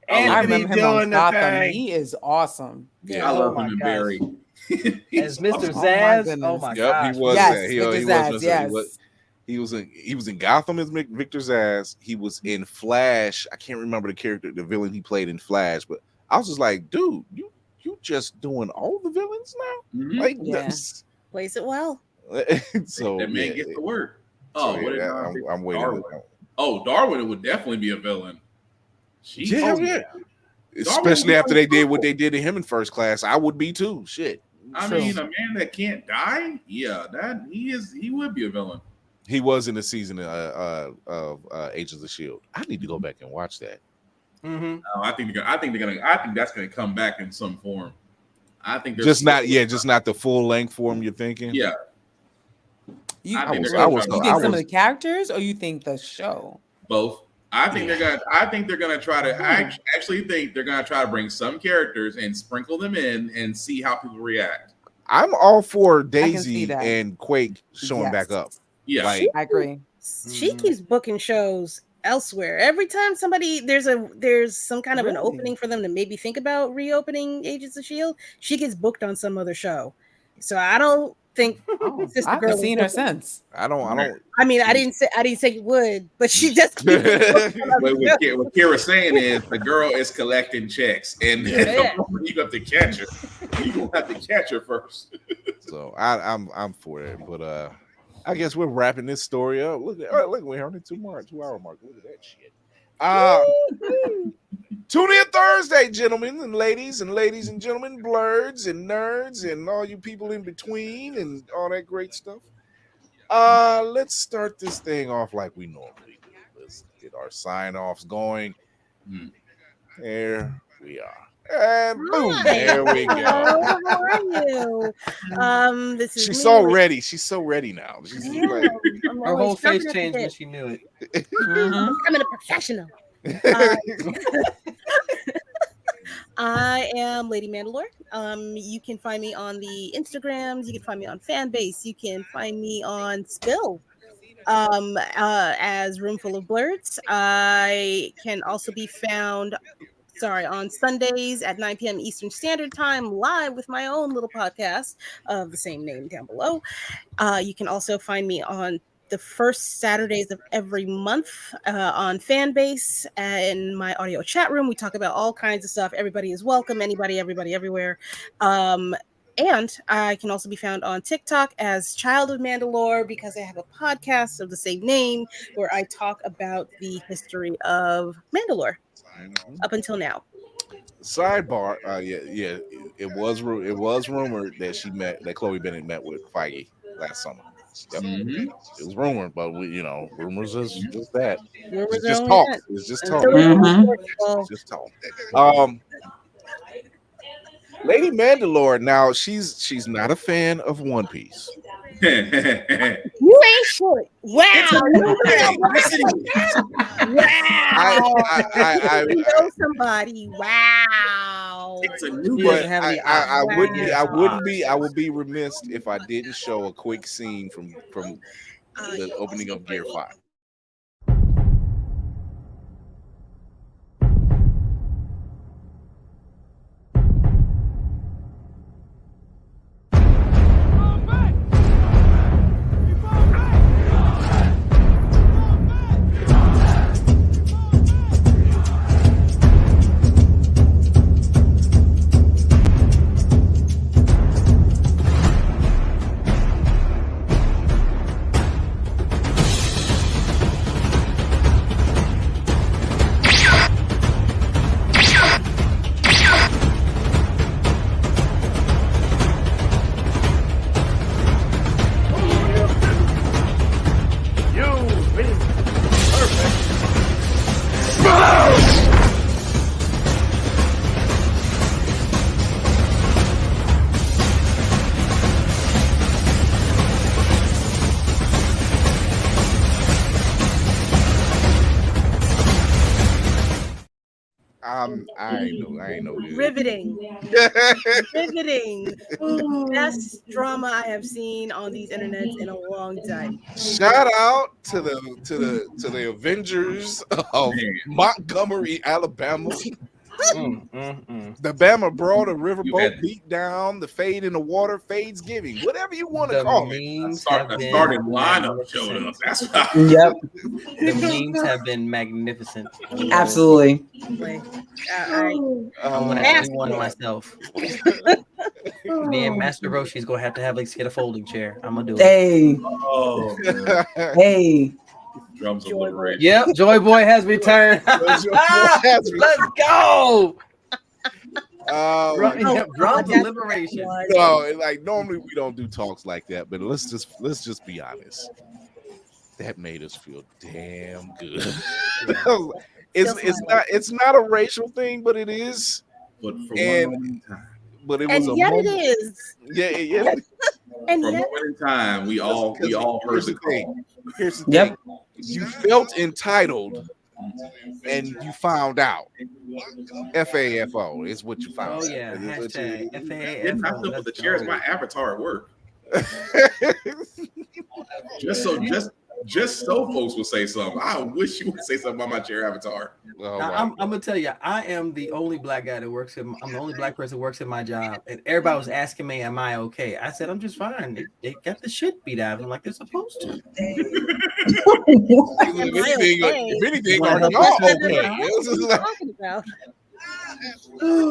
And I remember him on Gotham. He is awesome. Yeah, I love him and Barry. As Mr. Zsasz. Oh my gosh. He was. Yes, He was. He was in Gotham as Victor Zsasz. He was in Flash. I can't remember the villain he played in Flash, but I was just like, dude, you just doing all the villains now? Mm-hmm. Like, plays it well. So that man gets the word. Oh, so, I'm waiting. Darwin. Darwin would definitely be a villain. Yeah. Especially after they did what they did to him in First Class, I would be too. Shit. I mean, a man that can't die. Yeah, he would be a villain. He was in the season of Agents of S.H.I.E.L.D. I need to go back and watch that. Mm-hmm. I think that's gonna come back in some form. I think just not the full length form. You're thinking? Yeah. You think some of the characters, or you think the show? Both. I think they're gonna try to. I actually think they're gonna try to bring some characters and sprinkle them in and see how people react. I'm all for Daisy and Quake showing back up. Yeah, like, I agree. She keeps booking shows elsewhere. Every time there's some kind of an opening for them to maybe think about reopening Agents of S.H.I.E.L.D., she gets booked on some other show. So I don't think I haven't seen her since. I don't. I mean, I didn't say you would, but she just. What Kira's saying is the girl is collecting checks, and you have to catch her. You gonna have to catch her first. So I'm for it, but I guess we're wrapping this story up. Look, we're on the 2 hour mark. Look at that shit. Tune in Thursday, gentlemen and ladies and gentlemen, blurs and nerds and all you people in between and all that great stuff. Let's start this thing off like we normally do. Let's get our sign-offs going. There we are. And boom, there we go. How are you? This is She's me. so ready. She's so ready now. She's like, her whole face changed when she knew it. I'm a professional. I am Lady Mandalore. You can find me on the Instagrams. You can find me on Fanbase. You can find me on Spill as Roomful of Blurs. I can also be found on Sundays at 9 p.m. Eastern Standard Time, live with my own little podcast of the same name down below. You can also find me on the first Saturdays of every month on Fanbase in my audio chat room. We talk about all kinds of stuff. Everybody is welcome. Anybody, everybody, everywhere. And I can also be found on TikTok as Child of Mandalore because I have a podcast of the same name where I talk about the history of Mandalore up until now. Sidebar, it was rumored that Chloe Bennett met with Feige last summer. Yep. It was rumored, but rumors is just that. It's just talk. It's just talk. It's just talk. Lady Mandalore. Now she's not a fan of One Piece. You ain't short. Wow. I know somebody. Wow. It's a new but I would be remiss if I didn't show a quick scene from the opening of Gear 5. I ain't no good. Riveting. Riveting. The best drama I have seen on these internets in a long time. Shout out to the Avengers of Montgomery, Alabama. The Bama Brawl, the Riverboat beat down, the Fade in the Water, Fadesgiving, whatever you want to call it. Starting lineup showed up. That's why. Yep. The memes have been magnificent. Absolutely. I'm gonna do one myself. Me and Master Roshi's gonna have to get a folding chair. I'm gonna do it. Hey. Oh, hey. Drums of liberation. Yep, Joy Boy has returned. Let's go. Drums of liberation. No, like normally we don't do talks like that, but let's just be honest. That made us feel damn good. It's not a racial thing, but it is. But for one moment in time. But it and was yet a it moment. is. Yeah. And for a yet, moment in time, we all heard the call. Here's the thing. You felt entitled, and you found out. FAFO is what you found. Oh yeah, hashtag FAFO. Didn't I feel for the chairs? My avatar at work. Just so folks will say something. I wish you would say something about my chair avatar. I'm gonna tell you, I am the only black guy that works in. I'm the only black person that works in my job, and everybody was asking me, "Am I okay?" I said, "I'm just fine." They got the shit beat out of them like they're supposed to. If anything, are y'all okay?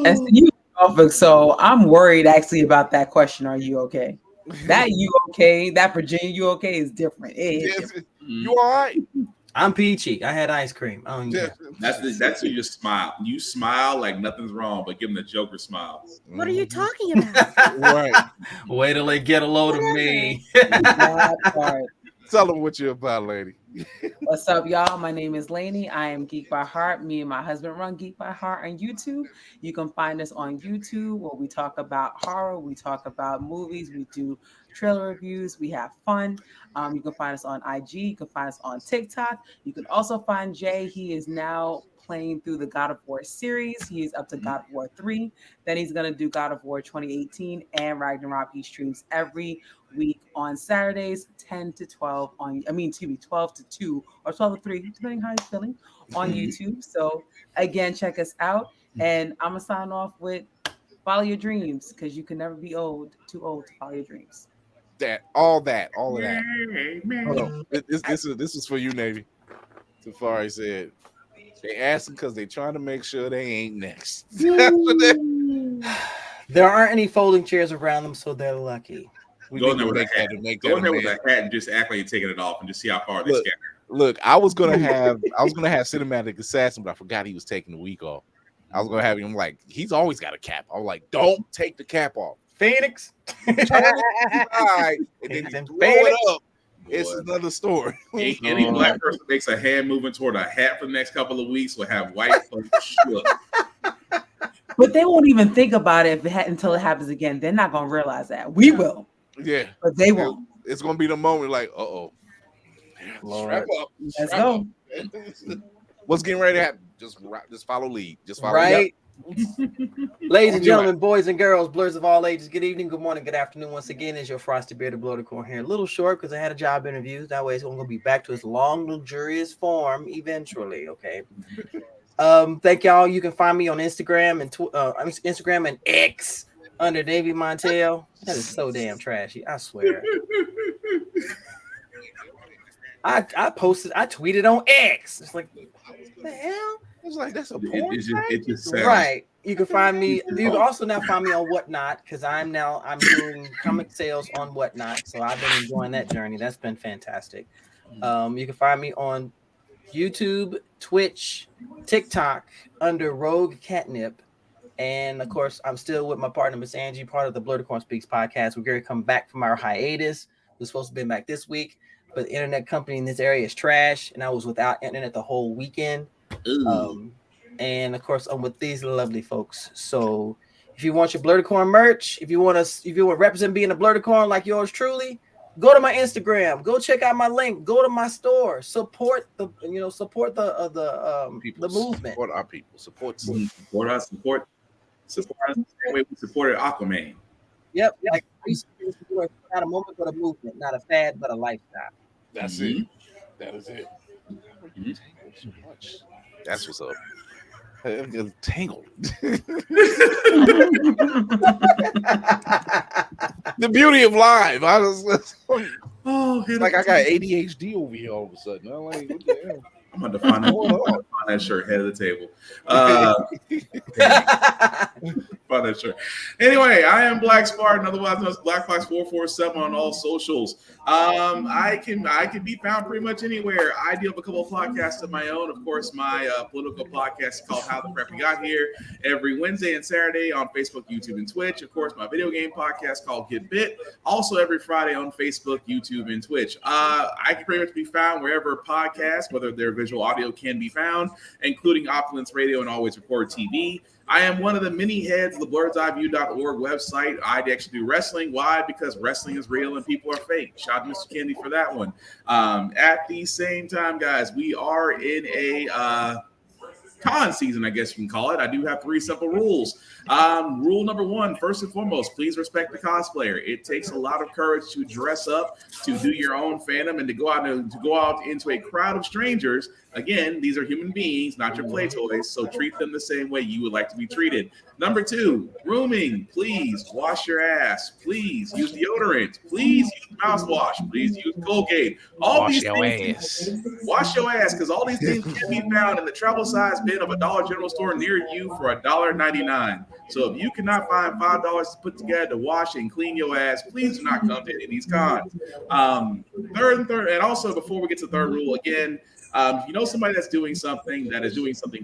As you, Norfolk, so I'm worried actually about that question. Are you okay? That you okay? That Virginia you okay is different. Different. You all right? I'm peachy. I had ice cream. Oh yeah. That's you just smile. You smile like nothing's wrong, but give them the Joker smile. What are you talking about? Right. Wait till they get a load of me. Tell them what you're about, lady. What's up, y'all? My name is Lainey. I am Geek by Heart. Me and my husband run Geek by Heart on YouTube. You can find us on YouTube where we talk about horror, we talk about movies, we do trailer reviews, we have fun. You can find us on IG, you can find us on TikTok. You can also find Jay. He is now playing through the God of War series. He is up to God of War 3. Then he's going to do God of War 2018 and Ragnarok. He streams every week on Saturdays, 10 to 12 on, 12 to 2 or 12 to 3, depending how he's feeling on YouTube. So again, check us out. And I'm going to sign off with follow your dreams, because you can never be too old to follow your dreams. All of that. Hold on. This is for you, Navy. Safari said they asking because they're trying to make sure they ain't next. There aren't any folding chairs around them, so they're lucky. Go in there with a hat. Go in there with a hat and just act like you're taking it off and just see how far they scatter. Look, I was gonna have Cinematic Assassin, but I forgot he was taking the week off. I was gonna have him like he's always got a cap. I was like, don't take the cap off. Phoenix. And then you blow it up. It's another story. Any black person makes a hand moving toward a hat for the next couple of weeks will have white folks shook. But they won't even think about it until it happens again. They're not gonna realize that. We will. Yeah, but they won't. It's gonna be the moment like, strap up. Let's go. What's getting ready to happen? Just follow lead. Just follow. Right. Ladies and gentlemen, boys and girls, blurs of all ages, good evening, good morning, good afternoon. Once again, it's your frosty bearded bloated corn here. A little short because I had a job interview. That way it's going to be back to its long, luxurious form eventually. Okay. Thank y'all. You can find me on Instagram and X under Davey Montel. That is so damn trashy. I swear. I tweeted on X. It's like, what the hell? It's like that's a porn. It just right. You can find me. You can also now find me on Whatnot because I'm doing comic sales on Whatnot. So I've been enjoying that journey. That's been fantastic. You can find me on YouTube, Twitch, TikTok under Rogue Catnip. And of course, I'm still with my partner, Miss Angie, part of the Blurred Corn Speaks podcast. We're going to come back from our hiatus. We're supposed to be back this week, but the internet company in this area is trash, and I was without internet the whole weekend. And of course, I'm with these lovely folks. So if you want your Blurred Corn merch, if you want to represent being a Blurred Corn like yours truly, Go to my Instagram. Go check out my link. Go to my store. Support the movement. Support our people. Support us. Support us the same way we supported Aquaman. Yep. Like not a moment, but a movement. Not a fad, but a lifestyle. That's it. That is it. That's what's up. I'm tangled. The beauty of live. It's like I got ADHD over here all of a sudden. I'm like, what the hell? I'm going to find that shirt head of the table. Find that shirt. Anyway, I am Black Spartan, otherwise known as Black Fox 447 on all socials. I can be found pretty much anywhere. I do have a couple of podcasts of my own. Of course, my political podcast is called How the Crap We Got Here every Wednesday and Saturday on Facebook, YouTube, and Twitch. Of course, my video game podcast called Get Bit, also every Friday on Facebook, YouTube, and Twitch. I can pretty much be found wherever podcasts, whether they're visual audio, can be found, including Opulence Radio and Always Record TV. I am one of the many heads of the blurredeyeview.org website. I actually do wrestling. Why? Because wrestling is real and people are fake. Shout out to Mr. Kennedy for that one. At the same time, guys, we are in a con season, I guess you can call it. I do have 3 simple rules. Rule number 1, first and foremost, please respect the cosplayer. It takes a lot of courage to dress up, to do your own fandom, and to go out into a crowd of strangers. Again, these are human beings, not your play toys, so treat them the same way you would like to be treated. Number 2, grooming. Please wash your ass. Please use deodorant. Please use mouthwash. Please use Colgate. Wash your ass, because all these things can be found in the travel size bin of a Dollar General store near you for $1.99. So if you cannot find $5 to put together to wash and clean your ass, please do not come to any of these cons. Third, and also before we get to the third rule, again, if you know somebody that's doing something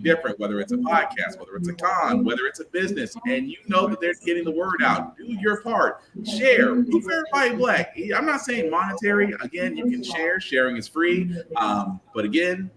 different, whether it's a podcast, whether it's a con, whether it's a business, and you know that they're getting the word out, do your part. Share. Root for everybody black. I'm not saying monetary. Again, you can share. Sharing is free. But again,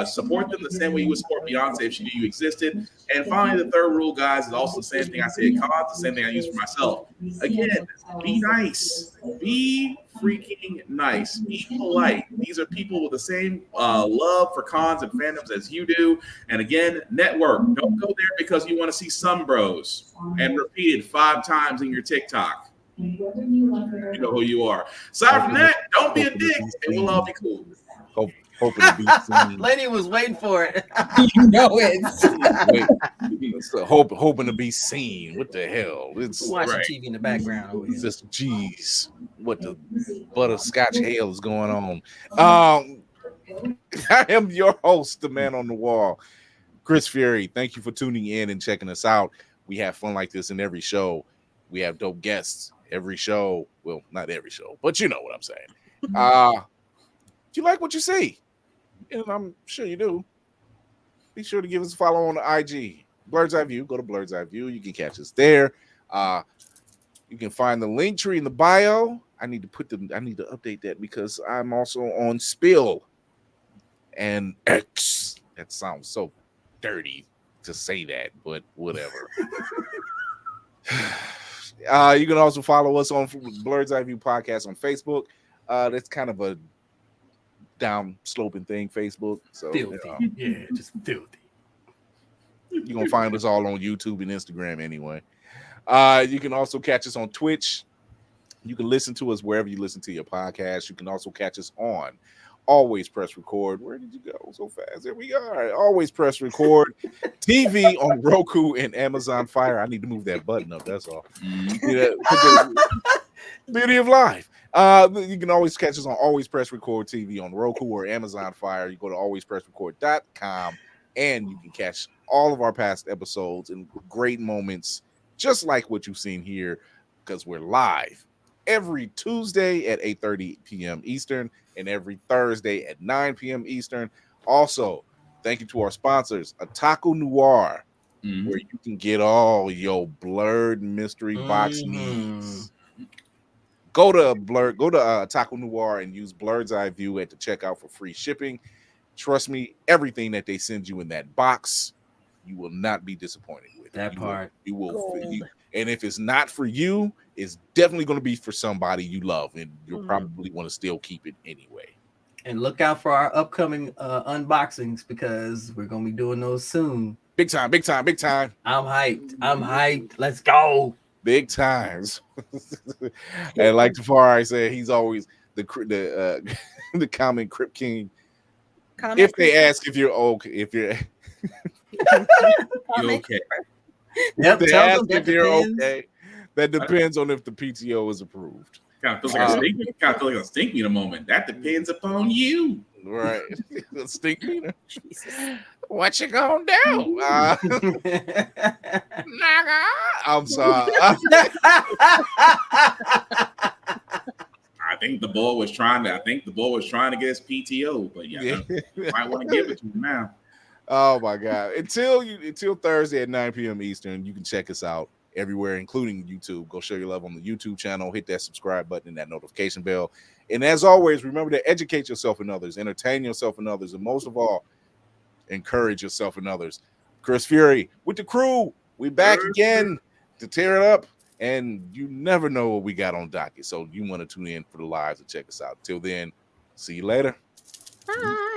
support them the same way you would support Beyonce if she knew you existed. And finally, the third rule, guys, is also the same thing I say at cons, the same thing I use for myself. Again, be nice. Be freaking nice. Be polite. These are people with the same love for cons and fandoms as you do. And again, network. Don't go there because you want to see some bros and repeat it 5 times in your TikTok. You know who you are. Aside from that, don't be a dick and we'll all be cool. Hoping to be seen. Lady was waiting for it. You know it. Hoping to be seen. What the hell? It's watching TV in the background over here. Just geez, what the butterscotch hell is going on? I am your host, the man on the wall, Chris Fury. Thank you for tuning in and checking us out. We have fun like this in every show. We have dope guests every show. Well, not every show, but you know what I'm saying. If you like what you see, and I'm sure you do, be sure to give us a follow on the IG. Blurred's Eye View. Go to Blurred's Eye View. You can catch us there. You can find the link tree in the bio. I need to update that because I'm also on Spill and X. That sounds so dirty to say that, but whatever. You can also follow us on Blurred's Eye View Podcast on Facebook. That's kind of a down sloping thing, Facebook. So yeah, just filthy. You're gonna find us all on YouTube and Instagram anyway. You can also catch us on Twitch. You can listen to us wherever you listen to your podcast. You can also catch us on Always Press Record. Where did you go so fast? There we are. Always Press Record TV on Roku and Amazon Fire. I need to move that button up. That's all. Beauty of life. You can always catch us on Always Press Record TV on Roku or Amazon Fire. You go to alwayspressrecord.com and you can catch all of our past episodes and great moments just like what you've seen here because we're live every Tuesday at 8:30 p.m. Eastern and every Thursday at 9 p.m. Eastern. Also, thank you to our sponsors, Otaku Noir, where you can get all your blurred mystery box needs. Go to Otaku Noir and use Blurred's Eye View at the checkout for free shipping. Trust me, everything that they send you in that box you will not be disappointed with. That part. You will. And if it's not for you, it's definitely going to be for somebody you love, and you'll probably want to still keep it anyway. And look out for our upcoming unboxings because we're going to be doing those soon. Big time, big time, big time. I'm hyped. Let's go. Big times. And like Tafari said, he's always the common Crip King. If they ask if you're okay, you okay. Yep, They ask if you're okay. That depends on if the PTO is approved. Kind of feels like a stink meter moment. That depends upon you. Right. Stink meter. What you gonna do? I'm sorry. I think the boy was trying to get his PTO, but yeah, might want to give it to him now. Oh my God. Until Thursday at 9 p.m. Eastern, you can check us out everywhere, including YouTube. Go show your love on the YouTube channel. Hit that subscribe button and that notification bell. And as always, remember to educate yourself and others, entertain yourself and others, and most of all, encourage yourself and others. Chris Fury with the crew. We back again to tear it up. And you never know what we got on docket. So you want to tune in for the lives and check us out. Till then, see you later. Bye.